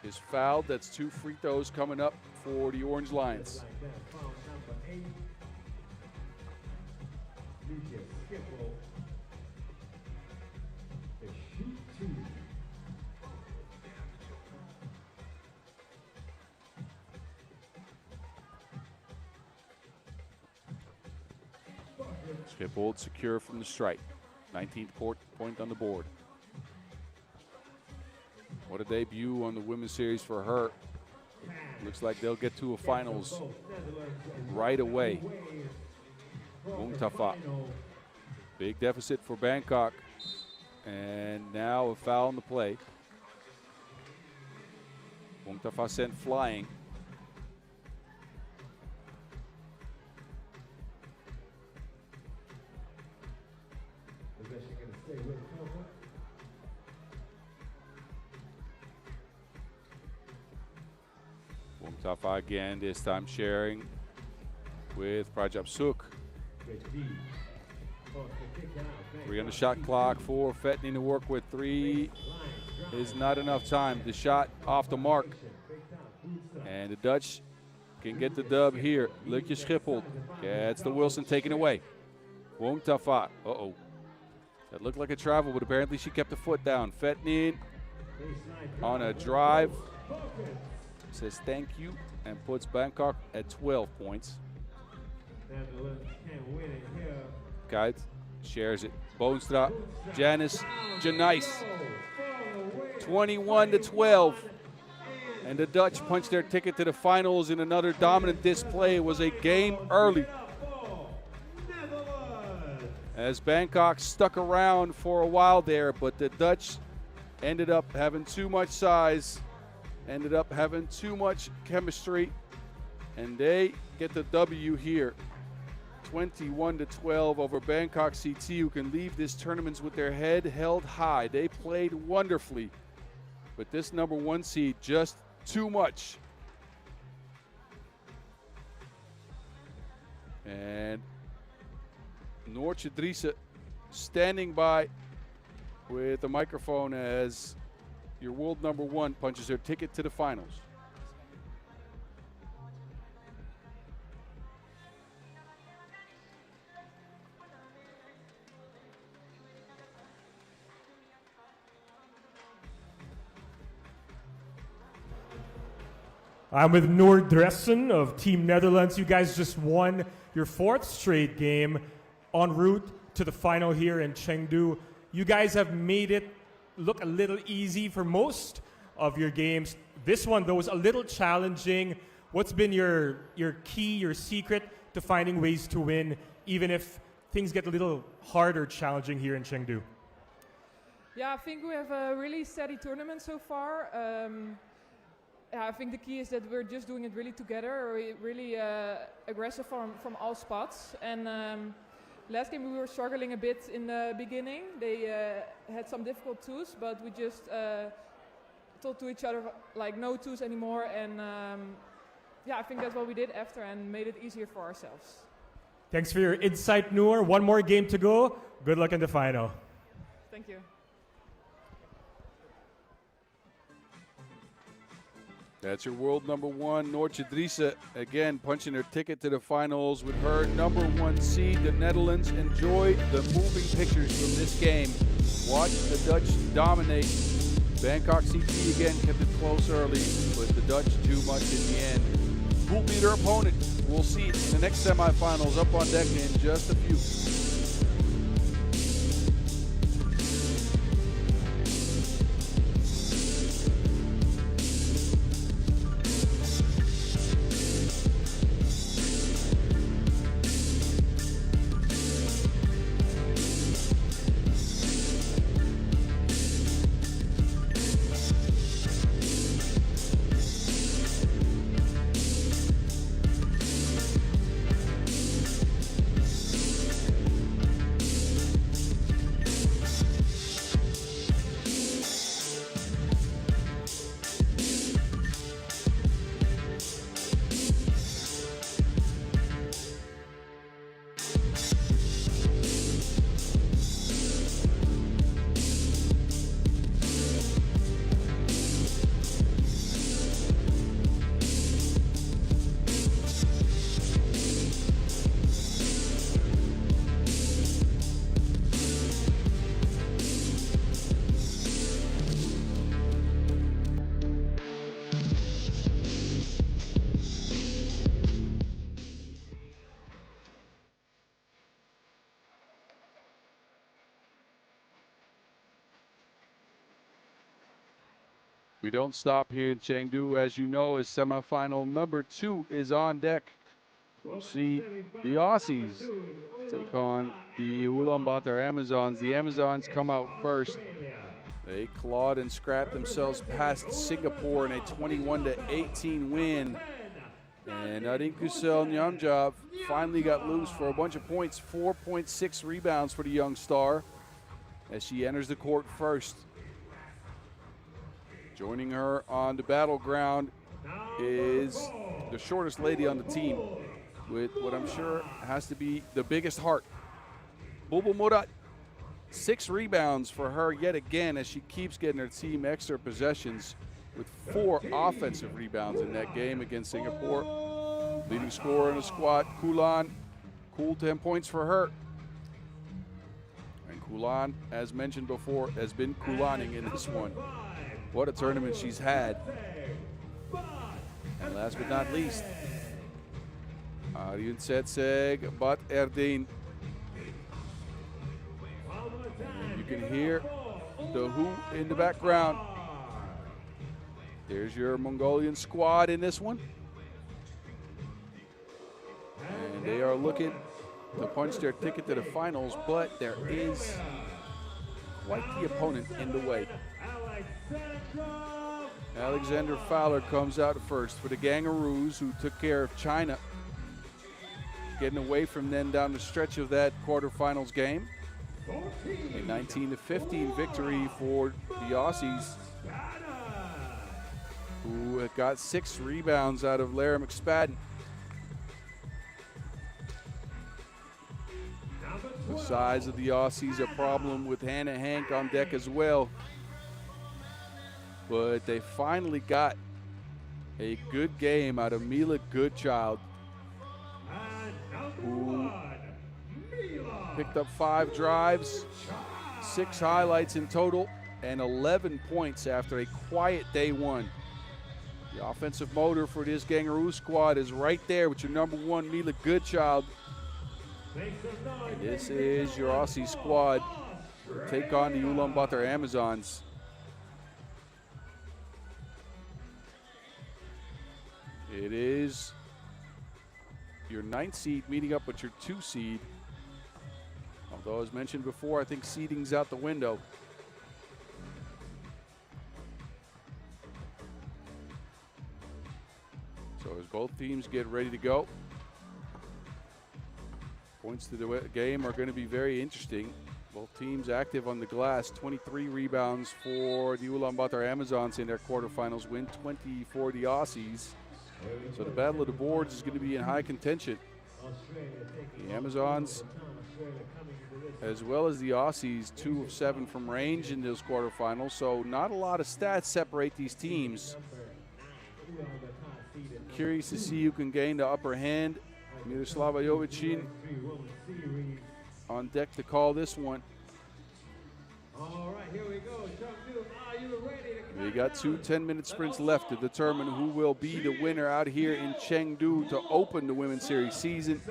[SPEAKER 1] is fouled. That's 2 free throws coming up for the Orange Lions. Schipholt secure from the strike. 19th point on the board. What a debut on the Women's Series for her. Looks like they'll get to a finals right away. Wongtafa. Big deficit for Bangkok. And now a foul on the play. Wongtafa sent flying. Wongtafa again, this time sharing with Prajap Suk. 3 on the shot clock for Fetnin to work with. 3 is not enough time. The shot off the mark. And the Dutch can get the dub here. Lukje Schipholt gets the Wilson taken away. Wongtafa, uh-oh. That looked like a travel, but apparently she kept the foot down. Fetnin on a drive. Says thank you and puts Bangkok at 12 points. Kuit shares it. Boonstra, Janice, Janice. 21-12. And the Dutch punched their ticket to the finals in another dominant display. It was a game early, as Bangkok stuck around for a while there, but the Dutch ended up having too much size, ended up having too much chemistry, and they get the W here 21-12 over Bangkok CT, who can leave this tournament with their head held high. They played wonderfully, but this number 1 seed just too much. And Noortje Driessen standing by with the microphone as your world number 1 punches her ticket to the finals.
[SPEAKER 4] I'm with Noor Dressen of Team Netherlands. You guys just won your 4th straight game en route to the final here in Chengdu. You guys have made it look a little easy for most of your games. This one, though, was a little challenging. What's been your key, your secret to finding ways to win, even if things get a little harder, challenging here in Chengdu?
[SPEAKER 5] Yeah, I think we have a really steady tournament so far. Yeah, I think the key is that we're just doing it really together. We're really aggressive from all spots. And last game we were struggling a bit in the beginning. They had some difficult twos, but we just told to each other like no twos anymore. And yeah, I think that's what we did after and made it easier for ourselves.
[SPEAKER 4] Thanks for your insight, Noor. One more game to go. Good luck in the final.
[SPEAKER 5] Thank you.
[SPEAKER 1] That's your world number 1, Noortje Driessen, again punching her ticket to the finals with her number 1 seed, the Netherlands. Enjoy the moving pictures from this game. Watch the Dutch dominate. Bangkok CT again kept it close early, but the Dutch too much in the end. Who'll be their opponent? We'll see in the next semifinals. Up on deck in just a few. We don't stop here in Chengdu. As you know, as semifinal number 2 is on deck. We'll see the Aussies take on the Ulaanbaatar Amazons. The Amazons come out first. They clawed and scrapped themselves past Singapore in a 21-18 win. And Adinkusel Nyamjab finally got loose for a bunch of points, 4.6 rebounds for the young star as she enters the court first. Joining her on the battleground is the shortest lady on the team with what I'm sure has to be the biggest heart. Bulbul Murat, 6 rebounds for her yet again as she keeps getting her team extra possessions with 4 offensive rebounds in that game against Singapore. Leading scorer in the squad, Kulan, cool 10 points for her. And Kulan, as mentioned before, has been Kulaning in this one. What a tournament she's had. And last but not least, Arjun Setseg, Bat Erdin. And you can hear the who in the background. There's your Mongolian squad in this one. And they are looking to punch their ticket to the finals, but there is quite the opponent in the way. Alexander Fowler comes out first for the Gangaroos, who took care of China getting away from them down the stretch of that quarterfinals game. A 19-15 victory for the Aussies, who got 6 rebounds out of Lara McSpadden. The size of the Aussies a problem with Hannah Hank on deck as well. But they finally got a good game out of Meile Goodchild, who picked up 5 drives, 6 highlights in total, and 11 points after a quiet day 1. The offensive motor for this Gangaroo squad is right there with your number 1, Meile Goodchild. And this is your Aussie squad to take on the Ulaanbaatar Amazons. It is your 9th seed meeting up with your 2 seed. Although, as mentioned before, I think seeding's out the window. So as both teams get ready to go, points to the game are going to be very interesting. Both teams active on the glass. 23 rebounds for the Ulaanbaatar Amazons in their quarterfinals win, 20 for the Aussies. So the battle of the boards is going to be in high contention. The Amazons, as well as the Aussies, 2 of 7 from range in those quarterfinals. So not a lot of stats separate these teams. Curious to see who can gain the upper hand. Miroslava Jovicin on deck to call this one.
[SPEAKER 3] All right, here we go. Chengdu, are you ready?
[SPEAKER 1] We got 2 10-minute sprints left to determine who will be the winner out here in Chengdu to open the Women's Series season.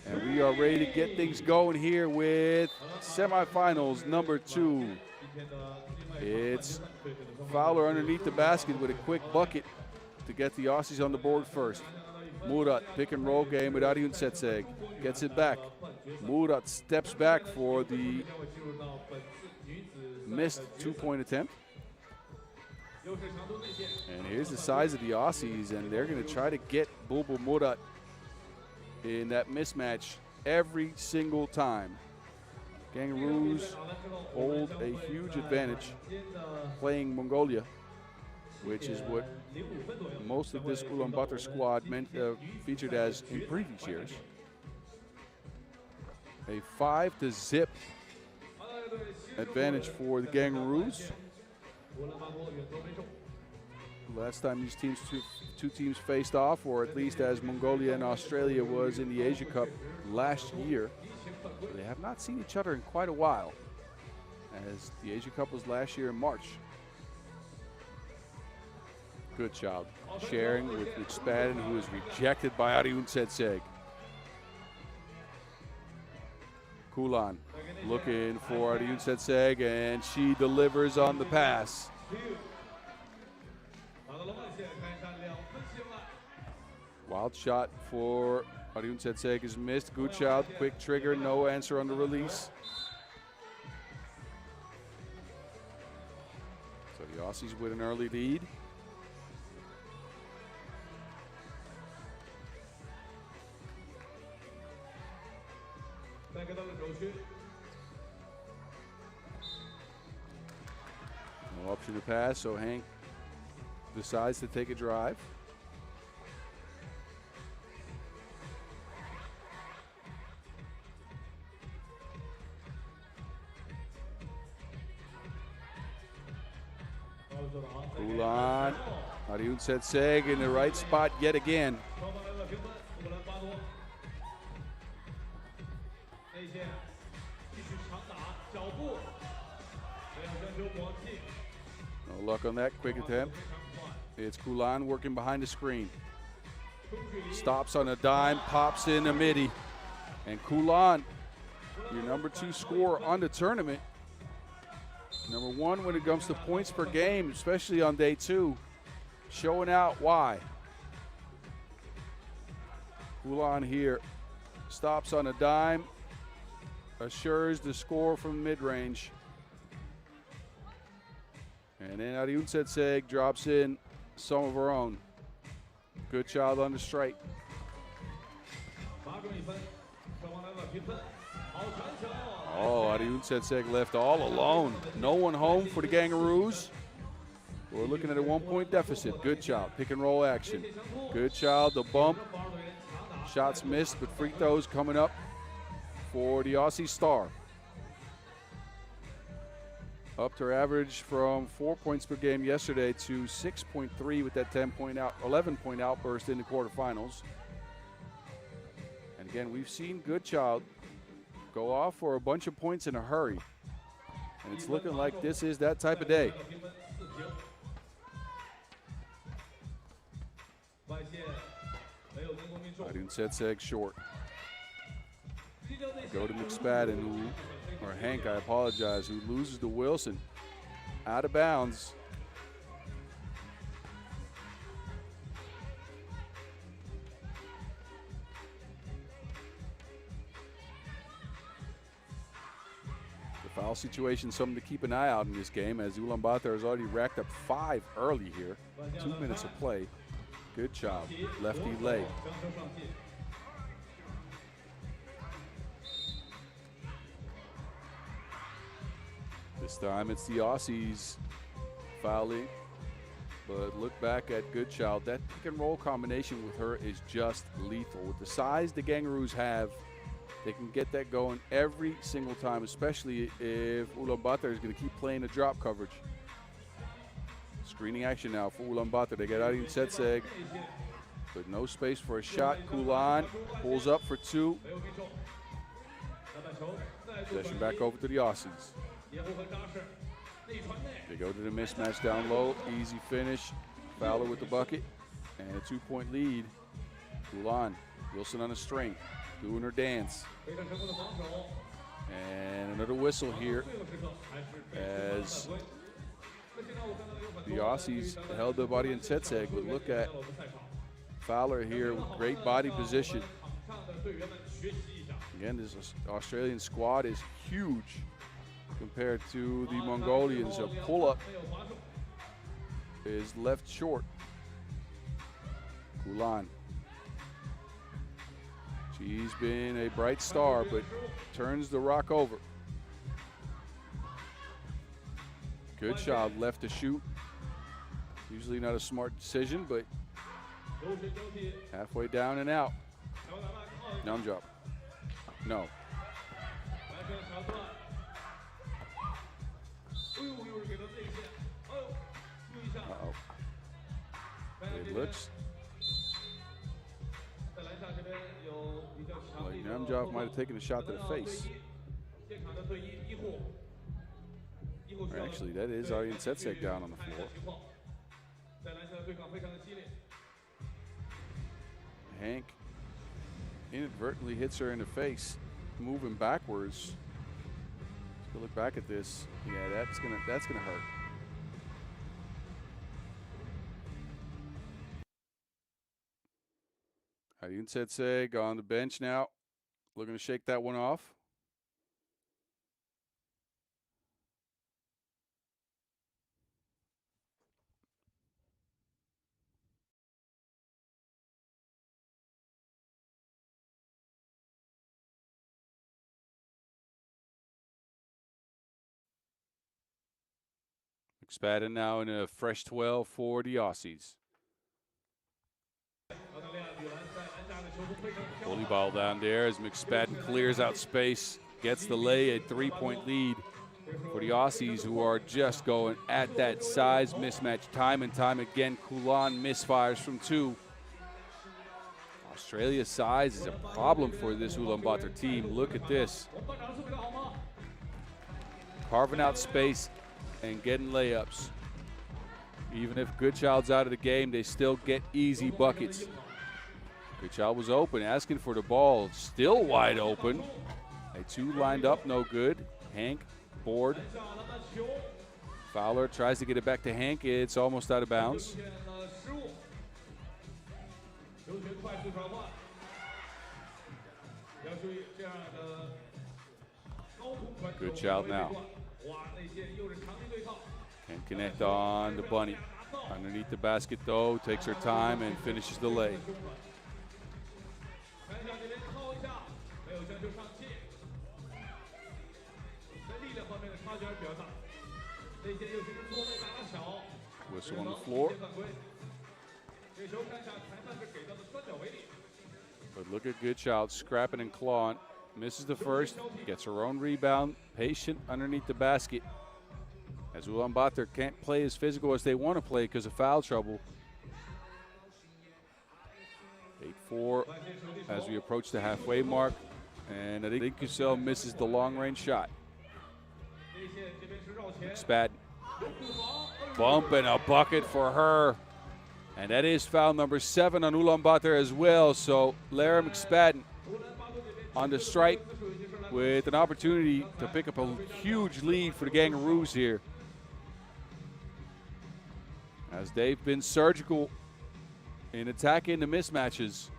[SPEAKER 1] And we are ready to get things going here with semifinals number 2. It's Fowler underneath the basket with a quick bucket to get the Aussies on the board first. Murat, pick and roll game with Arjun Setseg. Gets it back. Murat steps back for the missed 2-point attempt. And here's the size of the Aussies, and they're going to try to get Bulbul Murat in that mismatch every single time. Gangaroos hold a huge advantage playing Mongolia, which is what most of this Ulaanbaatar squad featured as in previous years. A 5-0 advantage for the Gangaroos. Last time these teams, two teams faced off, or at least as Mongolia and Australia was in the Asia Cup last year. They have not seen each other in quite a while, as the Asia Cup was last year in March. Goodchild sharing with McSpadden, who is rejected by Arjun Setseg. Kulan looking for Arjun Setseg, and she delivers on the pass. Wild shot for Arjun Setseg is missed. Goodchild, quick trigger, no answer on the release. So the Aussies with an early lead. No option to pass, so Hank decides to take a drive. Ulan, Arjun Setseg in the right spot yet again. No luck on that quick attempt. It's Kulan working behind the screen. Stops on a dime, pops in a midi. And Kulan, your number 2 scorer on the tournament. Number 1 when it comes to points per game, especially on day 2. Showing out why. Kulan here stops on a dime, assures the score from mid-range. And then Arjun Setseg drops in some of her own. Goodchild on the strike. Oh, Ulaanbaatar left all alone. No one home for the Kangaroos. We're looking at a 1-point deficit. Good job. Pick and roll action. Good job. The bump. Shots missed, but free throws coming up for the Aussie star. Up to her average from 4 points per game yesterday to 6.3 with that 11-point outburst in the quarterfinals. And again, we've seen Goodchild go off for a bunch of points in a hurry. And it's looking like this is that type of day. Ulaanbaatar short. Go to McSpadden, or Hank, I apologize, who loses to Wilson. Out of bounds. The foul situation, something to keep an eye out in this game, as Ulaanbaatar has already racked up 5 early here. 2 minutes of play. Good job. Lefty leg. This time it's the Aussies fouling. But look back at Goodchild. That pick and roll combination with her is just lethal. With the size the Kangaroos have, they can get that going every single time, especially if Ulaanbaatar is going to keep playing the drop coverage. Screening action now for Ulaanbaatar. They get Ulaanbaatar, but no space for a shot. Kulan pulls up for 2. Possession back over to the Aussies. They go to the mismatch down low. Easy finish. Fowler with the bucket. And a 2-point lead. Kulan. Wilson on a string. Doing her dance. And another whistle here as the Aussies held up Ulaanbaatar, but look at Fowler here with great body position. Again, this Australian squad is huge compared to the Mongolians. A pull-up is left short. Kulan. She's been a bright star, but turns the rock over. Good shot, left to shoot. Usually not a smart decision, but halfway down and out. Down drop. No. Uh-oh. It looks like Namjob might have taken a shot to the face. Or actually, that is Ulaanbaatar down on the floor. Hank inadvertently hits her in the face, moving backwards. Let's go look back at this. Yeah, that's gonna hurt. Ulaanbaatar on the bench now, looking to shake that one off. McSpadden now in a fresh 12 for the Aussies. Bully ball down there as McSpadden clears out space, gets the lay, a 3-point lead for the Aussies, who are just going at that size mismatch time and time again. Kulan misfires from 2. Australia's size is a problem for this Ulaanbaatar team. Look at this. Carving out space and getting layups. Even if Goodchild's out of the game, they still get easy buckets. Goodchild was open, asking for the ball, still wide open. A 2 lined up, no good. Hank, board. Fowler tries to get it back to Hank. It's almost out of bounds. Goodchild now. Can't connect on the bunny. Underneath the basket though, takes her time and finishes the lay. Whistle on the floor. But look at Goodchild scrapping and clawing. Misses the first, gets her own rebound, patient underneath the basket. As Ulaanbaatar can't play as physical as they want to play because of foul trouble. 8-4 as we approach the halfway mark. And I think Kusel misses the long-range shot. McSpadden. Bump and a bucket for her. And that is foul number 7 on Ulaanbaatar as well. So Lara McSpadden on the stripe with an opportunity to pick up a huge lead for the Kangaroos here, as they've been surgical in attacking the mismatches.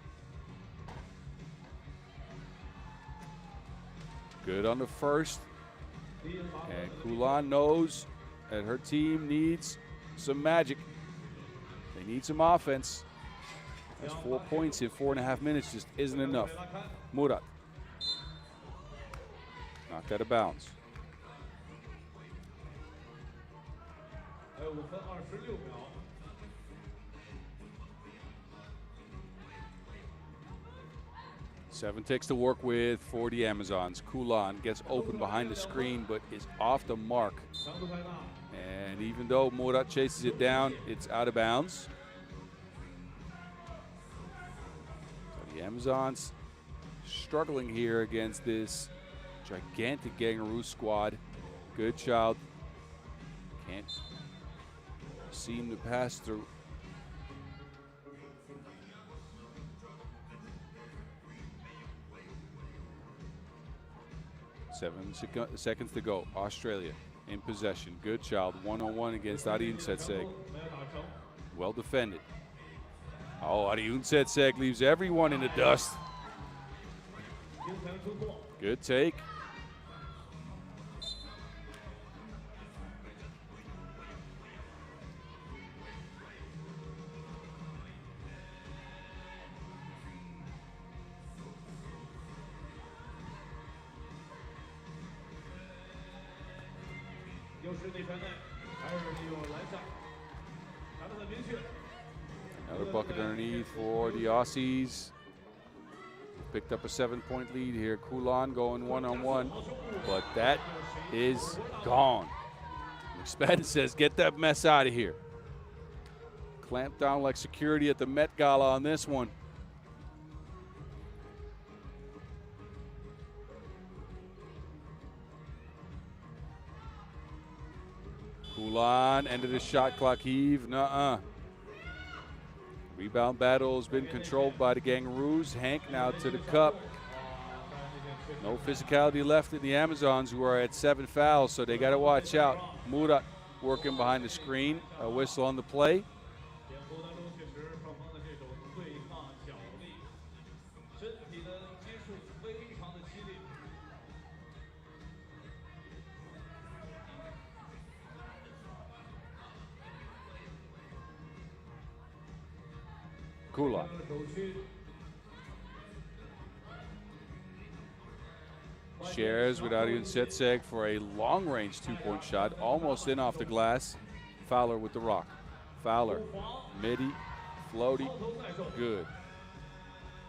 [SPEAKER 1] Good on the first. And Kulan knows that her team needs some magic. They need some offense. That's 4 points in 4.5 minutes just isn't enough. Murat. Knocked out of bounds. Seven ticks to work with for the Amazons. Kulan gets open behind the screen, but is off the mark. And even though Murat chases it down, it's out of bounds. So the Amazons struggling here against this gigantic Kangaroo squad. Goodchild can't seem to pass through. Seconds to go. Australia in possession. Goodchild one-on-one against Ulaanbaatar. Well defended. Oh, Ulaanbaatar leaves everyone in the dust. Good take. Another bucket underneath for the Aussies. Picked up a 7-point lead here. Kulan going one-on-one, but that is gone. McSpadden says, get that mess out of here. Clamped down like security at the Met Gala on this one. Kulan, end of the shot clock heave. Nuh-uh. Rebound battle has been controlled by the Kangaroos. Hank now to the cup. No physicality left in the Amazons, who are at 7 fouls, so they got to watch out. Murat working behind the screen. A whistle on the play. Kulan. Shares with Ulaanbaatar for a long-range 2-point shot, almost in off the glass. Fowler with the rock. Fowler, midi, floaty, good.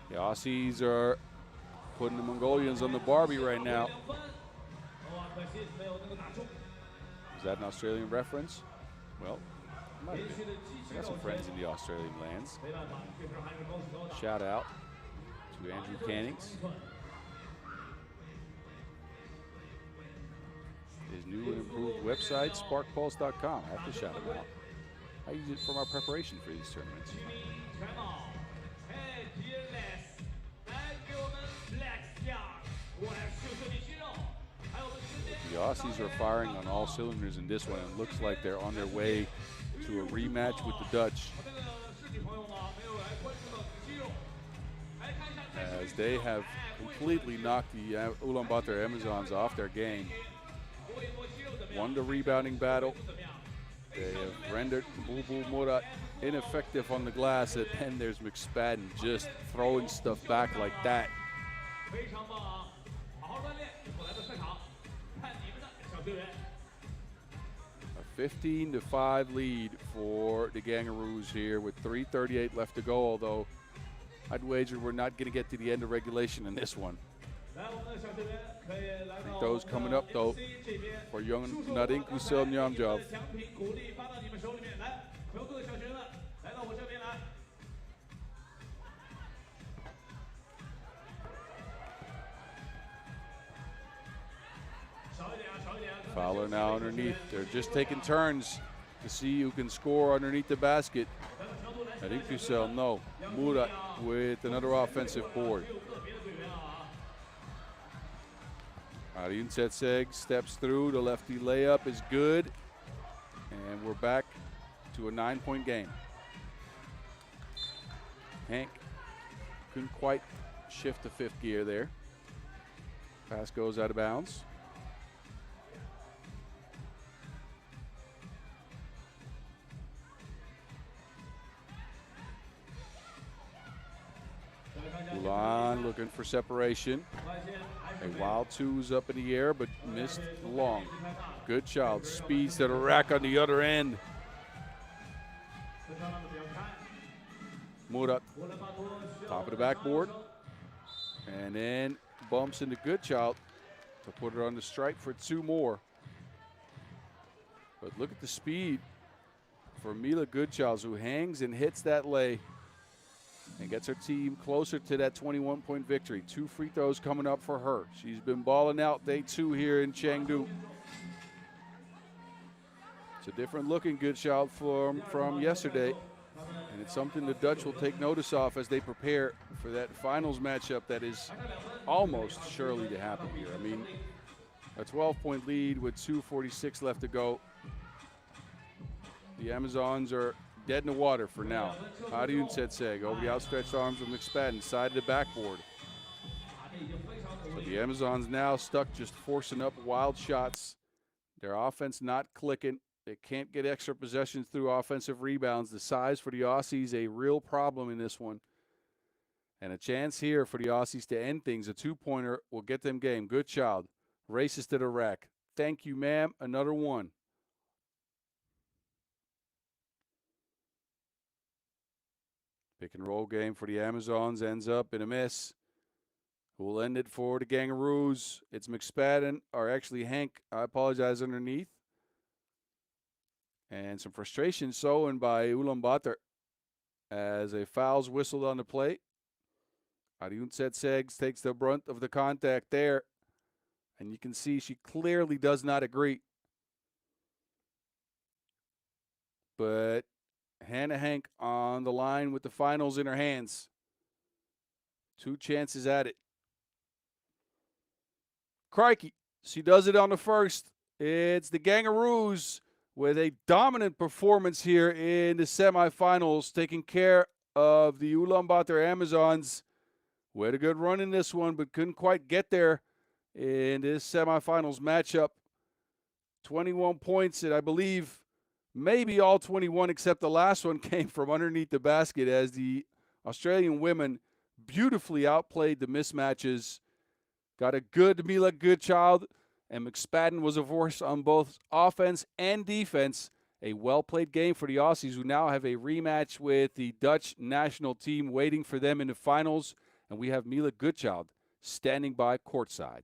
[SPEAKER 1] The Aussies are putting the Mongolians on the Barbie right now. Is that an Australian reference? Well, might have been. I got some friends in the Australian lands. Shout out to Andrew Cannings. His new and improved website, sparkpulse.com. I have to shout him out. I use it for my preparation for these tournaments. The Aussies are firing on all cylinders in this one. It looks like they're on their way to a rematch with the Dutch, as they have completely knocked the Ulaanbaatar Amazons off their game. Won the rebounding battle. They have rendered Bulbul Murat ineffective on the glass, and then there's McSpadden just throwing stuff back like that. A 15-5 lead for the Gangaroos here with 3:38 left to go, although I'd wager we're not going to get to the end of regulation in this one. Free throws coming up, though, for Yuanda and Nyamjov. Fowler now underneath. They're just taking turns to see who can score underneath the basket. I think Kusel, no. Murat with another offensive board. Arjun Setseg steps through. The lefty layup is good. And we're back to a 9-point game. Hank couldn't quite shift to fifth gear there. Pass goes out of bounds. Ulan looking for separation. A wild two's up in the air, but missed long. Good child. Speeds to the rack on the other end. Murat, top of the backboard. And then bumps into Goodchild to put her on the strike for two more. But look at the speed for Meile Goodchild, who hangs and hits that lay and gets her team closer to that 21-point victory. 2 free throws coming up for her. She's been balling out day 2 here in Chengdu. It's a different looking Goodchild from yesterday, and it's something the Dutch will take notice of as they prepare for that finals matchup that is almost surely to happen here. I mean, a 12-point lead with 2:46 left to go. The Amazons are dead in the water for now. Arjun Setseg over the outstretched arms of McSpadden, side of the backboard. So the Amazons now stuck just forcing up wild shots. Their offense not clicking. They can't get extra possessions through offensive rebounds. The size for the Aussies a real problem in this one. And a chance here for the Aussies to end things. A 2-pointer will get them game. Goodchild races to the rack. Thank you, ma'am. Another one. Pick and roll game for the Amazons ends up in a miss. Who will end it for the Gangaroos? It's McSpadden, or actually Hank, I apologize, underneath. And some frustration sown by Ulaanbaatar as a foul's whistled on the plate. Arjun Setseg takes the brunt of the contact there. And you can see she clearly does not agree. But Hannah Hank on the line with the finals in her hands. 2 chances at it. Crikey, she does it on the first. It's the Gangaroos with a dominant performance here in the semifinals, taking care of the Ulaanbaatar Amazons. We had a good run in this one, but couldn't quite get there in this semifinals matchup. 21 points, and I believe maybe all 21 except the last one came from underneath the basket as the Australian women beautifully outplayed the mismatches. Got a good Meile Goodchild, and McSpadden was a force on both offense and defense. A well-played game for the Aussies, who now have a rematch with the Dutch national team waiting for them in the finals. And we have Meile Goodchild standing by courtside.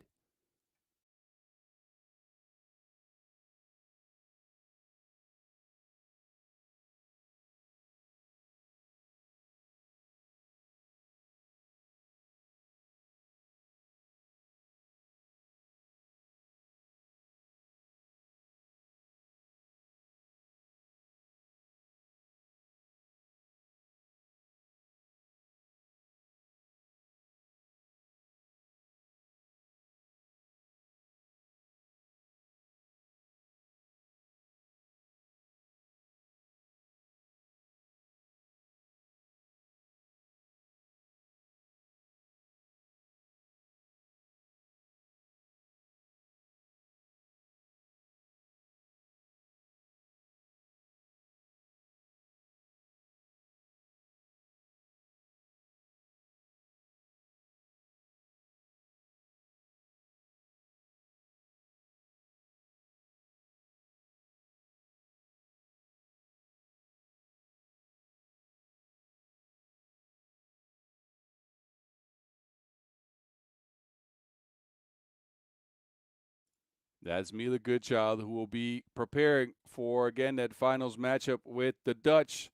[SPEAKER 1] That's Meile Goodchild, who will be preparing for, again, that finals matchup with the Dutch.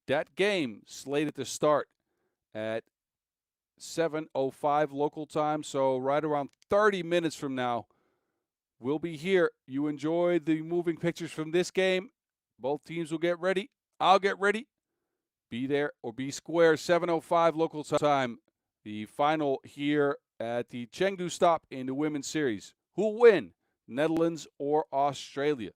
[SPEAKER 1] That game slated to start at 7:05 local time, so right around 30 minutes from now, we'll be here. You enjoy the moving pictures from this game. Both teams will get ready. I'll get ready. Be there or be square, 7:05 local time. The final here at the Chengdu stop in the women's series. Who'll win, Netherlands or Australia?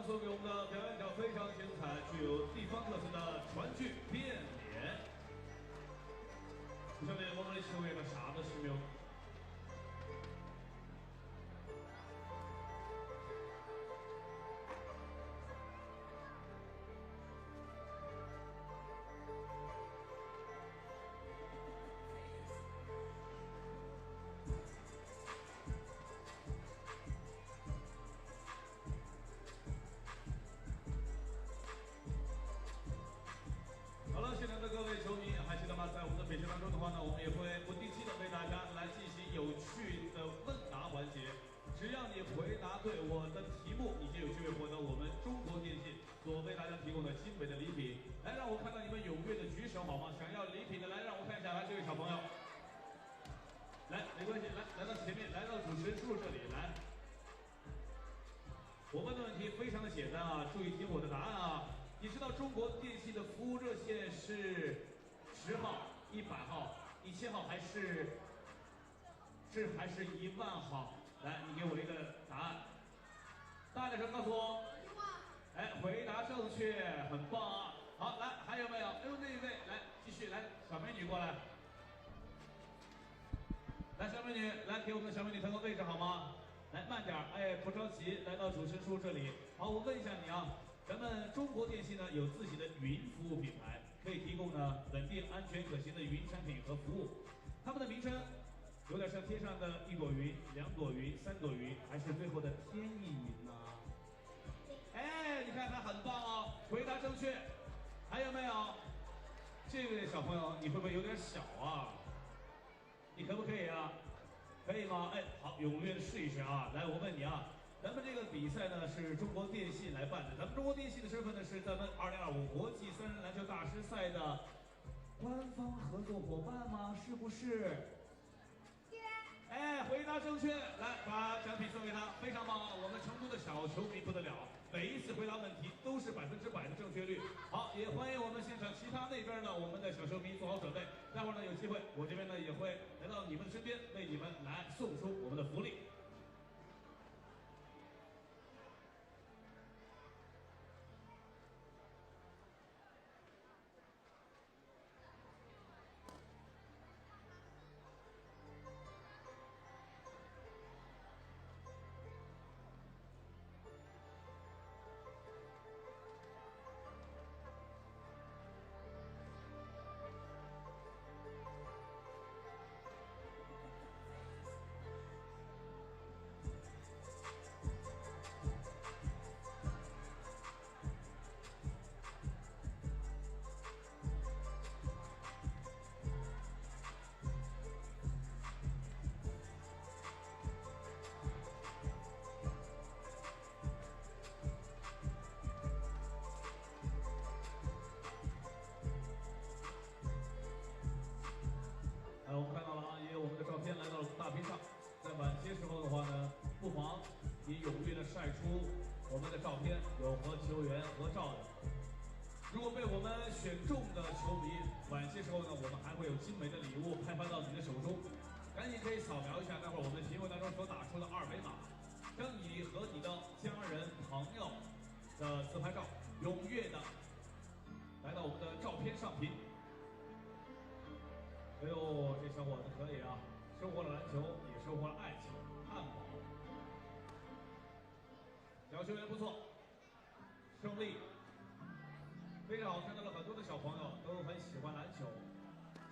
[SPEAKER 3] 送给我们的表演者非常精彩，具有地方特色的川剧变脸。下面我们的球员们啥都是没有。 好了，现场的各位球迷，还记得吗？在我们的比赛当中的话呢，我们也会不定期的为大家来进行有趣的问答环节。只要你回答对我的题目，你就有机会获得我们中国电信所为大家提供的精美的礼品。来，让我看到你们踊跃的举手好吗？想要礼品的，来，让我看一下，来，这位小朋友，来，没关系，来到前面，来到主持人叔叔这里来。我问的问题非常的简单啊，注意听我的答案啊。 你知道中国电信的服务热线是10号、100号、1000号还是1万号？来，你给我一个答案，大点声告诉我。1万。哎，回答正确，很棒啊！好，来，还有没有？哎呦，那一位，来继续，来，小美女过来。来，小美女，来给我们的小美女腾个位置好吗？来，慢点，哎，不着急，来到主持人叔这里。好，我问一下你啊。 咱们中国电信呢有自己的云服务品牌，可以提供呢稳定、安全、可行的云产品和服务。它们的名称有点像天上的一朵云、2朵云、3朵云，还是最后的天意云呢？哎，你看看很棒哦，回答正确。还有没有？这位小朋友，你会不会有点小啊？你可不可以啊？可以吗？哎，好，踊跃的试一试啊！来，我问你啊。 咱们这个比赛呢是中国电信来办的，咱们中国电信的身份呢是咱们2025国际3人篮球大师赛的官方合作伙伴吗？是不是？哎，回答正确，来把奖品送给他，非常棒啊！我们成都的小球迷不得了，每一次回答问题都是100%的正确率。好，也欢迎我们现场其他那边的我们的小球迷做好准备，待会儿呢有机会，我这边呢也会来到你们身边，为你们来送出我们的福利。 我们看到了啊，也有我们的照片来到了大屏上。在晚些时候的话呢，不妨也踊跃的晒出我们的照片，有和球员合照的。如果被我们选中的球迷，晚些时候呢，我们还会有精美的礼物派发到你的手中。赶紧可以扫描一下待会儿我们屏幕当中所打出的2维码，将你和你的家人朋友的自拍照踊跃的来到我们的照片上屏。 哎呦，这小伙子可以啊！收获了篮球，也收获了爱情、汉堡。小球员不错，胜利非常好，看到了很多的小朋友都很喜欢篮球。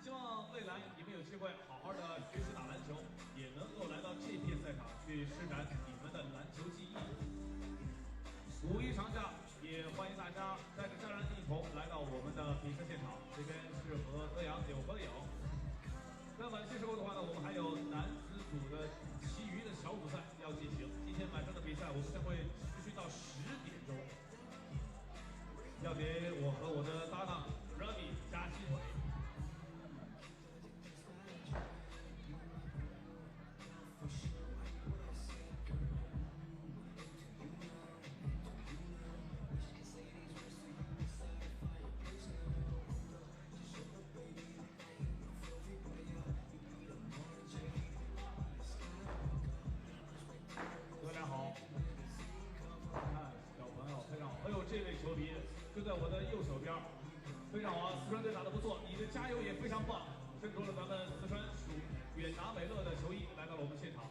[SPEAKER 3] 希望未来你们有机会好好的学习打篮球，也能够来到这片赛场去施展你们的篮球技艺。5一长假，也欢迎大家带着家人一同来到我们的比赛现场。这边是和德阳有合影。 在晚些时候的话呢，我们还有男子组的其余的小组赛要进行。今天晚上的比赛，我们将会持续到10点钟，要给我和我的搭档 Ravi 加鸡腿。各位好，看小朋友非常好啊，四川队打得不错，你的加油也非常棒，衬托了咱们四川属远达美乐的球衣来到了我们现场。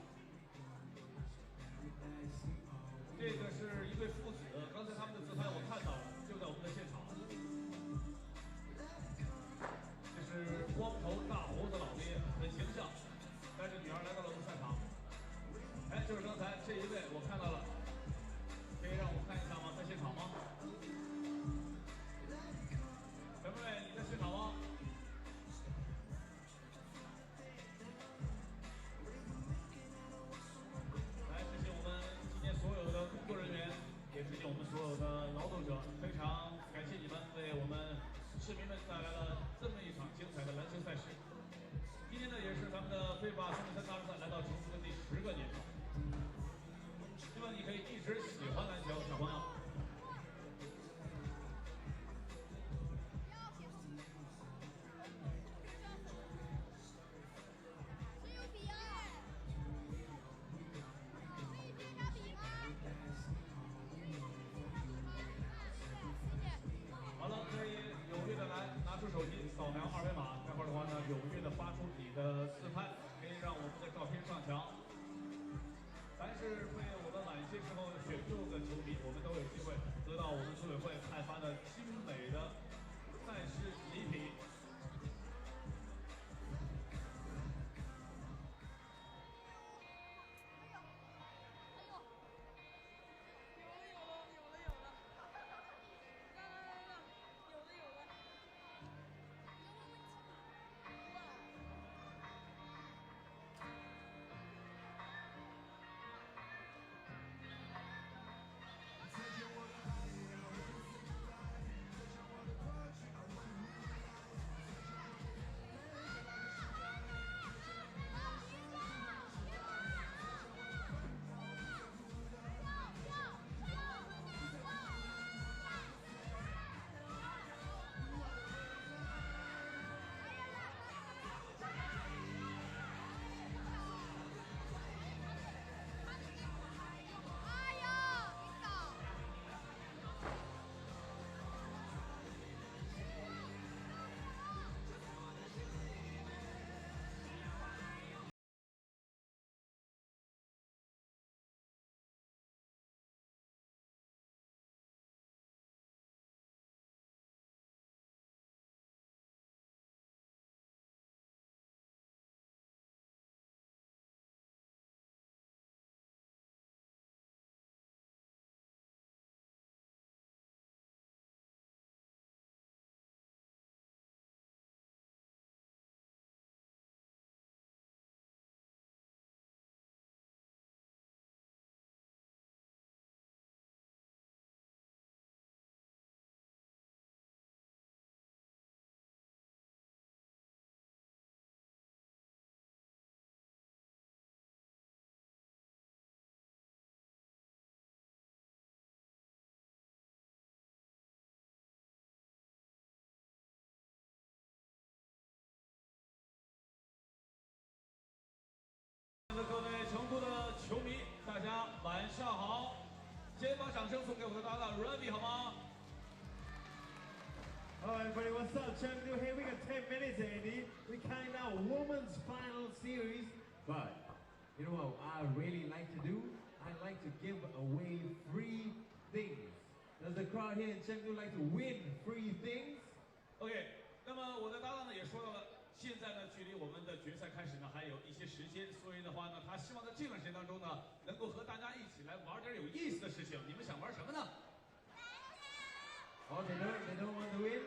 [SPEAKER 3] 这个是一对父子，刚才他们的自拍我看到了，就在我们的现场。这是光头大胡子老爹，很形象，带着女儿来到了我们赛场。哎，就是刚才这一位，我看到了，可以让我看一下吗？在现场吗？陈妹妹，你在现场吗？来，谢谢我们今天所有的工作人员，也谢谢我们所有的劳动者，非常感谢你们为我们市民们带来了这么一场精彩的篮球赛事。今天呢，也是咱们的FIBA 3x3大赛来到成熟的第10个年头，希望你可以一直喜欢篮球，小朋友。好了，可以踊跃的来拿出手机扫描2维码，待会儿的话呢，踊跃的发出你的自拍，可以让我们的照片上墙。凡是被我们晚些时候选中的球迷，我们都有机会得到我们组委会派发的精美的赛事礼品。各位成都的球迷，大家晚上好！先把掌声送给我的搭档 Randy 好吗？
[SPEAKER 6] Hello everybody, what's up? Chengdu here. We got 10 minutes, Andy. We count down women's final series. But you know what I really like to do? I like to give away free things. Does the crowd here in Chengdu like to win free things?
[SPEAKER 3] OK， 那么我的搭档呢也说到了。 现在呢，距离我们的决赛开始呢还有一些时间，所以的话呢，他希望在这段时间当中呢，能够和大家一起来玩点有意思的事情。你们想玩什么呢？
[SPEAKER 6] Oh, they don't want to win?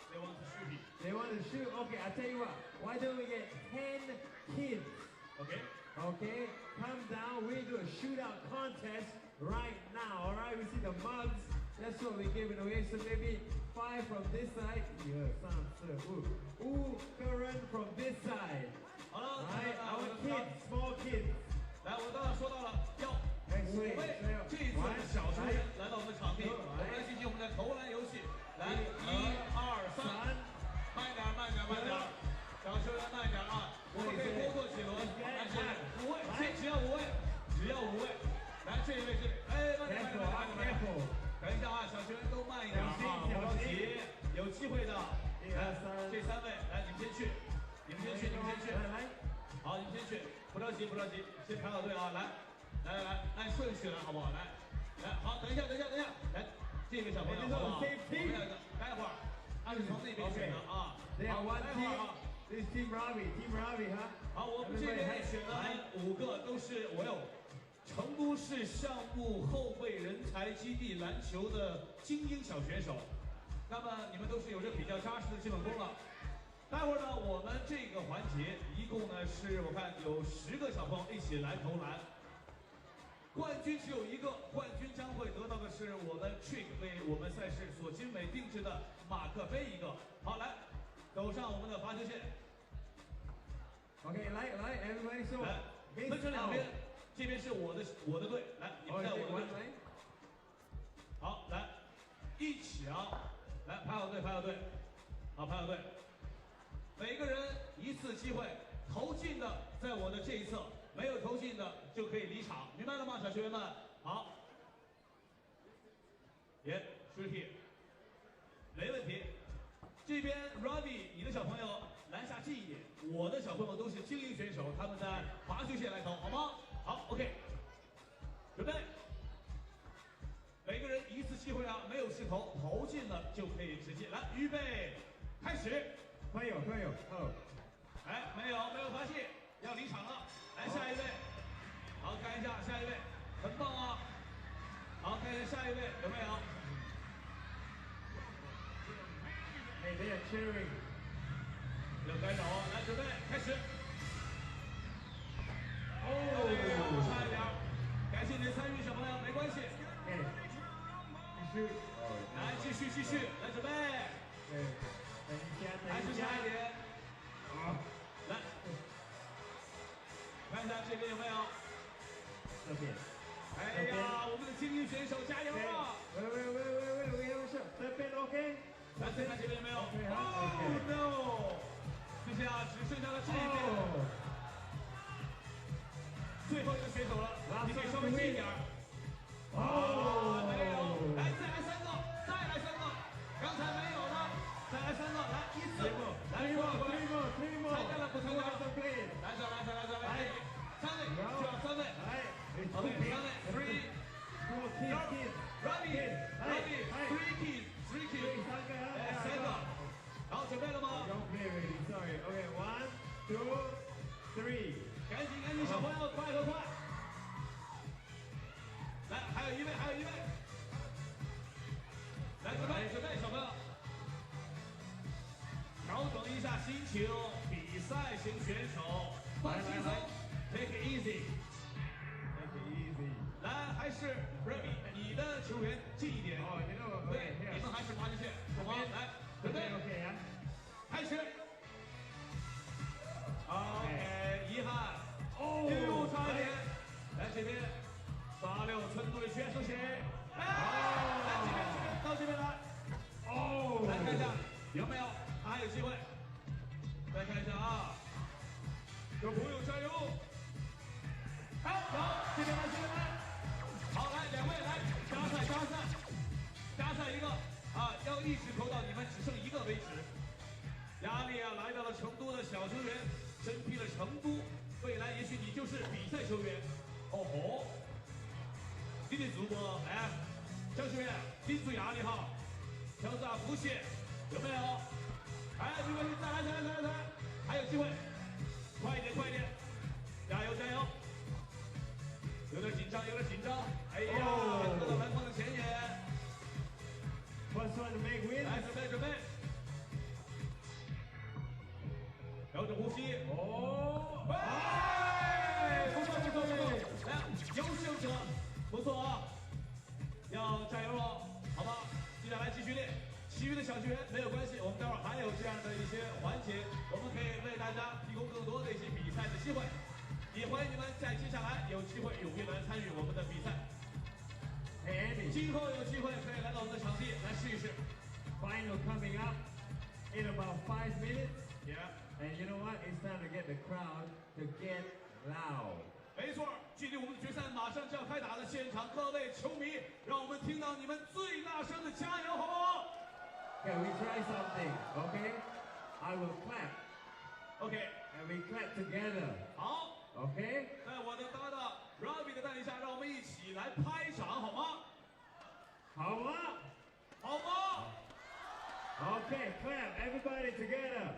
[SPEAKER 3] They want to shoot it.
[SPEAKER 6] They want to shoot? Okay, I'll tell you what. Why don't we get 10 kids?
[SPEAKER 3] Okay.
[SPEAKER 6] Okay, come down. We do a shootout contest right now. All right, we see the mugs. That's what we're giving away. So maybe 5 from this side. Yeah, sounds ooh, Karan from this side. All right, our kids, small kids.
[SPEAKER 3] 来，我刚刚说到了要5位，这一次的小球员来到我们的场地，我们来进行我们的投篮游戏。来，1、2、3，慢点，慢点，慢点，小球员慢点啊！我们可以多做几轮，但是5位，只要5位，只要5位。来，这一位是，哎，慢点，慢点，慢点，慢点。等一下啊，小球员都慢一点啊，不着急，有机会的。着急，先排好队啊！来，按顺序来，好不好？来，好，等一下，来，这个小朋友，好不好？我们要一个，待会儿他是从那边选的啊。好，待会儿啊。
[SPEAKER 6] This is Team Ravi 哈。
[SPEAKER 3] 好，我们这边选了5个，都是成都市项目后备人才基地篮球的精英小选手。那么你们都是有着比较扎实的基本功了。待会儿呢，我们这个环节一共呢是我看有10个小朋友一起来投篮。冠军只有1个，冠军将会得到的是我们 Trick 为我们赛事所精美定制的马克杯1个。好，来，走上我们的罚球线。
[SPEAKER 6] OK， 来 ，everybody show。
[SPEAKER 3] 来，分成2边，这边是我的队，来，你们在我的队。好，来，一起啊，来排好队，好，排好队。每个人1次机会，投进的在我的这一侧，没有投进的就可以离场，明白了吗，小学员们？好，注意，没问题。这边 Ravi， 你的小朋友篮下近一点，我的小朋友都是精英选手，他们在罚球线来投，好吗？好 ，OK， 准备。每个人1次机会啊，没有试投，投进了就可以直接来，预备，开始。
[SPEAKER 6] 可以，
[SPEAKER 3] 哎，没有发现，要离场了。来，下一位，好，看一下下一位，很棒啊。好，看一下下一位有没有？
[SPEAKER 6] Hey, they are cheering.
[SPEAKER 3] 有干扰啊！来，准备，开始。
[SPEAKER 6] 哦，
[SPEAKER 3] 差一点，感谢你的参与，小朋友，没关系。
[SPEAKER 6] Okay. 继续。
[SPEAKER 3] 来，继续，来准备。
[SPEAKER 6] 对，等一下，
[SPEAKER 3] 还是差一点。
[SPEAKER 6] 好，
[SPEAKER 3] 来，看一下这边有没有？
[SPEAKER 6] 这边。
[SPEAKER 3] 哎呀，我们的精英选手加油啊！
[SPEAKER 6] 喂，we have a shot. 这边 OK。
[SPEAKER 3] 来，再看这边有没有
[SPEAKER 6] ？Oh
[SPEAKER 3] no！ 这下只剩下了这一边，最后一个选手了，你可以稍微近一点。哦，没有，来再来3个，刚才没有的，再来3个，来1次，来
[SPEAKER 6] three more，
[SPEAKER 3] 参加了不参加了？来3位，就要3位，
[SPEAKER 6] 来
[SPEAKER 3] ，OK， 3位 ，three， Ravi， three kids，3个，好，准备了吗
[SPEAKER 6] ？Don't play ready. Sorry. Okay, 1, 2, 3.
[SPEAKER 3] 赶紧，小朋友，快！来，还有一位，来，准备，小朋友，调整一下心情，比赛型选手，放轻松 ，take it easy。来，还是 Ravi， 你的球员近一点。
[SPEAKER 6] 哦，
[SPEAKER 3] 对，你们还是罚球线，好吗？来，准备
[SPEAKER 6] OK 啊，
[SPEAKER 3] 开始。OK， 遗憾，又差一点。来这边，86成都的选手线，来这边，到这边来。来看一下有没有，他还有机会。再看一下啊，有朋友加油。好，这边来。好，来2位来加赛1个啊，要一直投到你们只剩1个为止。压力啊来到了成都的小球员，身披了成都，未来也许你就是比赛球员。哦吼，你的主播哎，小球员顶住压力哈，挑战呼吸有没有？哎，没关系，再来，还有机会，快一点，加油！有点紧张，哎呀，拖到篮筐的前沿。
[SPEAKER 6] First one to make win.
[SPEAKER 3] 来，准备，调整呼吸。不错，来，优胜者，不错啊，要加油了，好吧？接下来继续练，其余的小球员没有关系，我们待会儿还有这样的一些环节，我们可以为大家提供更多的一些比赛的机会。也欢迎你们在接下来有机会踊跃来参与我们的比赛。今后有机会可以来到我们的场地来试一试。
[SPEAKER 6] Final coming up in about 5 minutes.
[SPEAKER 3] Yeah.
[SPEAKER 6] And you know what? It's time to get the crowd to get loud.
[SPEAKER 3] 没错，距离我们的决赛马上就要开打了，现场各位球迷，让我们听到你们最大声的加油，好不好
[SPEAKER 6] Okay, we try something. Okay, I will clap.？OK， And we clap together.
[SPEAKER 3] 好。
[SPEAKER 6] Okay?
[SPEAKER 3] 在我的搭档 Robbie 的带领下，让我们一起来拍掌，好吗？
[SPEAKER 6] 好吗？
[SPEAKER 3] 好吗？
[SPEAKER 6] Okay, clap, everybody together.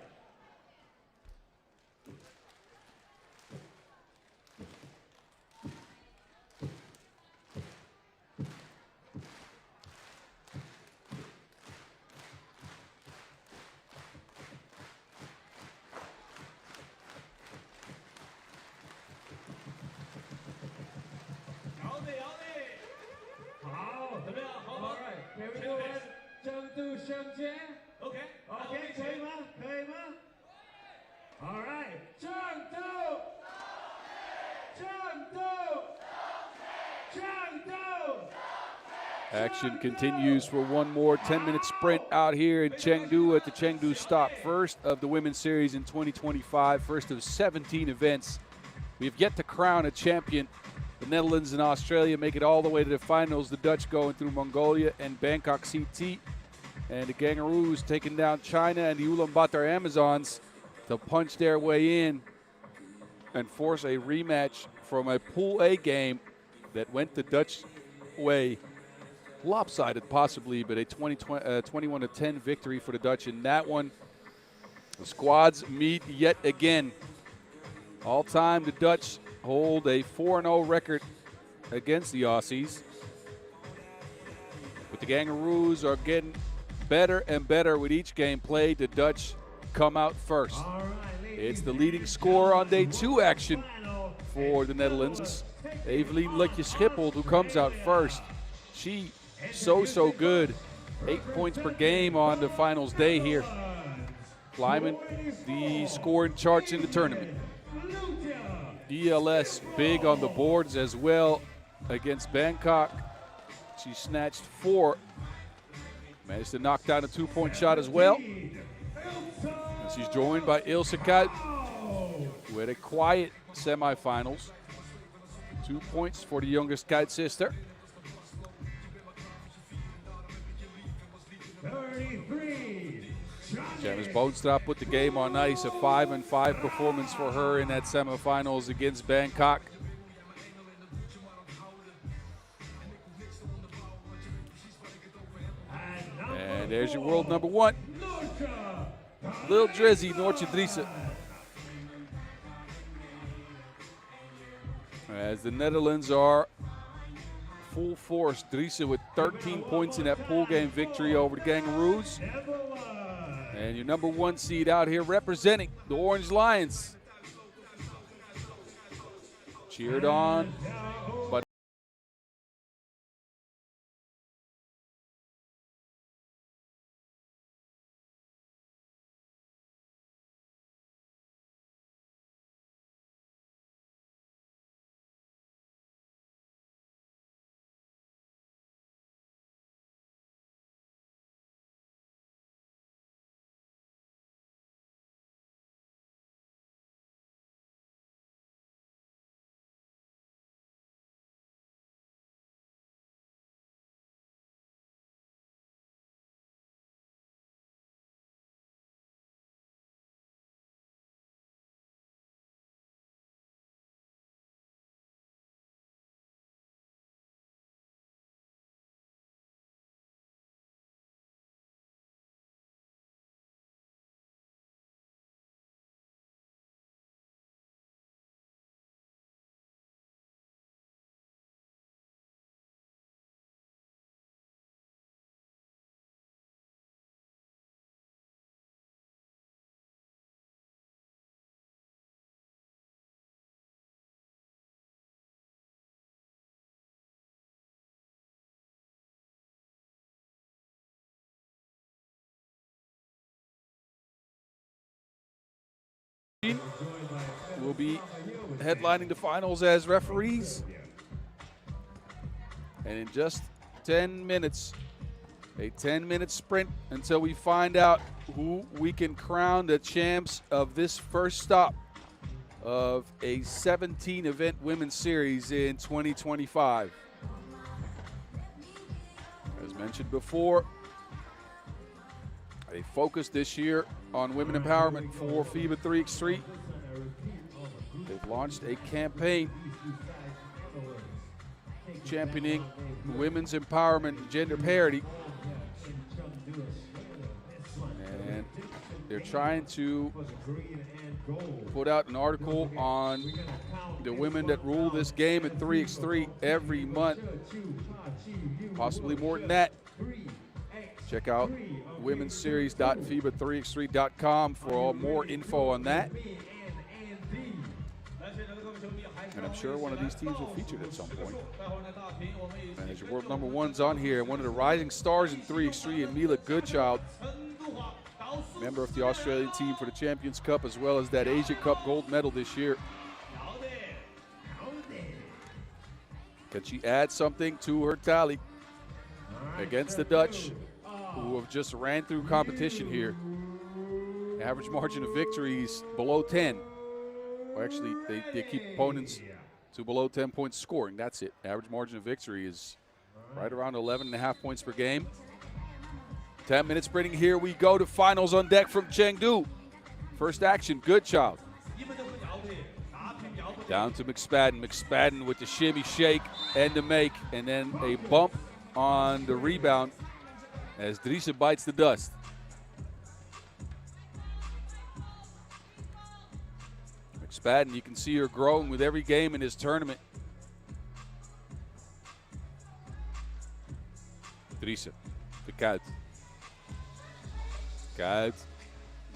[SPEAKER 3] All
[SPEAKER 6] right, can we do it? 郑度升阶
[SPEAKER 3] OK，
[SPEAKER 6] OK， 可以吗？可以吗 ？All right， 郑度，郑度，郑度。
[SPEAKER 1] Action continues for one more 10-minute sprint out here in Chengdu at the Chengdu stop. First of the women's series in 2025, first of 17 events. We have yet to crown a champion. The Netherlands and Australia make it all the way to the finals. The Dutch going through Mongolia and Bangkok CT. And the Kangaroos taking down China and the Ulaanbaatar Amazons to punch their way in and force a rematch from a Pool A game that went the Dutch way. Lopsided possibly, but a 21-10 victory for the Dutch in that one. The squads meet yet again. All time, the Dutch hold a 4-0 record against the Aussies. But the Kangaroos are getting better and better with each game played. The Dutch come out first. It's the leading scorer on day 2 action for the Netherlands. Evelien Lutje-Schippel, who comes out first. She so good. 8 points per game on the finals day here. Climbing the scoring charts in the tournament. DLS big on the boards as well against Bangkok. She snatched 4. Managed to knock down a 2-point shot as well. And she's joined by Ilse Kuyt, who had a quiet semifinals. 2 points for the youngest Kuyt sister.
[SPEAKER 6] 33.
[SPEAKER 1] Janice Boonstra put the game on ice. A 5-5 performance for her in that semifinals against Bangkok. And there's your world number 1. Lil Drizzy, Noortje Driessen. As the Netherlands are full force. Driessen with 13 points in that pool game victory over the Kangaroos. And your number 1 seed out here representing the Orange Lions. Cheered on, but will be headlining the finals as referees. And in just 10 minutes, a 10-minute sprint until we find out who we can crown the champs of this first stop of a 17-event women's series in 2025. As mentioned before, a focus this year on women empowerment for FIBA 3x3. They've launched a campaign championing women's empowerment and gender parity. And they're trying to put out an article on the women that rule this game at 3x3 every month, possibly more than that. Check out womensseries.fiba3x3.com for more info on that. And I'm sure one of these teams will feature at some point. And as your world number one's on here, one of the rising stars in 3x3, and Meile Goodchild, member of the Australian team for the Champions Cup, as well as that Asia Cup gold medal this year. Can she add something to her tally against the Dutch, who have just ran through competition here? Average margin of victories below 10. Well, actually, they keep opponents to below 10 points scoring. That's it. Average margin of victory is right around 11.5 points per game. 10 minutes sprinting. Here we go to finals on deck from Chengdu. First action, Goodchild. Down to McSpadden. McSpadden with the shimmy shake and the make, and then a bump on the rebound as Driessen bites the dust. McSpadden, you can see her growing with every game in this tournament. Driessen to Kuit. Kuit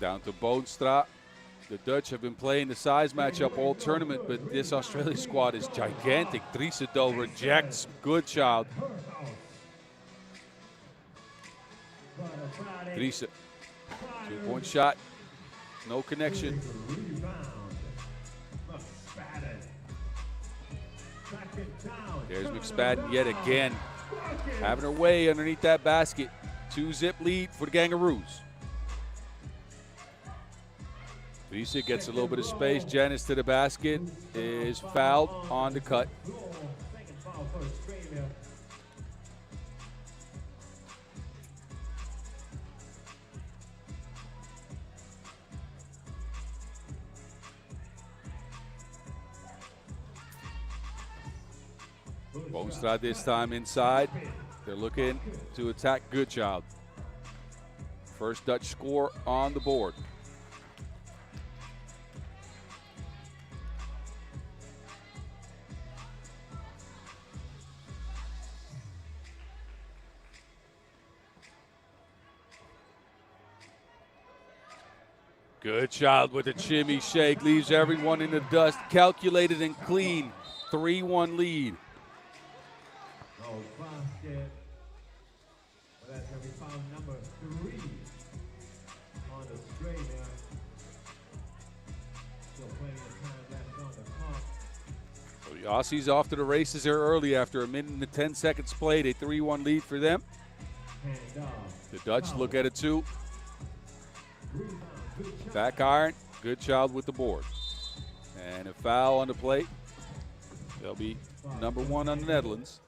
[SPEAKER 1] down to Boonstra. The Dutch have been playing the size matchup all tournament, but this Australia squad is gigantic. Driessen though rejects Goodchild. Driessen, 2-point shot, no connection. There's McSpadden yet again, having her way underneath that basket. 2-zip lead for the Gangaroos. Driessen gets a little bit of space. Janice to the basket, is fouled on the cut. Boonstra this time inside. They're looking to attack Goodchild. First Dutch score on the board. Goodchild with a shimmy shake, leaves everyone in the dust. Calculated and clean, 3-1 lead.
[SPEAKER 6] Oh, basket. Well, that's going to be foul number 3 on the straight now. Still plenty of time left on the clock.
[SPEAKER 1] So the Aussies off to the races here early after a minute and 10 seconds played. A 3-1 lead for them.
[SPEAKER 6] Hand off.
[SPEAKER 1] The Dutch look at it too. Back iron, Goodchild with the board. And a foul on the plate. They'll be number 1 on the Netherlands.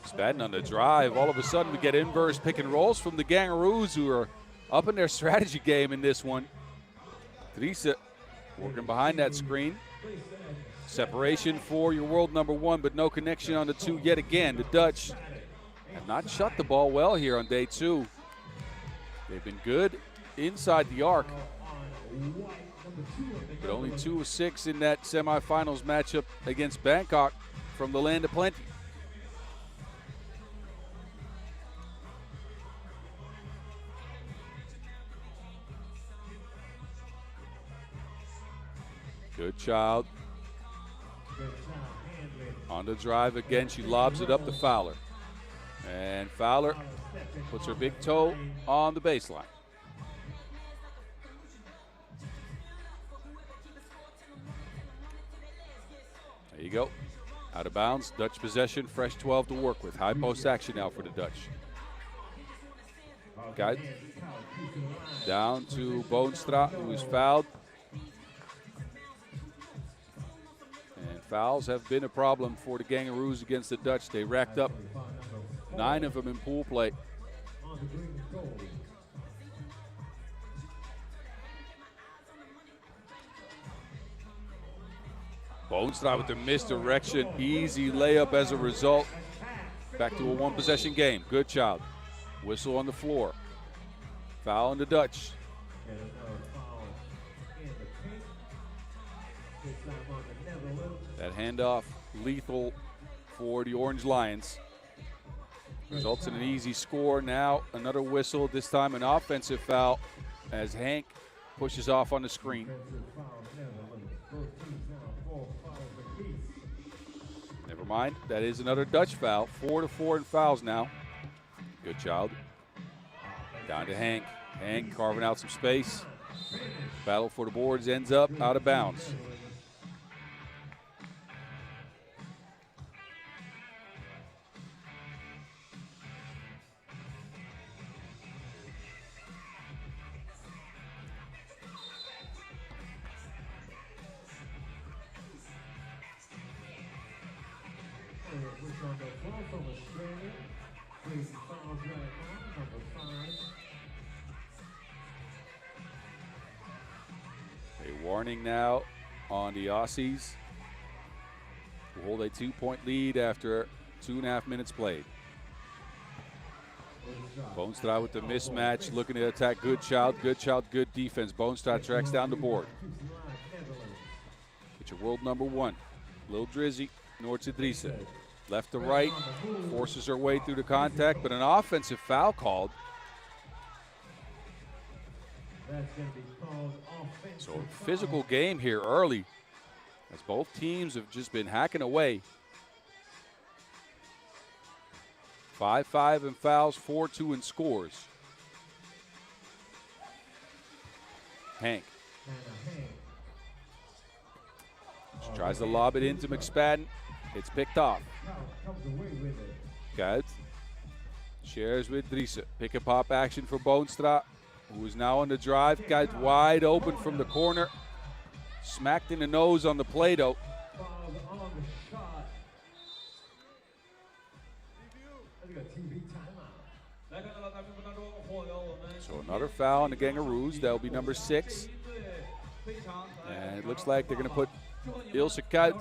[SPEAKER 1] McSpadden on the drive. All of a sudden we get inverse pick and rolls from the Gangaroos, who are up in their strategy game in this one. Driessen working behind that screen. Separation for your world number 1, but no connection on the 2 yet again. The Dutch have not shut the ball well here on day 2. They've been good inside the arc, but only 2 of 6 in that semifinals matchup against Bangkok from the land of plenty. Goodchild on the drive again. She lobs it up to Fowler. And Fowler puts her big toe on the baseline. There you go. Out of bounds. Dutch possession. Fresh 12 to work with. High post action now for the Dutch. Guys, down to Boonstra, who is fouled. And Fouls have been a problem for the Gangaroos against the Dutch. They racked up 9 of them in pool play.
[SPEAKER 6] On the green goal.
[SPEAKER 1] Boonstra with the misdirection. Easy layup as a result. Back to a one-possession game. Good job. Whistle on the floor. Foul on the Dutch.
[SPEAKER 6] And another foul in the paint. This time on the Netherlands.
[SPEAKER 1] That handoff lethal for the Orange Lions. Results in an easy score. Now another whistle, this time an offensive foul as Hank pushes off on the screen.
[SPEAKER 6] Defensive foul, Netherlands. Both teams now 4 fouls apiece.
[SPEAKER 1] Never mind, that is another Dutch foul. 4-4 in fouls now. Good job. Down to Hank. Hank carving out some space. Battle for the boards ends up out of bounds.
[SPEAKER 6] Which on the floor from Australia. Placing fouls right now. Number 5.
[SPEAKER 1] A warning now on the Aussies, who hold a 2-point lead after 2.5 minutes played. Boonstra with the mismatch, looking to attack Goodchild. Goodchild, good defense. Boonstra tracks down the board. It's your world number 1. Lil Drizzy, Noortje Driessen. Left to right, forces her way through the contact, but an offensive foul called.
[SPEAKER 6] That's going to be called offensive
[SPEAKER 1] So a physical game here early, as both teams have just been hacking away. 5-5 in fouls, 4-2 in scores. Hank just tries to lob it into McSpadden. It's picked off.
[SPEAKER 6] comes away with it.
[SPEAKER 1] Good. Shares with Driessen. Pick and pop action for Boonstra, who is now on the drive. Got wide open from the corner. Smacked in the nose on the Play-Doh.
[SPEAKER 6] Fouls on the shot. Let's go TV timeout.
[SPEAKER 1] So another foul on the Gangaroos. That'll be number 6. And it looks like they're going to put Ilse Kuit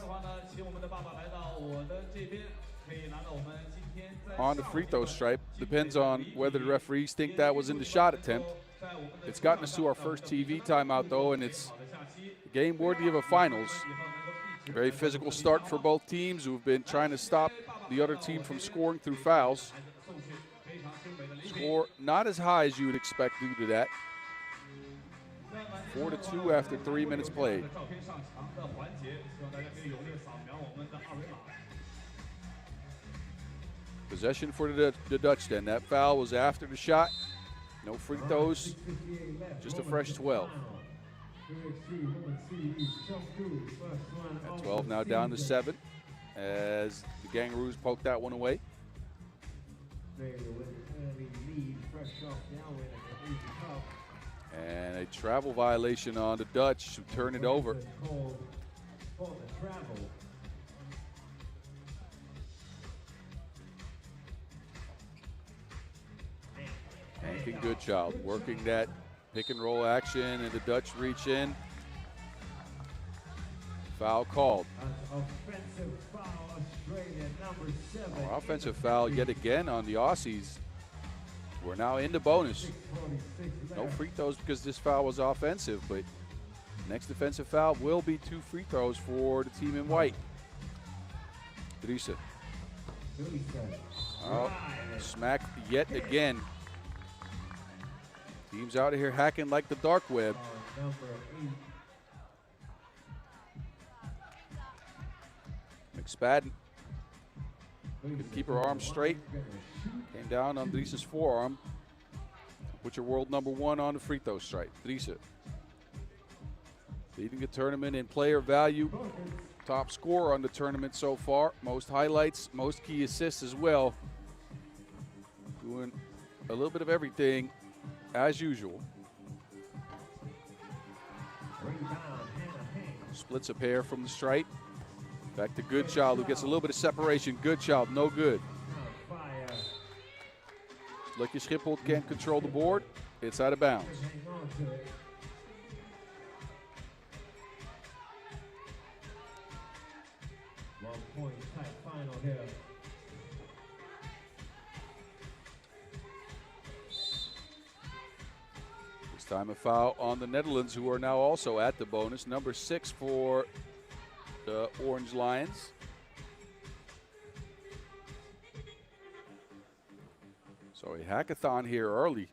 [SPEAKER 1] on the free throw stripe. Depends on whether the referees think that was in the shot attempt. It's gotten us to our first TV timeout, though, and it's a game worthy of a finals. Very physical start for both teams, who've been trying to stop the other team from scoring through fouls. Score not as high as you would expect due to that. 4-2 after 3 minutes played. Possession for the Dutch then. That foul was after the shot. No free throws, just a fresh 12. At 12 now down to 7 as the Gangaroos poke that one away. And a travel violation on the Dutch, who turn it over. Hank and Goodchild working that pick and roll action, and the Dutch reach in. Foul called.
[SPEAKER 6] Offensive foul, Australia, number 7.
[SPEAKER 1] Oh, offensive foul yet again on the Aussies. We're now into bonus. No free throws because this foul was offensive, but next defensive foul will be 2 free throws for the team in white. Driessen. Oh, smacked yet again. Teams out of here hacking like the dark web.
[SPEAKER 6] Number 8.
[SPEAKER 1] McSpadden couldn't keep her arm straight. Came down on Driessen's forearm. Put your world number 1 on the free throw stripe. Driessen leading the tournament in player value. Top scorer on the tournament so far. Most highlights, most key assists as well. Doing a little bit of everything as usual. Splits a pair from the stripe. Back to Goodchild, who gets a little bit of separation. Goodchild, no good.
[SPEAKER 6] Fire.
[SPEAKER 1] Lucky Schiphol can't control the board. It's out of bounds.
[SPEAKER 6] Hang on to it. One-point type final here.
[SPEAKER 1] This time a foul on the Netherlands, who are now also at the bonus. Number 6 for the Orange Lions. So a hackathon here early,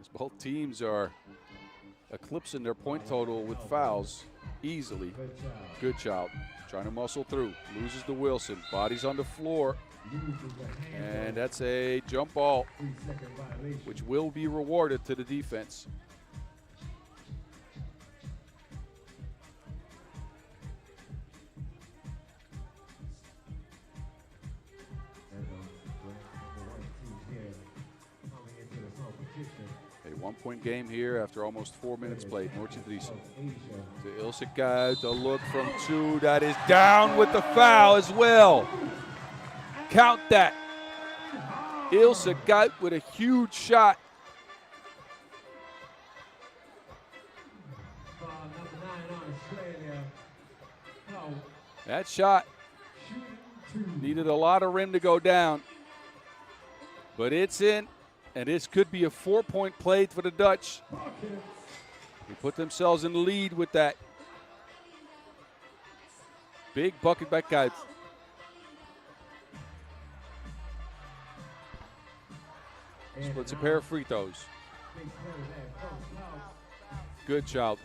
[SPEAKER 1] as both teams are eclipsing their point total with fouls easily. Goodchild trying to muscle through, loses to Wilson, bodies on the floor, and that's a jump ball, which will be rewarded to the defense. A one-point game here after almost 4 minutes played. Noortje Driessen to Ilse Kuit. A look from 2. That is down with the foul as well. Count that. Ilse Kuit with a huge shot.
[SPEAKER 6] Number 9 on Australia. No.
[SPEAKER 1] That shot needed a lot of rim to go down, but it's in. And this could be a 4-point play for the Dutch. They put themselves in the lead with that. Big bucket by Kuit. Splits a pair of free throws. Goodchild.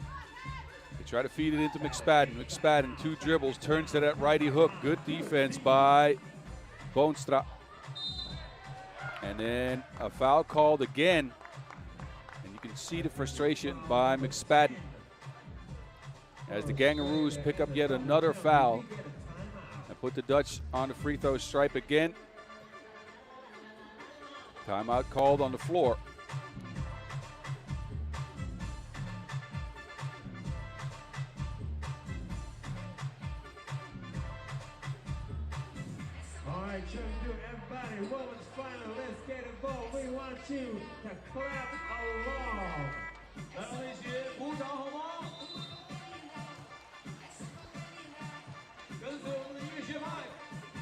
[SPEAKER 1] They try to feed it into McSpadden. McSpadden, 2 dribbles, turns to that righty hook. Good defense by Boonstra. And then a foul called again. And you can see the frustration by McSpadden as the Kangaroos pick up yet another foul and put the Dutch on the free throw stripe again. Timeout called on the floor.
[SPEAKER 6] All right, Chengdu, everybody, women's final. Let's get involved. We want you to clap along.
[SPEAKER 3] 来，我们一起鼓掌好吗？跟随我们的音乐节拍。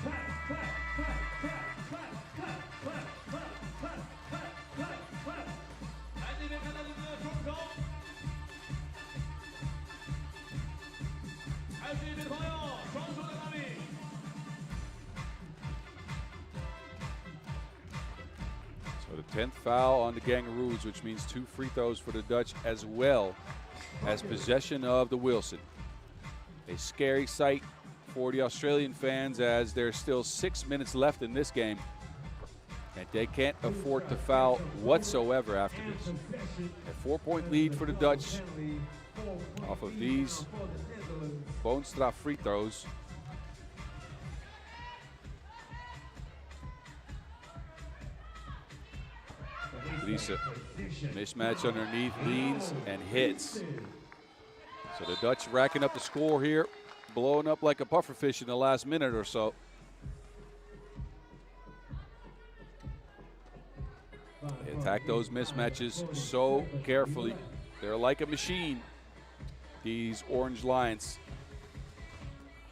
[SPEAKER 6] Clap, clap, clap, clap, clap, clap, clap, clap, clap, clap, clap, clap.
[SPEAKER 3] 来这边看到你们的双手，还有这边的朋友，双手在哪里？
[SPEAKER 1] So the 10th foul on the Kangaroos, which means 2 free throws for the Dutch as well as possession of the Wilson. A scary sight for the Australian fans as there's still 6 minutes left in this game. And they can't afford to foul whatsoever after this. A 4-point lead for the Dutch off of these Boonstra free throws. Lisa, mismatch underneath, leans and hits. So the Dutch racking up the score here, blowing up like a pufferfish in the last minute or so. They attack those mismatches so carefully. They're like a machine, these Orange Lions.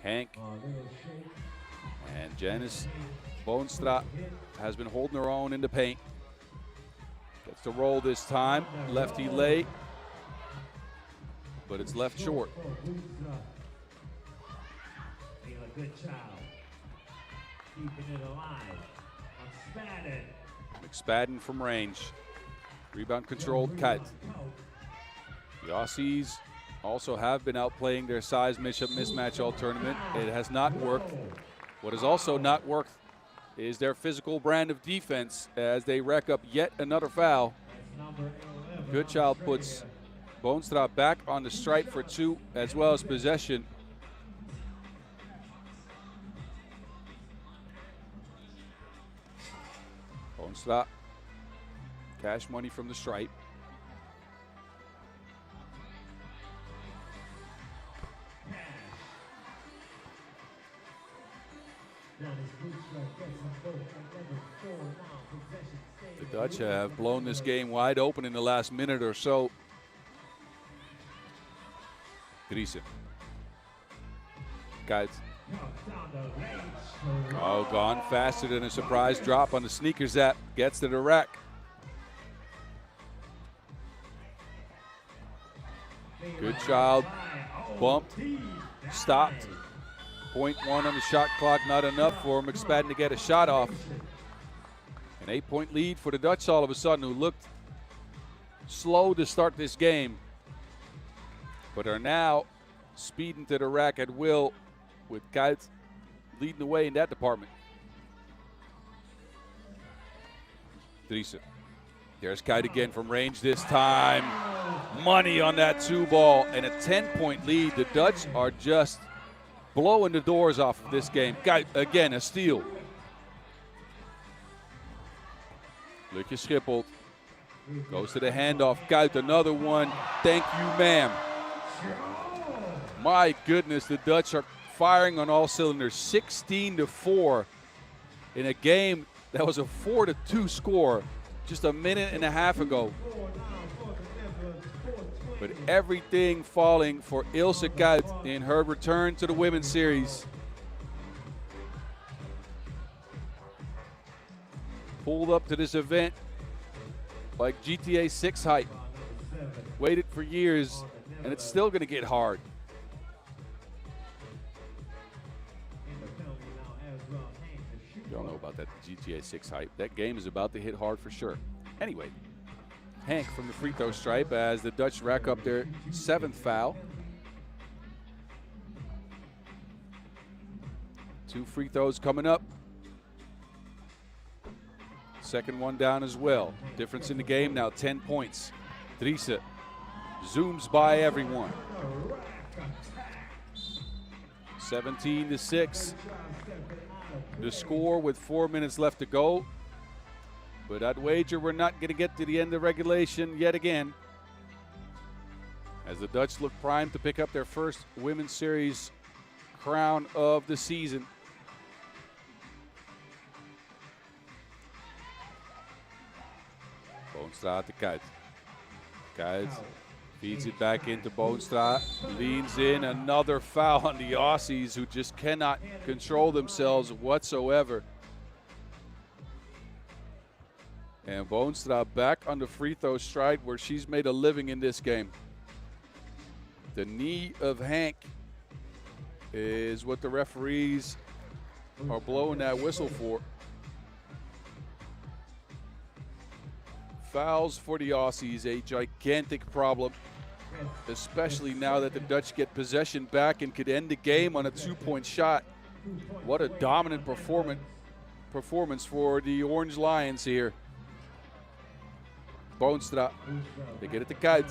[SPEAKER 1] Hank and Janice Boonstra has been holding her own in the paint. Gets the roll this time, lefty lay, but it's left short.
[SPEAKER 6] Being a good child, keeping it alive. McSpadden.
[SPEAKER 1] McSpadden from range. Rebound controlled, Kuit. The Aussies also have been outplaying their size mismatch all tournament. It has not worked. What has also not worked is their physical brand of defense as they rack up yet another foul. Goodchild puts Boonstra back on the stripe for 2 as well as possession. Boonstra, cash money from the stripe. The Dutch have blown this game wide open in the last minute or so. Driessen. Kuit. Oh, gone faster than a surprise drop on the sneaker zap. Gets to the rack. Good child. Bumped. Stopped. 0.1 on the shot clock, not enough for McSpadden to get a shot off. An 8-point lead for the Dutch all of a sudden, who looked slow to start this game, but are now speeding to the rack at will, with Kuit leading the way in that department. Driessen. There's Kuit again from range this time. Money on that 2-ball and a 10-point lead. The Dutch are just blowing the doors off of this game. Kuit again, a steal. Lutje Schiphol goes to the handoff. Kuit, another one. Thank you, ma'am. My goodness, the Dutch are firing on all cylinders. 16-4 in a game that was a 4-2 score just a minute and a half ago. But everything falling for Ilse Kuit in her return to the women's series. Pulled up to this event like GTA 6 hype. Waited for years, and it's still going to get hard. You don't know about that GTA 6 hype. That game is about to hit hard for sure. Anyway, Hank from the free throw stripe as the Dutch rack up their 7th foul. 2 free throws coming up. Second one down as well. Difference in the game now, 10 points. Driessen zooms by everyone. 17-6. The score with 4 minutes left to go. But I'd wager we're not going to get to the end of regulation yet again, as the Dutch look primed to pick up their first Women's Series crown of the season. Boonstra to Kuit. Kuit feeds it back into Boonstra. Leans in. Another foul on the Aussies, who just cannot control themselves whatsoever. And Boonstra back on the free throw stride where she's made a living in this game. The knee of Hank is what the referees are blowing that whistle for. Fouls for the Aussies, a gigantic problem, especially now that the Dutch get possession back and could end the game on a 2-point shot. What a dominant performance for the Orange Lions here. Boonstra, they get it to Kuit.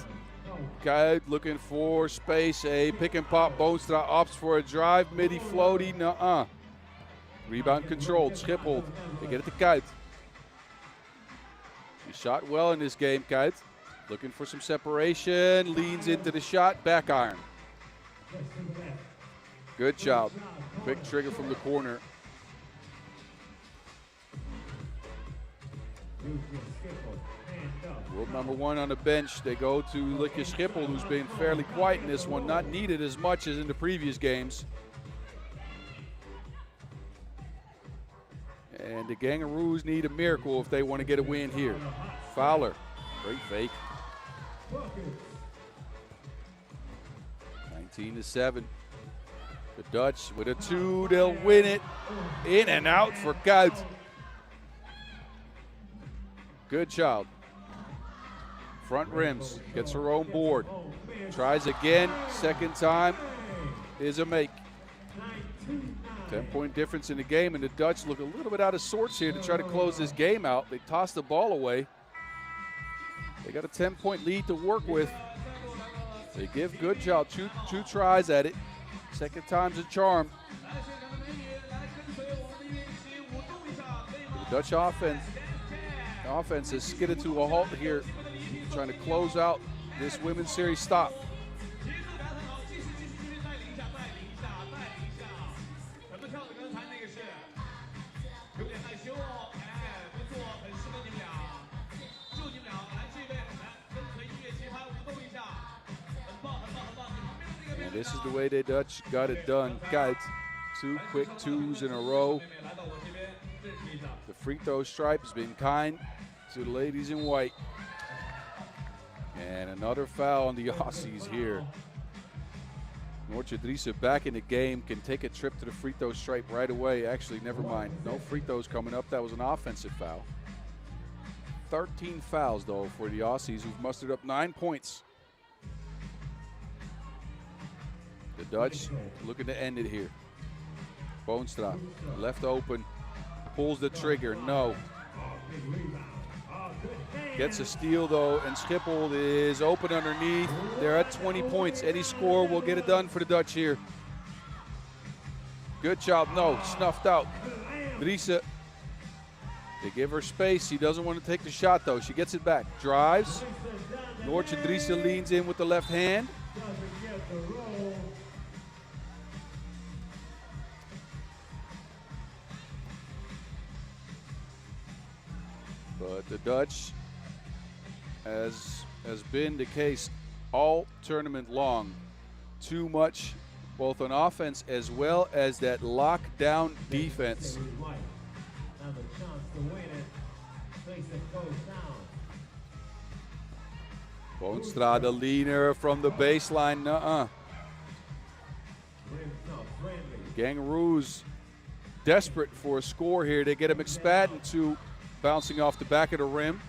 [SPEAKER 1] Kuit looking for space, a pick and pop. Boonstra opts for a drive, midi floaty, nuh-uh. Rebound controlled, Schiphol, they get it to Kuit. He shot well in this game, Kuit. Looking for some separation, leans into the shot, back iron. Good job, quick trigger from the corner. World number 1 on the bench. They go to Lutje Schiphol, who's been fairly quiet in this one, not needed as much as in the previous games. And the Gangaroos need a miracle if they want to get a win here. Fowler, great fake. 19-7. The Dutch with a 2, they'll win it. In and out for Kuit. Good child. Front rims, gets her own board. Tries again, second time is a make. 10-point difference in the game, and the Dutch look a little bit out of sorts here to try to close this game out. They toss the ball away. They got a 10-point lead to work with. They give good job, two tries at it. Second time's a charm. The Dutch offense has skidded to a halt here, trying to close out this women's series stop. this is the way the Dutch got it done. Guys, 2 quick twos in a row. The free throw stripe has been kind to the ladies in white. And another foul on the Aussies here. Noortje Driessen back in the game, can take a trip to the free throw stripe right away. Actually, never mind. No free throws coming up. That was an offensive foul. 13 fouls, though, for the Aussies, who've mustered up 9 points. The Dutch looking to end it here. Boonstra left open, pulls the trigger, no. Gets a steal though, and Schiphol is open underneath. They're at 20 points. Any score will get it done for the Dutch here. Good job, no, snuffed out. Driessen, they give her space. She doesn't want to take the shot though. She gets it back, drives. Noortje Driessen leans in with the left hand. But the Dutch, as has been the case all tournament long, too much both on offense as well as that lockdown defense. Boonstra, the leaner from the baseline, Gangaroos desperate for a score here. They get a McSpadden to bouncing off the back of the rim.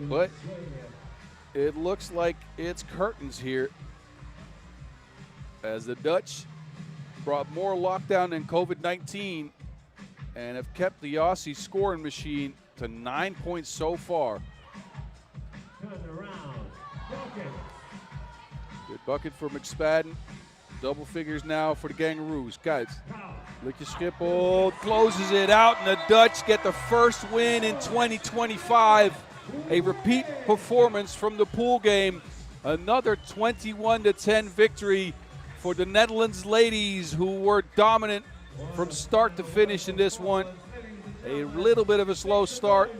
[SPEAKER 1] But it looks like it's curtains here, as the Dutch brought more lockdown than COVID-19 and have kept the Aussie scoring machine to 9 points so far. Good bucket for McSpadden. Double figures now for the Gangaroos. Guys, Lieke Schiphol closes it out, and the Dutch get the first win in 2025. A repeat performance from the pool game. Another 21-10 victory for the Netherlands ladies, who were dominant from start to finish in this one. A little bit of a slow start,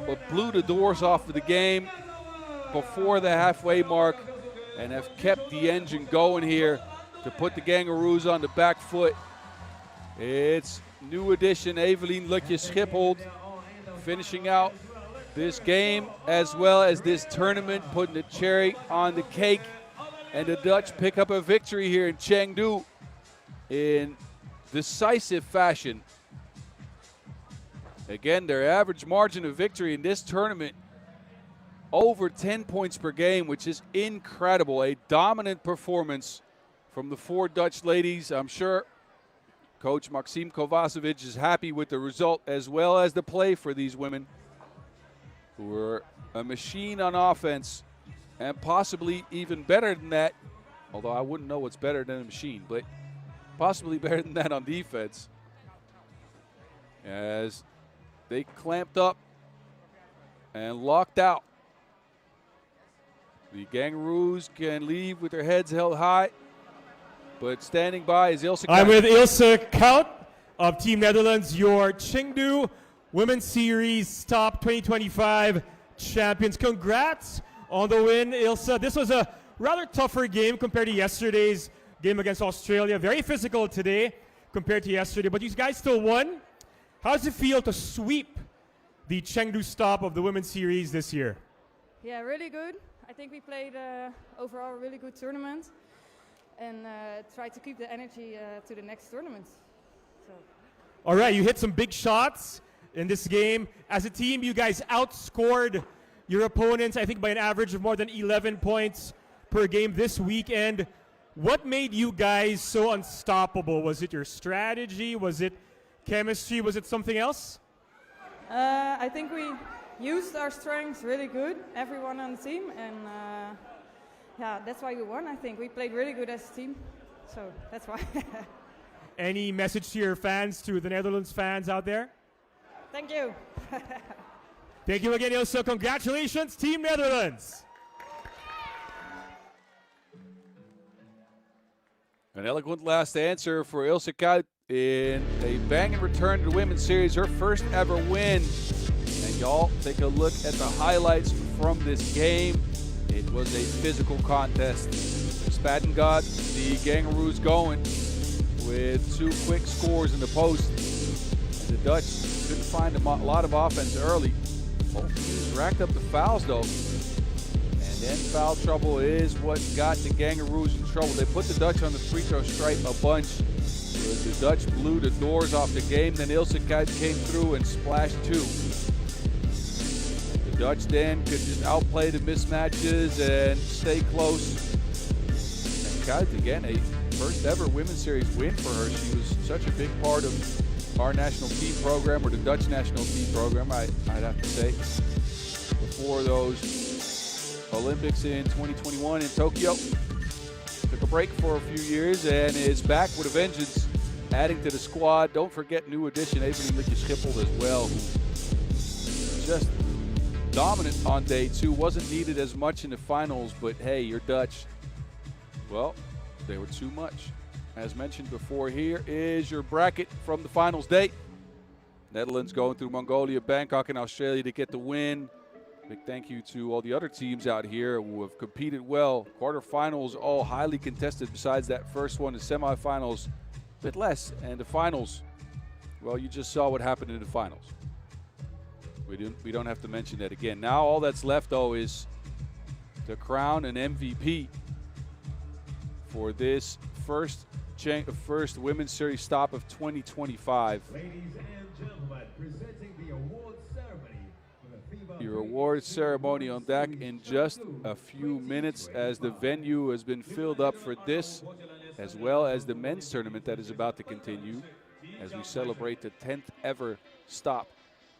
[SPEAKER 1] but blew the doors off of the game before the halfway mark and have kept the engine going here to put the Gangaroos on the back foot. It's new addition Evelien Lieke Schiphol finishing out this game as well as this tournament, putting the cherry on the cake. And the Dutch pick up a victory here in Chengdu in decisive fashion. Again, their average margin of victory in this tournament over 10 points per game, which is incredible. A dominant performance from the 4 Dutch ladies. I'm sure Coach Maxime Kovacevic is happy with the result as well as the play for these women, who are a machine on offense and possibly even better than that, although I wouldn't know what's better than a machine, but possibly better than that on defense, as they clamped up and locked out. The Gangaroos can leave with their heads held high, but standing by is Ilse Kout.
[SPEAKER 4] I'm with Ilse Kout of Team Netherlands, your Chengdu Women's Series Top 2025 champions. Congrats on the win, Ilse. This was a rather tougher game compared to yesterday's game against Australia. Very physical today compared to yesterday, but you guys still won. How does it feel to sweep the Chengdu stop of the Women's Series this year?
[SPEAKER 7] Yeah, really good. I think we played overall a really good tournament and tried to keep the energy to the next tournament. So.
[SPEAKER 4] All right, you hit some big shots in this game. As a team, you guys outscored your opponents, I think, by an average of more than 11 points per game this weekend. What made you guys so unstoppable? Was it your strategy? Was it chemistry? Was it something else?
[SPEAKER 7] I think we used our strengths really good, everyone on the team, and yeah, that's why we won. I think we played really good as a team, so that's why.
[SPEAKER 4] Any message to your fans, to the Netherlands fans out there?
[SPEAKER 7] Thank you.
[SPEAKER 4] Thank you again, Ilse. Congratulations, Team Netherlands.
[SPEAKER 1] An eloquent last answer for Ilse Kout in a banging return to the Women's Series, her first ever win. And y'all take a look at the highlights from this game. It was a physical contest. Spaten got the Kangaroos going with 2 quick scores in the post. And the Dutch couldn't find a lot of offense early. Both teams racked up the fouls though. And then foul trouble is what got the Kangaroos in trouble. They put the Dutch on the free throw stripe a bunch. The Dutch blew the doors off the game. Then Ilse Kuyt came through and splashed 2. The Dutch then could just outplay the mismatches and stay close. And Kuyt again, a first ever women's series win for her. She was such a big part of our national team program, or the Dutch national team program, I'd have to say, before those Olympics in 2021 in Tokyo. Took a break for a few years and is back with a vengeance, adding to the squad. Don't forget new addition Evelien Lichtje-Schiphol as well, who just dominant on day 2. Wasn't needed as much in the finals, but hey, you're Dutch. Well, they were too much. As mentioned before, here is your bracket from the finals day. Netherlands going through Mongolia, Bangkok, and Australia to get the win. Big thank you to all the other teams out here who have competed well. Quarterfinals all highly contested besides that first one. The semifinals a bit less, and the finals, well, you just saw what happened in the finals. We don't have to mention that again. Now all that's left though is to crown an MVP for this first women's series stop of 2025.
[SPEAKER 6] Ladies and gentlemen, presenting the award ceremony.
[SPEAKER 1] Your awards ceremony on deck in just a few minutes, as the venue has been filled up for this, as well as the men's tournament that is about to continue, as we celebrate the 10th ever stop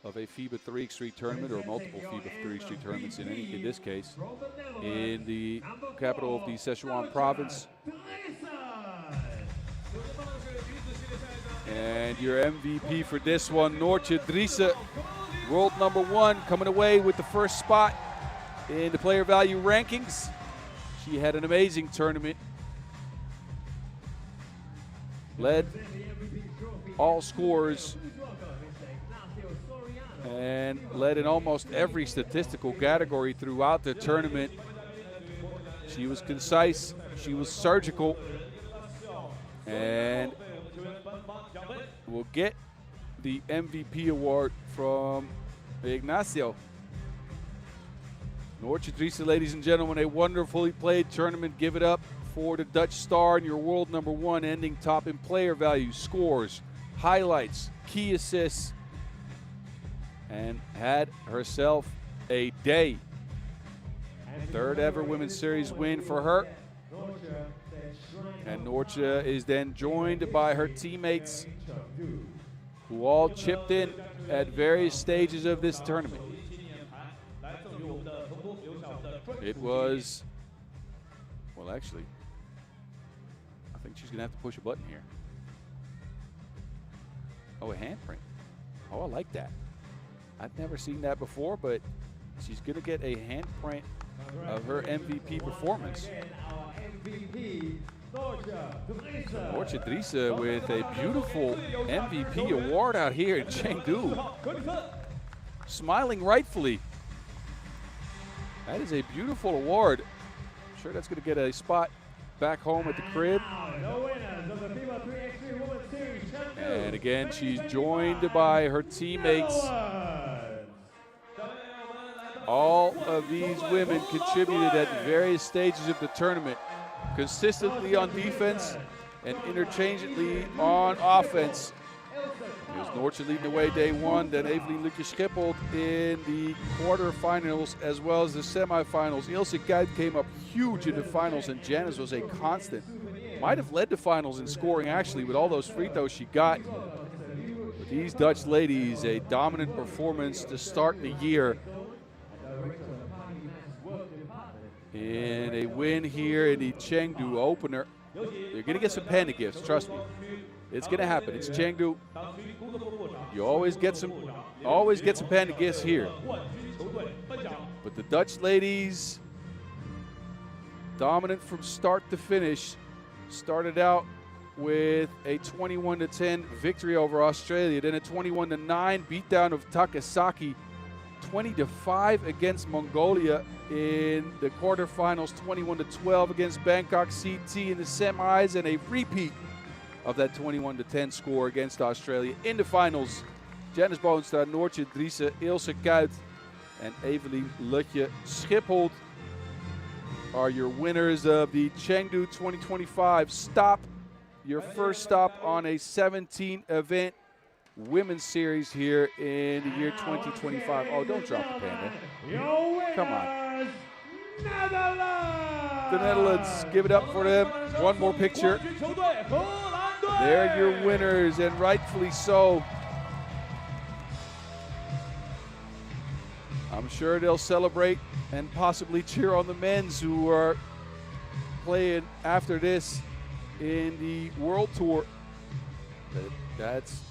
[SPEAKER 1] of a FIBA 3x3 tournament, or multiple FIBA 3x3 tournaments in this case, in the capital of the Sichuan province. And your MVP for this one, Noortje Driessen, world #1, coming away with the first spot in the player value rankings. She had an amazing tournament. Led all scores and led in almost every statistical category throughout the tournament. She was concise, she was surgical, and will get the MVP award from Ignacio. Noortje Driessen, ladies and gentlemen, a wonderfully played tournament. Give it up for the Dutch star and your world #1, ending top in player value, scores, highlights, key assists, and had herself a day. 3rd ever women's series win for her. And Noortje is then joined by her teammates, who all chipped in at various stages of this tournament. It was, well, actually, I think she's going to have to push a button here. Oh, a handprint. Oh, I like that. I've never seen that before, but she's going to get a handprint of her MVP performance. Noortje Driessen with a beautiful MVP award out here in Chengdu. Smiling rightfully. That is a beautiful award. I'm sure that's going to get a spot back home at the crib. And again, she's joined by her teammates. All of these women contributed at various stages of the tournament, consistently on defense and interchangeably on offense. It was Noortje leading the way day 1, then Evelien Lichtje-Schiphol in the quarterfinals as well as the semifinals. Ilse Kuyt came up huge in the finals, and Janice was a constant. Might have led the finals in scoring actually with all those free throws she got. But these Dutch ladies, a dominant performance to start the year. In a win here in the Chengdu opener. You're going to get some panda gifts, trust me. It's going to happen. It's Chengdu. You always get some panda gifts here. But the Dutch ladies, dominant from start to finish, started out with a 21-10 victory over Australia, then a 21-9 beatdown of Takasaki, 20-5 against Mongolia in the quarterfinals, 21-12 against Bangkok CT in the semis, and a repeat of that 21-10 score against Australia in the finals. Janice Boonstra, Noortje Driessen, Ilse Kuyt, and Evelien Lutje Schipholt are your winners of the Chengdu 2025 stop. Your first stop on a 17-event women's series here in the year 2025. Oh, don't drop the pen there. Come on. The Netherlands, give it up for them. One more picture. They're your winners, and rightfully so. I'm sure they'll celebrate and possibly cheer on the men's who are playing after this in the World Tour. But that's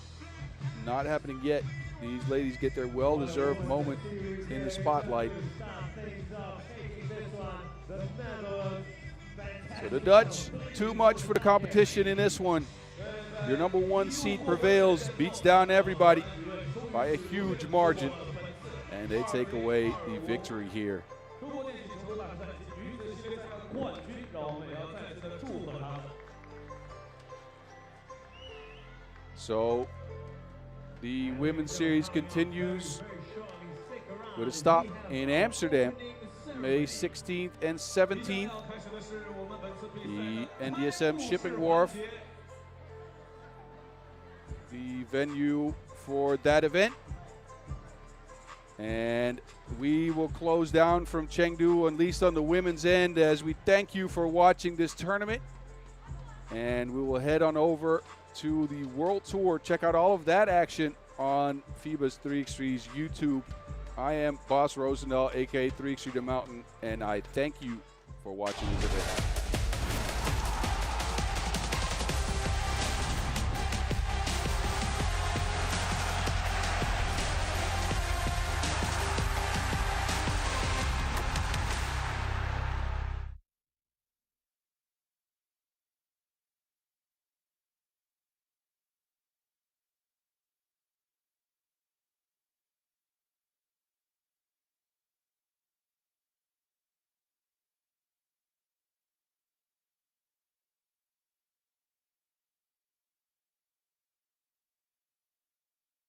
[SPEAKER 1] not happening yet. These ladies get their well-deserved moment in the spotlight. So the Dutch, too much for the competition in this one. Your number one seed prevails, beats down everybody by a huge margin, and they take away the victory here. So the women's series continues with a stop in Amsterdam, May 16th and 17th. The NDSM Shipping Wharf, the venue for that event. And we will close down from Chengdu, at least on the women's end, as we thank you for watching this tournament. And we will head on over to the World Tour. Check out all of that action on FIBA's 3x3's YouTube. I am Bas Roosendaal, aka 3x3 The Mountain, and I thank you for watching this event.